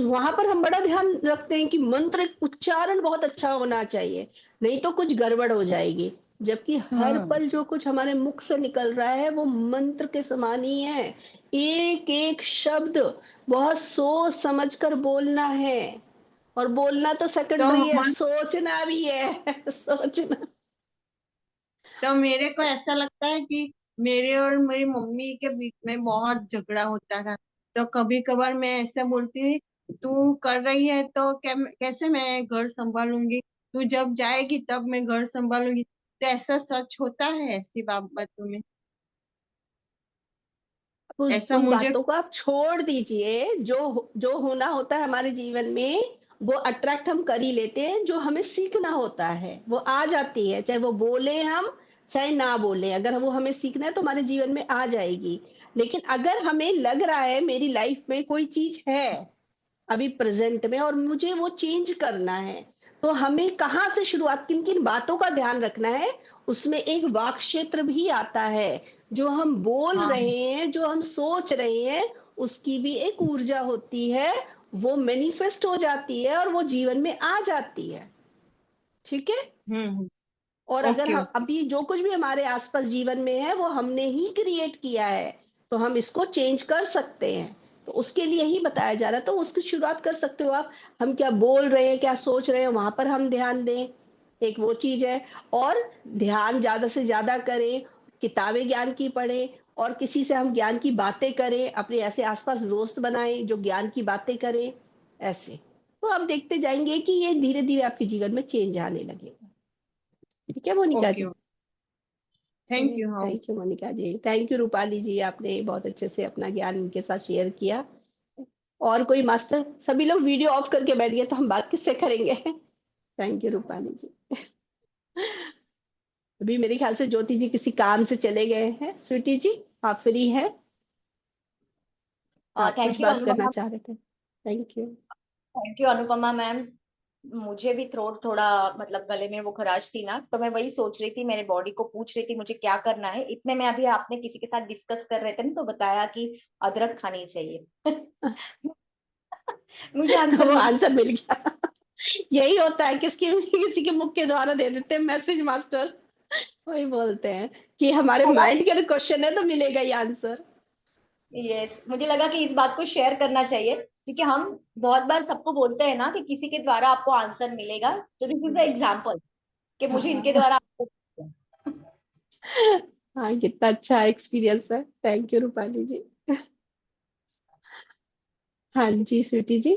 वहां पर हम बड़ा ध्यान रखते हैं कि मंत्र उच्चारण बहुत अच्छा होना चाहिए, नहीं तो कुछ गड़बड़ हो जाएगी। जबकि हर हम्म। पल जो कुछ हमारे मुख से निकल रहा है वो मंत्र के समान ही है। एक एक शब्द बहुत सोच समझ कर बोलना है। और बोलना तो तो सेकेंडरी है, मन सोचना भी है। सोचना। तो मेरे को ऐसा लगता है कि मेरे और मेरी मम्मी के बीच में बहुत झगड़ा होता था। तो कभी कभार मैं ऐसा बोलती थी, तू कर रही है तो कैसे मैं घर संभालूंगी, तू जब जाएगी तब मैं घर संभालूंगी। तो ऐसा सच होता है ऐसी बातों में? उस ऐसा उन मुझे बातों को आप छोड़ दीजिए। जो जो होना होता है हमारे जीवन में, वो अट्रैक्ट हम कर ही लेते हैं। जो हमें सीखना होता है वो आ जाती है, चाहे वो बोले हम, चाहे ना बोले। अगर वो हमें सीखना है तो हमारे जीवन में आ जाएगी। लेकिन अगर हमें लग रहा है मेरी लाइफ में कोई चीज है अभी प्रेजेंट में और मुझे वो चेंज करना है, तो हमें कहाँ से शुरुआत, किन किन बातों का ध्यान रखना है। उसमें एक वाक क्षेत्र भी आता है। जो हम बोल हाँ, रहे हैं, जो हम सोच रहे हैं, उसकी भी एक ऊर्जा होती है। वो मैनिफेस्ट हो जाती है और वो जीवन में आ जाती है। ठीक है। हम्म। और अगर ओके हम ओके। अभी जो कुछ भी हमारे आसपास जीवन में है वो हमने ही क्रिएट किया है, तो हम इसको चेंज कर सकते हैं। तो उसके लिए ही बताया जा रहा है, तो उसकी शुरुआत कर सकते हो आप। हम क्या बोल रहे हैं, क्या सोच रहे हैं, वहां पर हम ध्यान दें। एक वो चीज है। और ध्यान ज्यादा से ज्यादा करें, किताबें ज्ञान की पढ़ें, और किसी से हम ज्ञान की बातें करें, अपने ऐसे आसपास दोस्त बनाएं जो ज्ञान की बातें करें। ऐसे तो आप देखते जाएंगे कि ये धीरे धीरे आपके जीवन में चेंज आने लगेगा। ठीक है मोनिका ओके जी। ओके। Thank you. हाँ। Thank you Monika ji, thank you Rupali ji, आपने बहुत अच्छे से अपना ज्ञान उनके साथ शेयर किया। और कोई मास्टर, सभी लोग वीडियो ऑफ करके बैठ गए तो हम बात किससे करेंगे। थैंक यू रूपाली जी। अभी मेरे ख्याल से ज्योति जी किसी काम से चले गए हैं। स्वीटी जी, आप फ्री हैं? आप कुछ थैंक यू बात करना अनुपमा। चाह रहे थे। Thank you. Thank you Anupama ma'am. मुझे भी थ्रोट थोड़ा मतलब गले में वो खराश थी ना, तो मैं वही सोच रही थी, मेरे बॉडी को पूछ रही थी मुझे क्या करना है। इतने में अभी आपने किसी के साथ डिस्कस कर रहे थे ना, तो बताया कि अदरक खानी चाहिए। मुझे आंसर वो मिल आंसर मिल गया। यही होता है, किसी के मुख के द्वारा दे देते हैं मैसेज मास्टर। वही बोलते हैं कि हमारे गया। माइंड के अगर क्वेश्चन है तो मिलेगा ही आंसर। यस, मुझे लगा कि इस बात को शेयर करना चाहिए, क्योंकि हम बहुत बार सबको बोलते हैं ना कि किसी के द्वारा आपको आंसर मिलेगा, तो दिस इज द एग्जाम्पल कि मुझे इनके हाँ। द्वारा हाँ, कितना अच्छा एक्सपीरियंस है। थैंक यू रूपाली जी। हाँ जी स्वीटी जी।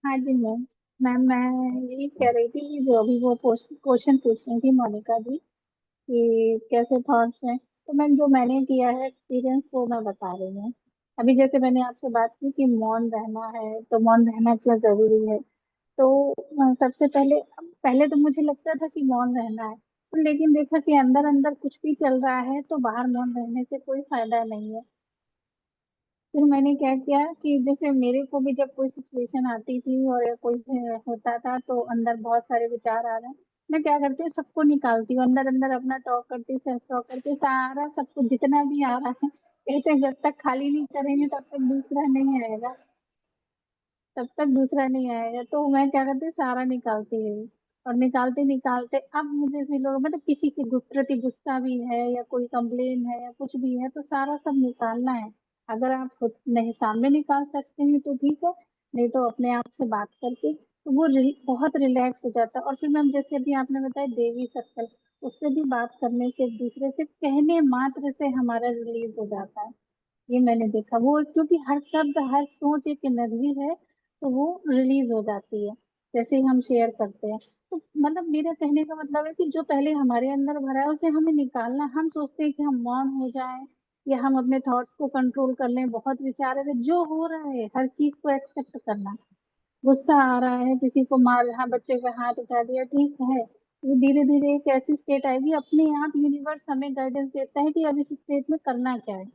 हाँ जी मैम। मैम मैं यही कह रही थी कि जो अभी वो क्वेश्चन पूछ रही थी मोनिका जी कि कैसे थॉट्स हैं, तो मैम जो मैंने किया है एक्सपीरियंस वो मैं बता रही हूँ। अभी जैसे मैंने आपसे बात की कि मौन रहना है, तो मौन रहना क्यों जरूरी है। तो सबसे पहले पहले तो मुझे लगता था कि मौन रहना है, तो लेकिन देखा कि अंदर अंदर कुछ भी चल रहा है तो बाहर मौन रहने से कोई फायदा नहीं है। फिर मैंने क्या किया कि जैसे मेरे को भी जब कोई सिचुएशन आती थी और कोई होता था तो अंदर बहुत सारे विचार आ रहे हैं, मैं क्या करती हूँ सबको निकालती हूँ अंदर अंदर, अपना टॉक करती, सेल्फ टॉक करती हूँ, सारा सब कुछ जितना भी आ रहा है, कहते हैं जब तक खाली नहीं करेंगे तब तक दूसरा नहीं आएगा, तब तक दूसरा नहीं आएगा। तो मैं क्या करती हूँ सारा निकालती है, और निकालते निकालते अब मुझे फील होगा मतलब किसी के प्रति गुस्सा भी है या कोई कंप्लेन है या कुछ भी है तो सारा सब निकालना है। अगर आप खुद नहीं सामने निकाल सकते हैं तो ठीक है, नहीं तो अपने आप से बात करके तो वो बहुत रिलैक्स हो जाता है। और फिर मैम जैसे अभी आपने बताया देवी सर्कल, उससे भी बात करने से एक दूसरे से कहने मात्र से हमारा रिलीज हो जाता है। ये मैंने देखा वो, क्योंकि हर शब्द हर सोच एक एनर्जी है, तो वो रिलीज हो जाती है जैसे ही हम शेयर करते हैं। तो मतलब मेरा कहने का मतलब है कि जो पहले हमारे अंदर भरा है उसे हमें निकालना। हम सोचते हैं कि हम मौन हो जाएं या हम अपने थॉट्स को कंट्रोल कर लें, बहुत विचार है, जो हो रहा है हर चीज को एक्सेप्ट करना। गुस्सा आ रहा है, किसी को मार, हाँ बच्चे पे हाथ उठा दिया, ठीक है, ये धीरे धीरे एक ऐसी स्टेट आएगी, अपने आप यूनिवर्स हमें गाइडेंस देता है कि अब इस स्टेट में करना क्या है।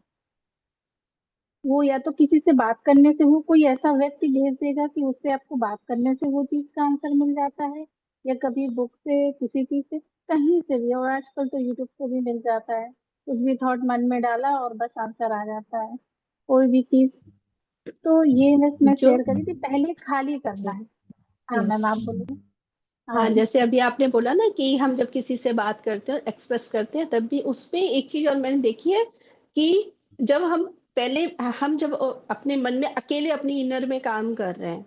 वो या तो किसी से बात करने से, वो कोई ऐसा व्यक्ति भेज देगा कि उससे आपको बात करने से वो चीज का आंसर मिल जाता है, या कभी बुक से, किसी चीज से, कहीं से भी। और आजकल तो यूट्यूब से भी मिल जाता है, कुछ भी थॉट मन में डाला और बस आंसर आ जाता है कोई भी चीज। तो ये बस मैं जो शेयर करी थी, पहले खाली करना जी, है। हाँ यस। मैम आप बोलिए। हाँ हाँ, मैम। जैसे अभी आपने बोला ना कि हम जब किसी से बात करते हैं, एक्सप्रेस करते हैं, तब भी उसमें एक चीज और मैंने देखी है कि जब हम पहले हम जब अपने मन में अकेले अपनी इनर में काम कर रहे हैं,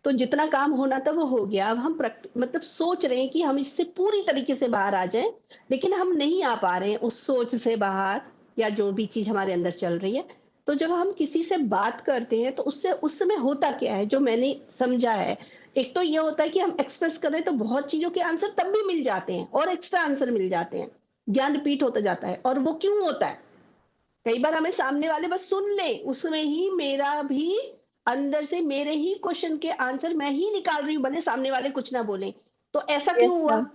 तो जितना काम होना था वो हो गया। अब हम मतलब सोच रहे हैं कि हम इससे पूरी तरीके से बाहर आ जाएं, लेकिन हम नहीं आ पा रहे हैं उस सोच से बाहर, या जो भी चीज हमारे अंदर चल रही है। तो जब हम किसी से बात करते हैं तो उससे उस समय होता क्या है, जो मैंने समझा है, एक तो ये होता है कि हम एक्सप्रेस करें तो बहुत चीजों के आंसर तब भी मिल जाते हैं और एक्स्ट्रा आंसर मिल जाते हैं, ज्ञान रिपीट होता जाता है। और वो क्यों होता है? कई बार हमें सामने वाले बस सुन ले, उसमें ही मेरा भी अंदर से मेरे ही क्वेश्चन के आंसर मैं ही निकाल रही हूँ, भले सामने वाले कुछ ना बोले। तो ऐसा यस क्यों हुआ? मैम।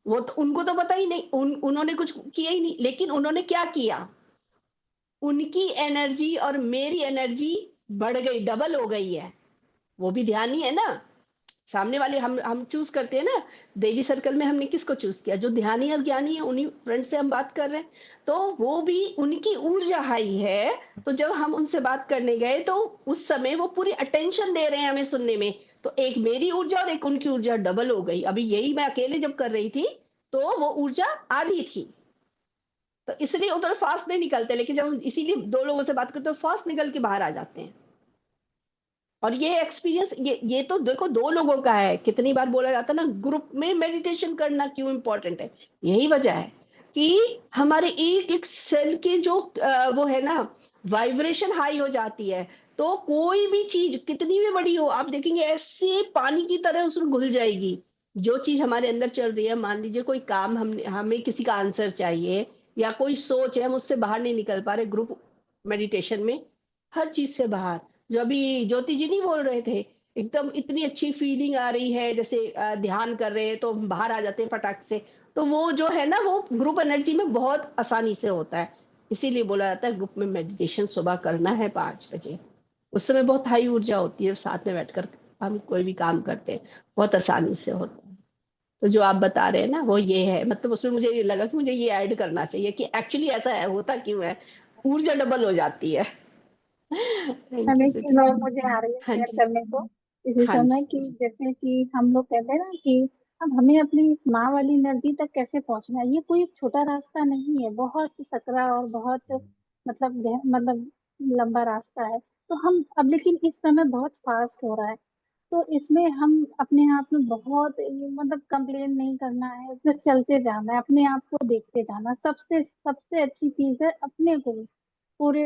वो तो उनको तो पता ही नहीं, उन्होंने कुछ किया ही नहीं, लेकिन उन्होंने क्या किया, उनकी एनर्जी और मेरी एनर्जी बढ़ गई, डबल हो गई है। वो भी ध्यान ही है ना। सामने वाले हम चूज करते हैं ना, देवी सर्कल में हमने किसको चूज किया? जो ध्यानी और ज्ञानी है, उन्हीं फ्रेंड से हम बात कर रहे हैं। तो वो भी उनकी ऊर्जा हाई है, तो जब हम उनसे बात करने गए तो उस समय वो पूरी अटेंशन दे रहे हैं हमें सुनने में। तो एक मेरी ऊर्जा और एक उनकी ऊर्जा डबल हो गई। अभी यही मैं अकेले जब कर रही थी तो वो ऊर्जा आधी थी, तो इसलिए उधर फास्ट नहीं निकलते, लेकिन जब हम इसीलिए दो लोगों से बात करते हैं फास्ट निकल के बाहर आ जाते हैं। और ये एक्सपीरियंस, ये तो देखो दो लोगों का है। कितनी बार बोला जाता है ना, ग्रुप में मेडिटेशन करना क्यों इंपॉर्टेंट है? यही वजह है कि हमारे एक एक सेल के जो वो है ना, वाइब्रेशन हाई हो जाती है। तो कोई भी चीज कितनी भी बड़ी हो, आप देखेंगे ऐसे पानी की तरह उसमें घुल जाएगी। जो चीज हमारे अंदर चल रही है, मान लीजिए कोई काम, हमें किसी का आंसर चाहिए, या कोई सोच है हम उससे बाहर नहीं निकल पा रहे, ग्रुप मेडिटेशन में हर चीज से बाहर, जो अभी ज्योति जी नहीं बोल रहे थे, एकदम इतनी अच्छी फीलिंग आ रही है, जैसे ध्यान कर रहे हैं तो हम बाहर आ जाते हैं फटाक से। तो वो जो है ना, वो ग्रुप एनर्जी में बहुत आसानी से होता है। इसीलिए बोला जाता है ग्रुप में मेडिटेशन सुबह करना है 5 बजे। उस समय बहुत हाई ऊर्जा होती है, साथ में बैठकर हम कोई भी काम करते हैं, बहुत आसानी से होता है। तो जो आप बता रहे हैं ना, वो ये है, मतलब उसमें मुझे ये लगा कि मुझे ये ऐड करना चाहिए कि एक्चुअली ऐसा है, होता क्यों है, ऊर्जा डबल हो जाती है। थैंक हम यू एक सिटी। चीज और मुझे आ रही है हाँ शेयर जी। करने को इसी हाँ समय, जी। कि जैसे कि हम लोग कहते हैं ना कि अब हमें अपनी इस माँ वाली एनर्जी तक कैसे पहुंचना है। ये कोई छोटा रास्ता नहीं है, बहुत सकरा और बहुत मतलब मतलब लंबा रास्ता है। तो हम अब लेकिन इस समय बहुत फास्ट हो रहा है, तो इसमें हम अपने आप में बहुत मतलब कंप्लेन नहीं करना है, बस चलते जाना है, अपने आप को देखते जाना। सबसे सबसे अच्छी चीज है अपने को पूरे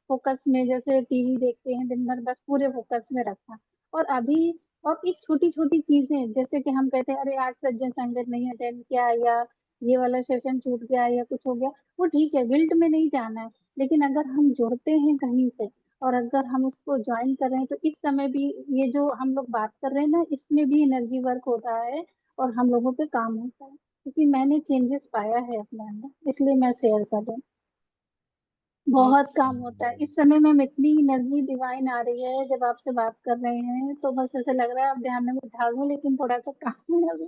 फोकस में, जैसे टीवी देखते हैं दिन भर, बस पूरे फोकस में रखना। और अभी और एक छोटी छोटी चीजें, जैसे कि हम कहते हैं अरे आज सज्जन संगत नहीं अटेंड किया, या ये वाला सेशन छूट गया या कुछ हो गया, वो ठीक है, गिल्ट में नहीं जाना है। लेकिन अगर हम जुड़ते हैं कहीं से और अगर हम उसको ज्वाइन कर रहे हैं, तो इस समय भी ये जो हम लोग बात कर रहे हैं ना, इसमें भी एनर्जी वर्क होता है और हम लोगों पे काम होता है, क्योंकि मैंने चेंजेस पाया है अपने अंदर, इसलिए मैं शेयर कर रही हूँ। बहुत काम होता है इस समय। मैम इतनी एनर्जी डिवाइन आ रही है जब आपसे बात कर रहे हैं, तो बस ऐसे लग रहा है आप ध्यान में बिठा दूं, लेकिन थोड़ा सा काम है अभी।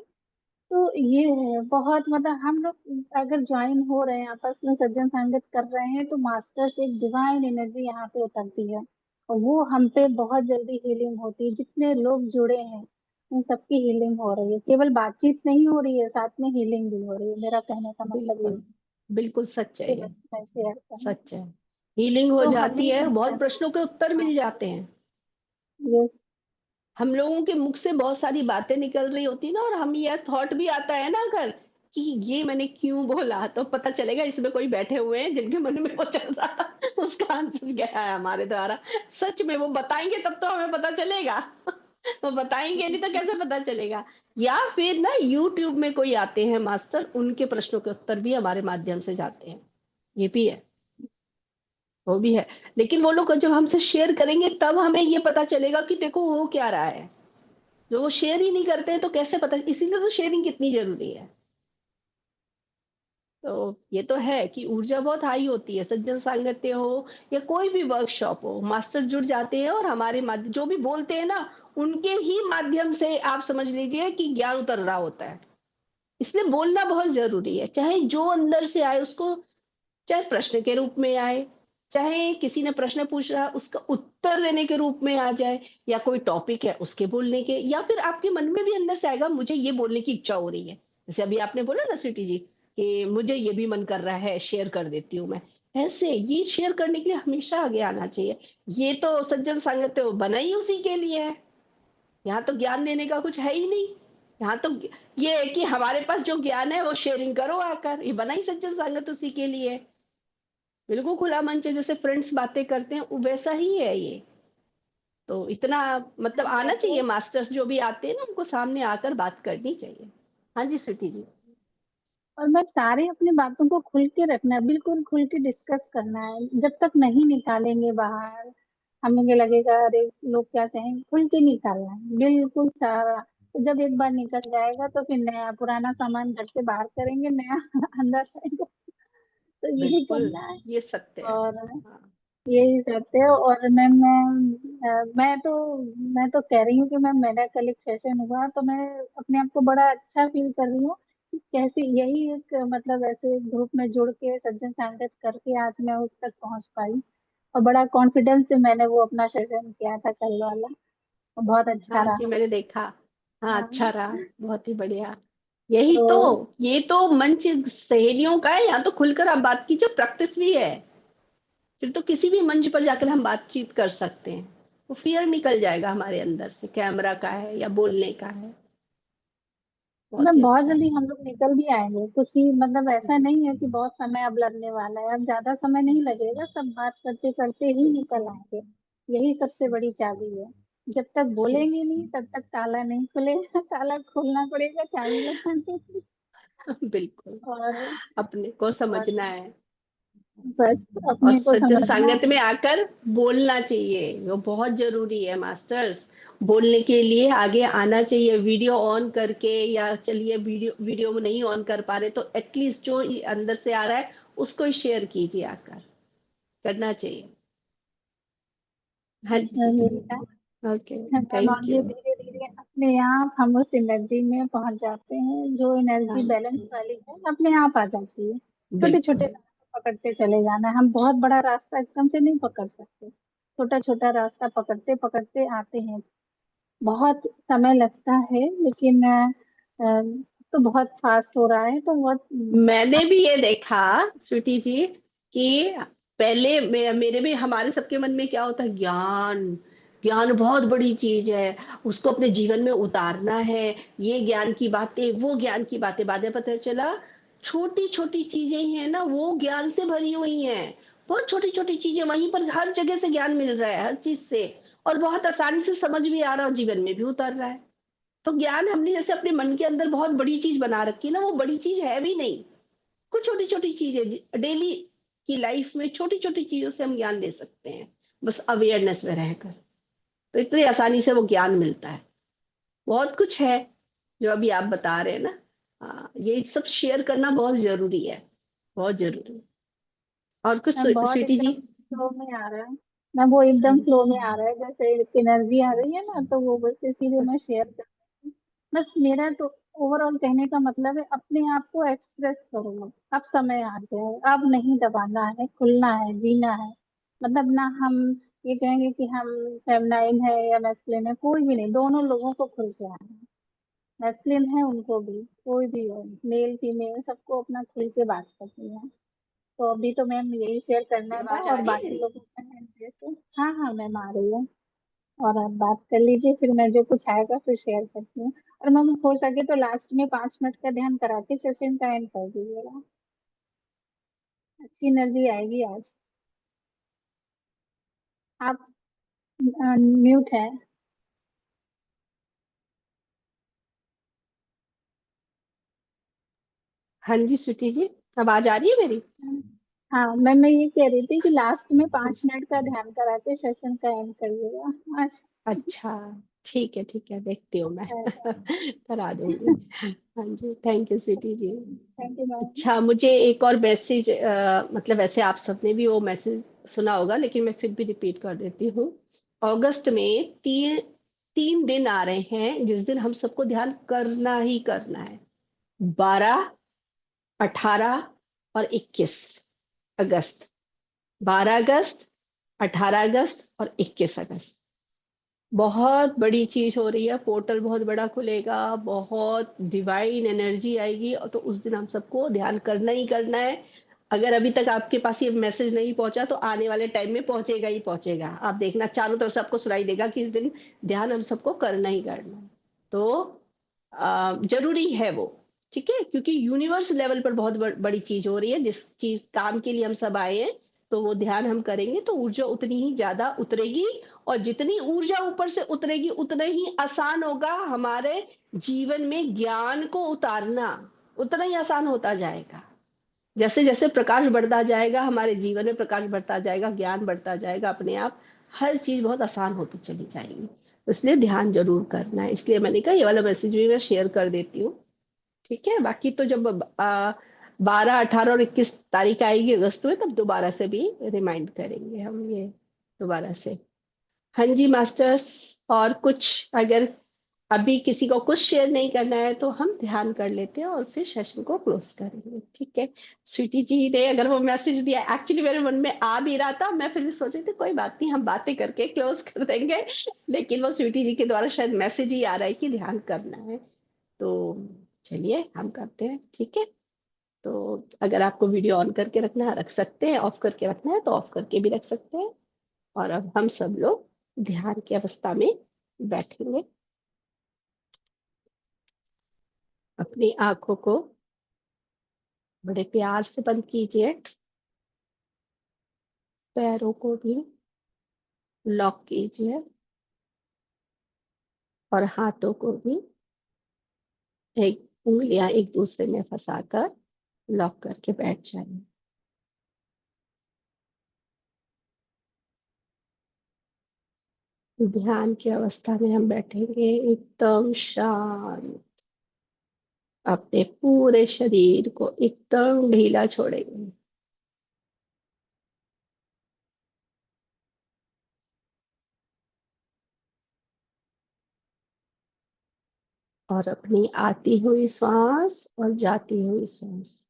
तो ये है बहुत, मतलब हम लोग अगर ज्वाइन हो रहे हैं आपस में सज्जन संगत कर रहे हैं, तो मास्टर से एक डिवाइन एनर्जी यहाँ पे उतरती है, और वो हम पे बहुत जल्दी हीलिंग होती है। जितने लोग जुड़े हैं उन सबकी हीलिंग हो रही है, केवल बातचीत नहीं हो रही है, साथ में हीलिंग भी हो रही है। मेरा कहने का मतलब ये बिल्कुल, बिल्कुल सच है है। ये, बस मैं शेयर करूँ। सच है। हीलिंग हो तो जाती हमें है, बहुत प्रश्नों के उत्तर हाँ, मिल जाते हैं। यस, हम लोगों के मुख से बहुत सारी बातें निकल रही होती ना, और हम ये थॉट भी आता है ना अगर कि ये मैंने क्यों बोला, तो पता चलेगा इसमें कोई बैठे हुए हैं जिनके मन में वो चल रहा था, उसका आंसर गया है हमारे द्वारा। सच में वो बताएंगे तब तो हमें पता चलेगा। वो बताएंगे नहीं तो कैसे पता चलेगा। या फिर ना यूट्यूब में कोई आते हैं मास्टर, उनके प्रश्नों के उत्तर भी हमारे माध्यम से जाते हैं, ये भी है, वो भी है। लेकिन वो लोग जब हमसे शेयर करेंगे तब हमें ये पता चलेगा कि देखो वो क्या रहा है। जो वो शेयर ही नहीं करते हैं तो कैसे पता, इसीलिए तो शेयरिंग कितनी जरूरी है। तो ये तो है कि ऊर्जा बहुत हाई होती है, सज्जन सांगत्य हो या कोई भी वर्कशॉप हो, मास्टर जुड़ जाते हैं और हमारे माध्यम जो भी बोलते हैं ना, उनके ही माध्यम से आप समझ लीजिए कि ज्ञान उतर रहा होता है। इसलिए बोलना बहुत जरूरी है, चाहे जो अंदर से आए उसको, चाहे प्रश्न के रूप में आए, चाहे किसी ने प्रश्न पूछ रहा उसका उत्तर देने के रूप में आ जाए, या कोई टॉपिक है उसके बोलने के, या फिर आपके मन में भी अंदर से आएगा मुझे ये बोलने की इच्छा हो रही है। जैसे अभी आपने बोला ना स्वीटी जी कि मुझे ये भी मन कर रहा है, शेयर कर देती हूँ मैं। ऐसे ये शेयर करने के लिए हमेशा आगे आना चाहिए। ये तो सज्जन संगत बना ही उसी के लिए है। यहाँ तो ज्ञान देने का कुछ है ही नहीं। यहाँ तो ये है कि हमारे पास जो ज्ञान है वो शेयरिंग करो आकर, ये बना ही सज्जन संगत उसी के लिए है। बिल्कुल खुला मंच है, जैसे फ्रेंड्स बातें करते हैं वैसा ही है ये। तो इतना मतलब आना चाहिए, जैसे मास्टर्स जो भी आते हैं ना उनको सामने आकर बात करनी चाहिए। हाँ जी स्वीटी जी। और मैं सारे अपनी बातों को खुल के रखना है, बिल्कुल खुल के डिस्कस करना है। जब तक नहीं निकालेंगे बाहर, हमें ये लगेगा अरे लोग क्या कहेंगे, खुल के निकालना है बिल्कुल सारा। तो जब एक बार निकल जाएगा तो फिर नया पुराना सामान घर से बाहर करेंगे, नया अंदर आएगा। तो यही बिल्कुल, करना है। ये सत्य है। और हाँ, यही करते हैं। और मैं तो कह रही हूँ कि मैम मेरा कल एक सेशन हुआ, तो मैं अपने आप को बड़ा अच्छा फील कर रही हूँ कि कैसे यही एक मतलब ऐसे ग्रुप में जुड़ के सज्जन संगत करके आज मैं उस तक पहुंच पाई। और बड़ा कॉन्फिडेंस से मैंने वो अपना सेशन किया था कल वाला, और बहुत अच्छा हाँ जी रहा। मैंने देखा। हाँ अच्छा हाँ, रहा, बहुत ही बढ़िया। यही तो, तो ये तो मंच सहेलियों का है, यहाँ तो खुलकर आप बात कीजिए, प्रैक्टिस भी है। फिर तो किसी भी मंच पर जाकर हम बातचीत कर सकते हैं। वो फियर निकल जाएगा हमारे अंदर से, कैमरा का है या बोलने का है। बहुत मैं ही बहुत अच्छा है। जल्दी हम लोग निकल भी आएंगे, कुछ ही मतलब ऐसा नहीं है कि बहुत समय अब लगने वाला है। अब ज्यादा समय नहीं लगेगा, सब बात करते करते ही निकल आएंगे। यही सबसे बड़ी चाबी है। जब तक बोलेंगे नहीं तब तक ताला नहीं खुलेगा। ताला खोलना पड़ेगा चाबी लगाने के लिए। बिल्कुल, और अपने को और समझना है। बस और अपने को सज्जन समझना संगत में आकर बोलना चाहिए, वो बहुत जरूरी है मास्टर्स। बोलने के लिए आगे आना चाहिए, वीडियो ऑन करके, या चलिए वीडियो वीडियो में नहीं ऑन कर पा रहे तो एटलीस्ट जो अंदर से आ रहा है उसको ही शेयर कीजिए, आकर करना चाहिए। हाँ जी है। सिटी। ओके, मैम और थैंक ये यू। धीरे धीरे अपने आप हम उस एनर्जी में पहुंच जाते हैं जो हाँ एनर्जी बैलेंस जी, वाली है, अपने आप आ जाती है। छोटे छोटे बिल्कुल। रास्ते पकड़ते चले जाना है, हम बहुत बड़ा रास्ता एकदम से नहीं पकड़ सकते। छोटा छोटा रास्ता पकड़ते पकड़ते आते हैं। बहुत समय लगता है, लेकिन तो बहुत फास्ट हो रहा है, तो बहुत मैंने भी ये देखा स्वीटी जी कि पहले मेरे भी, हमारे सबके मन में क्या होता है, ज्ञान, ज्ञान बहुत बड़ी चीज है, उसको अपने जीवन में उतारना है। ये ज्ञान की बातें, वो ज्ञान की बातें, बातें पता चला छोटी छोटी चीजें ही है ना, वो ज्ञान से भरी हुई हैं। बहुत छोटी छोटी चीजें, वहीं पर हर जगह से ज्ञान मिल रहा है, हर चीज से, और बहुत आसानी से समझ भी आ रहा है और जीवन में भी उतर रहा है। तो ज्ञान हमने जैसे अपने मन के अंदर बहुत बड़ी चीज बना रखी है ना, वो बड़ी चीज है भी नहीं। कुछ छोटी छोटी चीजें डेली की लाइफ में, छोटी छोटी चीजों से हम ज्ञान ले सकते हैं, बस अवेयरनेस में रहकर। तो इतनी आसानी से वो ज्ञान मिलता है। बहुत कुछ है जो अभी आप बता रहे हैं ना। हाँ, ये सब शेयर करना बहुत जरूरी है, बहुत जरूरी है। और कुछ मैम बहुत स्वीटी जी? एकदम फ्लो में आ रहा है। मैम वो हाँ एकदम फ्लो जी। में आ रहा है, जैसे एनर्जी आ रही है ना, तो वो बस इसीलिए मैं शेयर कर रही हूँ। बस मेरा तो ओवरऑल कहने का मतलब है, अपने आप को एक्सप्रेस करो। अब समय आ गया है, अब नहीं दबाना है, खुलना है, जीना है। मतलब ना हम ये कहेंगे कि हम फेमिनाइन है या मैस्कुलिन है, कोई भी नहीं, दोनों लोगों को खुल के आना है। मैस्कुलिन है उनको भी, कोई भी हो, मेल फीमेल सबको अपना खुल के बात करनी है। तो अभी तो मैम यही शेयर करना था, आवाज आ और रही है बाकी मेरी? लोगों का है जैसे। हाँ हाँ मैम आ रही है। और आप बात कर लीजिए, फिर मैं जो कुछ आएगा फिर शेयर करती हूँ। और मैम हो सके तो लास्ट में 5 मिनट का ध्यान करा के सेशन का एंड कर दीजिएगा। अच्छी एनर्जी आएगी आज। आप म्यूट है। हाँ जी स्वीटी जी, आवाज आ रही है मेरी? हाँ मैम मैं ये कह रही थी कि लास्ट में 5 मिनट का ध्यान करा के सेशन का एंड करिएगा आज। अच्छा, ठीक है, देखती हूँ मैं। करा दूंगी। हाँ जी, thank you Sweety ji. Thank you ma'am. अच्छा, मुझे एक और मैसेज, मतलब वैसे आप सबने भी वो मैसेज सुना होगा, लेकिन मैं फिर भी रिपीट कर देती हूँ। अगस्त में 3 दिन आ रहे हैं जिस दिन हम सबको ध्यान करना ही करना है। 12, 18 और 21 अगस्त। 12 अगस्त, 18 अगस्त और 21 अगस्त। बहुत बड़ी चीज हो रही है, पोर्टल बहुत बड़ा खुलेगा, बहुत डिवाइन एनर्जी आएगी, और तो उस दिन हम सबको ध्यान करना ही करना है। अगर अभी तक आपके पास ये मैसेज नहीं पहुंचा तो आने वाले टाइम में पहुंचेगा ही पहुंचेगा। आप देखना चारों तरफ से आपको सुनाई देगा कि इस दिन ध्यान हम सबको करना ही करना है। तो जरूरी है वो, ठीक है, क्योंकि यूनिवर्स लेवल पर बहुत बड़ी चीज हो रही है। जिस चीज काम के लिए हम सब आए हैं, तो वो ध्यान हम करेंगे तो ऊर्जा उतनी ही ज्यादा उतरेगी। और जितनी ऊर्जा ऊपर से उतरेगी उतना ही आसान होगा हमारे जीवन में ज्ञान को उतारना, उतना ही आसान होता जाएगा। जैसे जैसे प्रकाश बढ़ता जाएगा हमारे जीवन में, प्रकाश बढ़ता जाएगा, ज्ञान बढ़ता जाएगा, अपने आप हर चीज बहुत आसान होती चली जाएगी। तो इसलिए ध्यान जरूर करना है, इसलिए मैंने कहा ये वाला मैसेज भी मैं शेयर कर देती हूँ। ठीक है, बाकी तो जब 12, 18 और 21 तारीख आएगी अगस्त में, तब दोबारा से भी रिमाइंड करेंगे हम ये, दोबारा से। हाँ जी मास्टर्स, और कुछ अगर अभी किसी को कुछ शेयर नहीं करना है तो हम ध्यान कर लेते हैं और फिर सेशन को क्लोज करेंगे, ठीक है? स्वीटी जी ने अगर वो मैसेज दिया, एक्चुअली मेरे मन में आ भी रहा था, मैं फिर भी सोच रही थी कोई बात नहीं, हम बातें करके क्लोज कर देंगे। लेकिन वो स्वीटी जी के द्वारा शायद मैसेज ही आ रहा है कि ध्यान करना है। तो चलिए हम करते हैं, ठीक है? तो अगर आपको वीडियो ऑन करके रखना है रख सकते हैं, ऑफ करके रखना है तो ऑफ करके भी रख सकते हैं। और अब हम सब लोग ध्यान की अवस्था में बैठेंगे। अपनी आंखों को बड़े प्यार से बंद कीजिए, पैरों को भी लॉक कीजिए और हाथों को भी एक उंगलियां एक दूसरे में फंसाकर लॉक करके बैठ जाइए। ध्यान की अवस्था में हम बैठेंगे एकदम शांत, अपने पूरे शरीर को एकदम ढीला छोड़ेंगे। और अपनी आती हुई श्वास और जाती हुई श्वास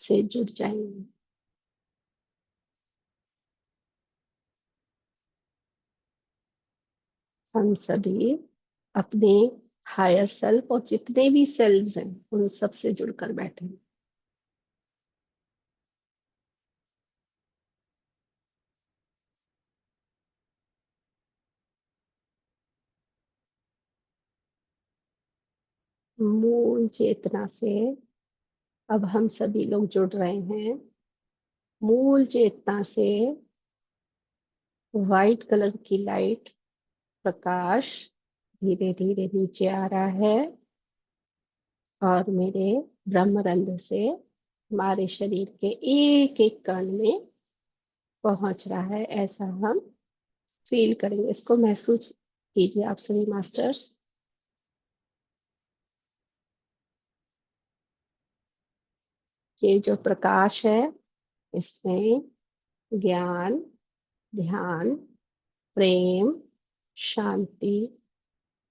से जुड़ जाएंगे। हम सभी अपने हायर सेल्फ और जितने भी सेल्व्स हैं उन सब से जुड़कर बैठे हैं। मूल चेतना से अब हम सभी लोग जुड़ रहे हैं। मूल चेतना से वाइट कलर की लाइट, प्रकाश धीरे धीरे नीचे आ रहा है और मेरे ब्रह्मरंध्र से हमारे शरीर के एक एक कण में पहुंच रहा है, ऐसा हम फील करेंगे। इसको महसूस कीजिए आप सभी मास्टर्स। ये जो प्रकाश है इसमें ज्ञान, ध्यान, प्रेम, शांति,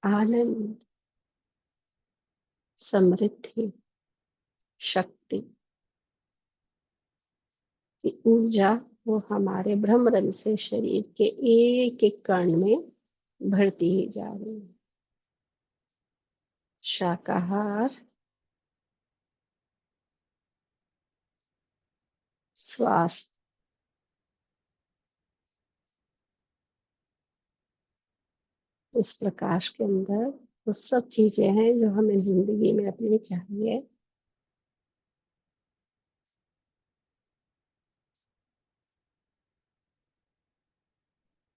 आनंद, समृद्धि, शक्ति की ऊर्जा वो हमारे ब्रह्मरंध्र से शरीर के एक एक कण में भरती ही जा रही है। शाकाहार, स्वास्थ्य, इस प्रकाश के अंदर वो सब चीजें हैं जो हमें जिंदगी में अपनी चाहिए।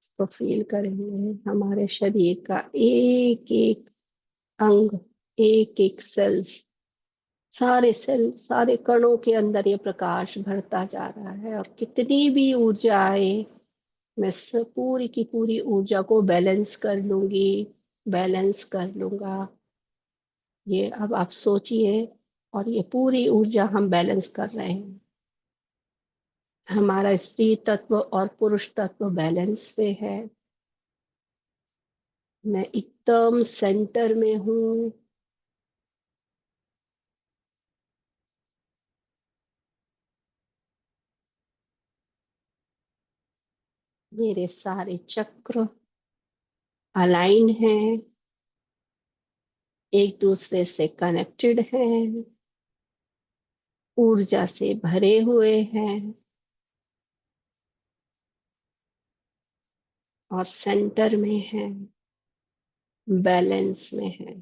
इसको फील करेंगे हमारे शरीर का एक एक अंग, एक एक सेल्स, सारे सेल, सारे कणों के अंदर ये प्रकाश भरता जा रहा है। और कितनी भी ऊर्जा आए, मैं पूरी की पूरी ऊर्जा को बैलेंस कर लूंगी, बैलेंस कर लूंगा। ये अब आप सोचिए, और ये पूरी ऊर्जा हम बैलेंस कर रहे हैं। हमारा स्त्री तत्व और पुरुष तत्व बैलेंस पे है। मैं एकदम सेंटर में हूँ। मेरे सारे चक्र अलाइन हैं, एक दूसरे से कनेक्टेड हैं, ऊर्जा से भरे हुए हैं और सेंटर में हैं, बैलेंस में हैं।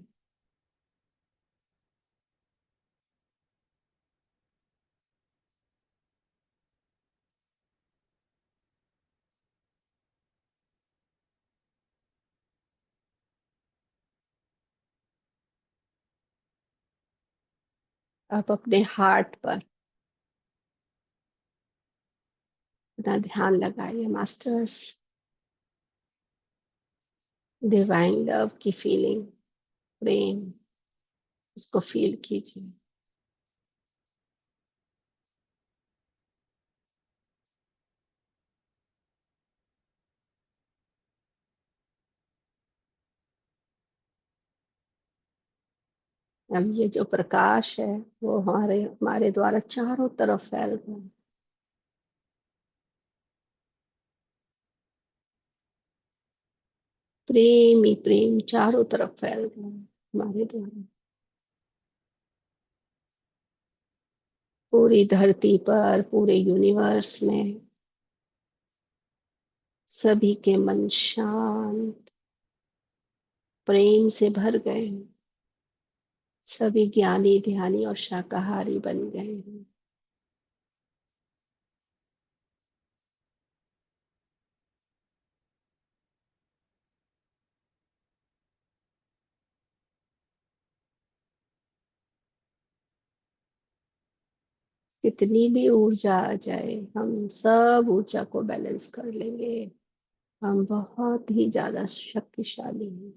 आप अपने हार्ट पर अपना ध्यान लगाइए मास्टर्स। डिवाइन लव की फीलिंग, प्रेम, उसको फील कीजिए। अब ये जो प्रकाश है वो हमारे हमारे द्वारा चारों तरफ फैल रहा है। प्रेम ही प्रेम चारों तरफ फैल रहा है हमारे द्वारा। पूरी धरती पर, पूरे यूनिवर्स में सभी के मन शांत, प्रेम से भर गए हैं। सभी ज्ञानी, ध्यानी और शाकाहारी बन गए हैं। कितनी भी ऊर्जा आ जाए, हम सब ऊर्जा को बैलेंस कर लेंगे। हम बहुत ही ज्यादा शक्तिशाली हैं।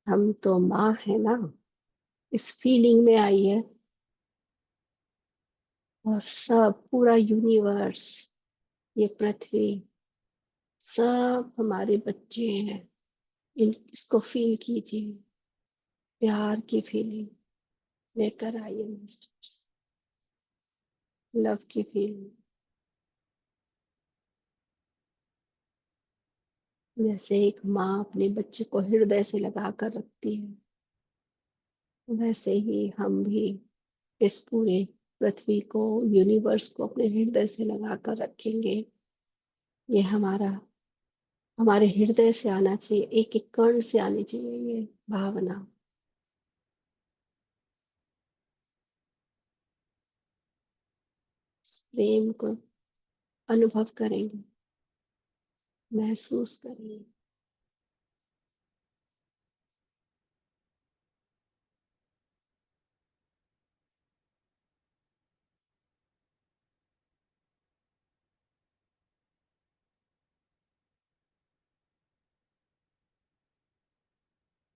हम तो माँ है ना, इस फीलिंग में आइए। और सब पूरा यूनिवर्स, ये पृथ्वी, सब हमारे बच्चे हैं। इसको फील कीजिए, प्यार की फीलिंग लेकर आइए मास्टर्स। लव की फीलिंग, जैसे एक माँ अपने बच्चे को हृदय से लगा कर रखती है, वैसे ही हम भी इस पूरे पृथ्वी को, यूनिवर्स को अपने हृदय से लगा कर रखेंगे। ये हमारे हृदय से आना चाहिए, एक एक कण से आनी चाहिए ये भावना। इस प्रेम को अनुभव करेंगे। महसूस करिए।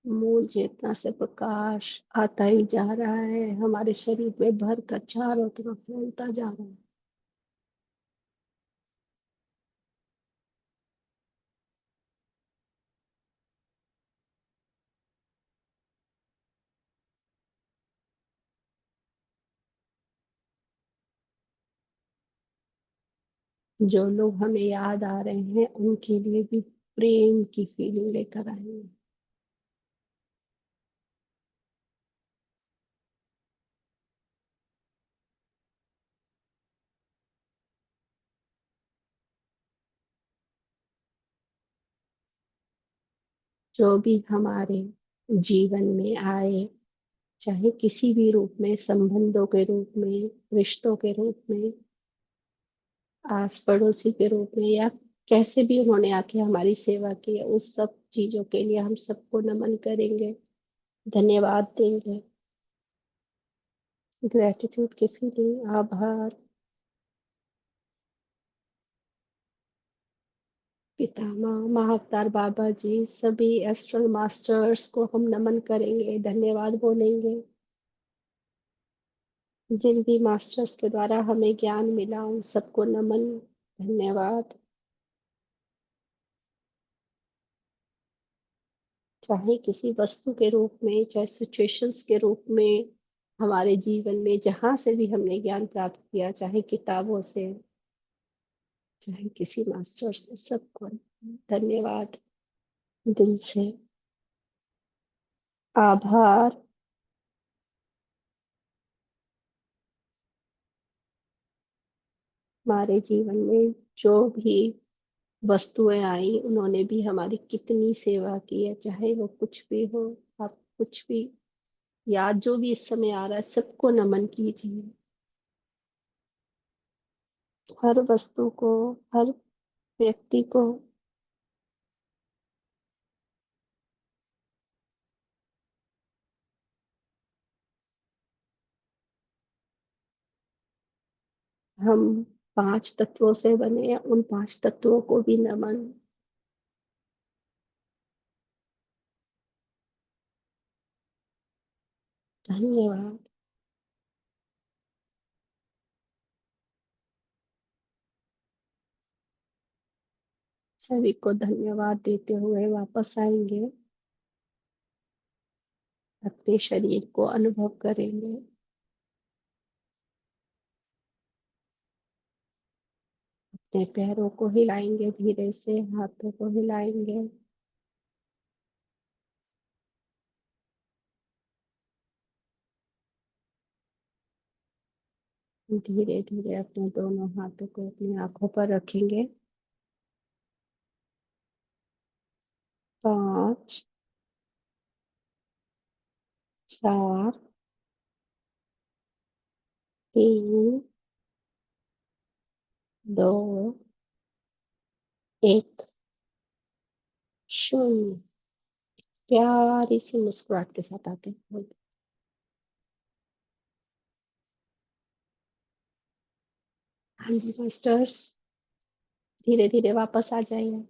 मूल चेतना से प्रकाश आता ही जा रहा है, हमारे शरीर में भर कर चारों तरफ फैलता जा रहा है। जो लोग हमें याद आ रहे हैं उनके लिए भी प्रेम की फीलिंग लेकर आएंगे। जो भी हमारे जीवन में आए, चाहे किसी भी रूप में, संबंधों के रूप में, रिश्तों के रूप में, आस पड़ोसी के रूप में, या कैसे भी उन्होंने आके हमारी सेवा की है, उस सब चीजों के लिए हम सबको नमन करेंगे, धन्यवाद देंगे। ग्रेटिट्यूड की फीलिंग, आभार। पितामह महाअवतार बाबा जी, सभी एस्ट्रल मास्टर्स को हम नमन करेंगे, धन्यवाद बोलेंगे। जिन भी मास्टर्स के द्वारा हमें ज्ञान मिला उन सबको नमन, धन्यवाद। चाहे किसी वस्तु के रूप में, चाहे सिचुएशंस के रूप में, हमारे जीवन में जहां से भी हमने ज्ञान प्राप्त किया, चाहे किताबों से, चाहे किसी मास्टर से, सबको धन्यवाद, दिल से आभार। हमारे जीवन में जो भी वस्तुएं आई उन्होंने भी हमारी कितनी सेवा की है, चाहे वो कुछ भी हो। आप कुछ भी याद जो भी इस समय आ रहा है सबको नमन कीजिए, हर वस्तु को, हर व्यक्ति को। हम 5 तत्वों से बने हैं, उन 5 तत्वों को भी नमन। धन्यवाद। सभी को धन्यवाद देते हुए वापस आएंगे, अपने शरीर को अनुभव करेंगे। अपने पैरों को हिलाएंगे, धीरे से हाथों को हिलाएंगे। धीरे धीरे अपने दोनों हाथों को अपनी आंखों पर रखेंगे। 5, 4, 3, 2, 1, 0। प्यारी सी मुस्कुराहट के साथ आके बोल दो, हाँ जी मास्टर्स, धीरे धीरे वापस आ जाइए।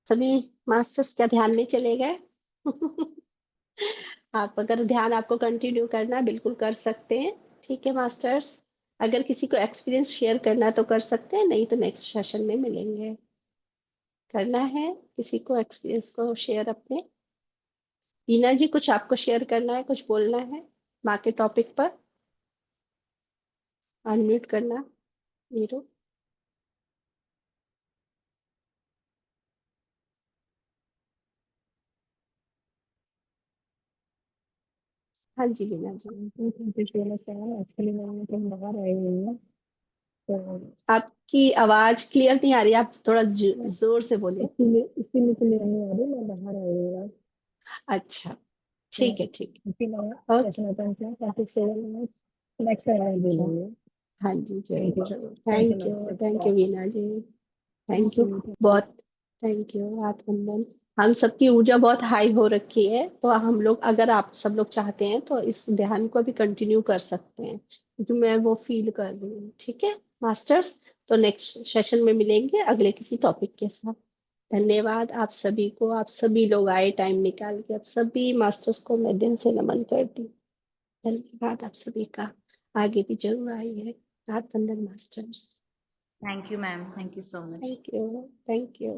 सभी मास्टर्स क्या ध्यान में चले गए? आप अगर ध्यान आपको कंटिन्यू करना है बिल्कुल कर सकते हैं। ठीक है मास्टर्स, अगर किसी को एक्सपीरियंस शेयर करना है तो कर सकते हैं, नहीं तो नेक्स्ट सेशन में मिलेंगे। करना है किसी को एक्सपीरियंस को शेयर अपने? हीना जी, कुछ आपको शेयर करना है, कुछ बोलना है माँ के टॉपिक पर? अनम्यूट करना नीरू। हाँ जी हीना जी। एक्चुअली मैं कहीं बाहर आई हुई हूँ, तो आपकी आवाज क्लियर नहीं आ रही, आप थोड़ा जोर से बोलिए। इसीलिए क्लियर नहीं आ रही, मैं बाहर आई हूँ। अच्छा, ठीक है, ठीक है। ओके। नेक्स्ट टाइम बोलूंगी। हाँ जी, Thank जरूर you. जरूर। Thank you, thank ma'am. You, It's thank you awesome. Veena ji, Thank thank you you. बहुत। थैंक यू रात वंदन। हम सबकी ऊर्जा बहुत हाई हो रखी है, तो हम लोग, अगर आप सब लोग चाहते हैं तो इस ध्यान को भी कंटिन्यू कर सकते हैं, क्योंकि मैं वो फील कर रही हूँ। ठीक है मास्टर्स, तो नेक्स्ट सेशन में मिलेंगे अगले किसी टॉपिक के साथ। धन्यवाद आप सभी को, आप सभी लोग आए टाइम निकाल के, आप सभी मास्टर्स को मैं दिल से नमन करती हूँ। धन्यवाद आप सभी का, आगे भी जरूर आइए। रात वंदन masters. Thank you, ma'am. Thank you so much. Thank you, thank you.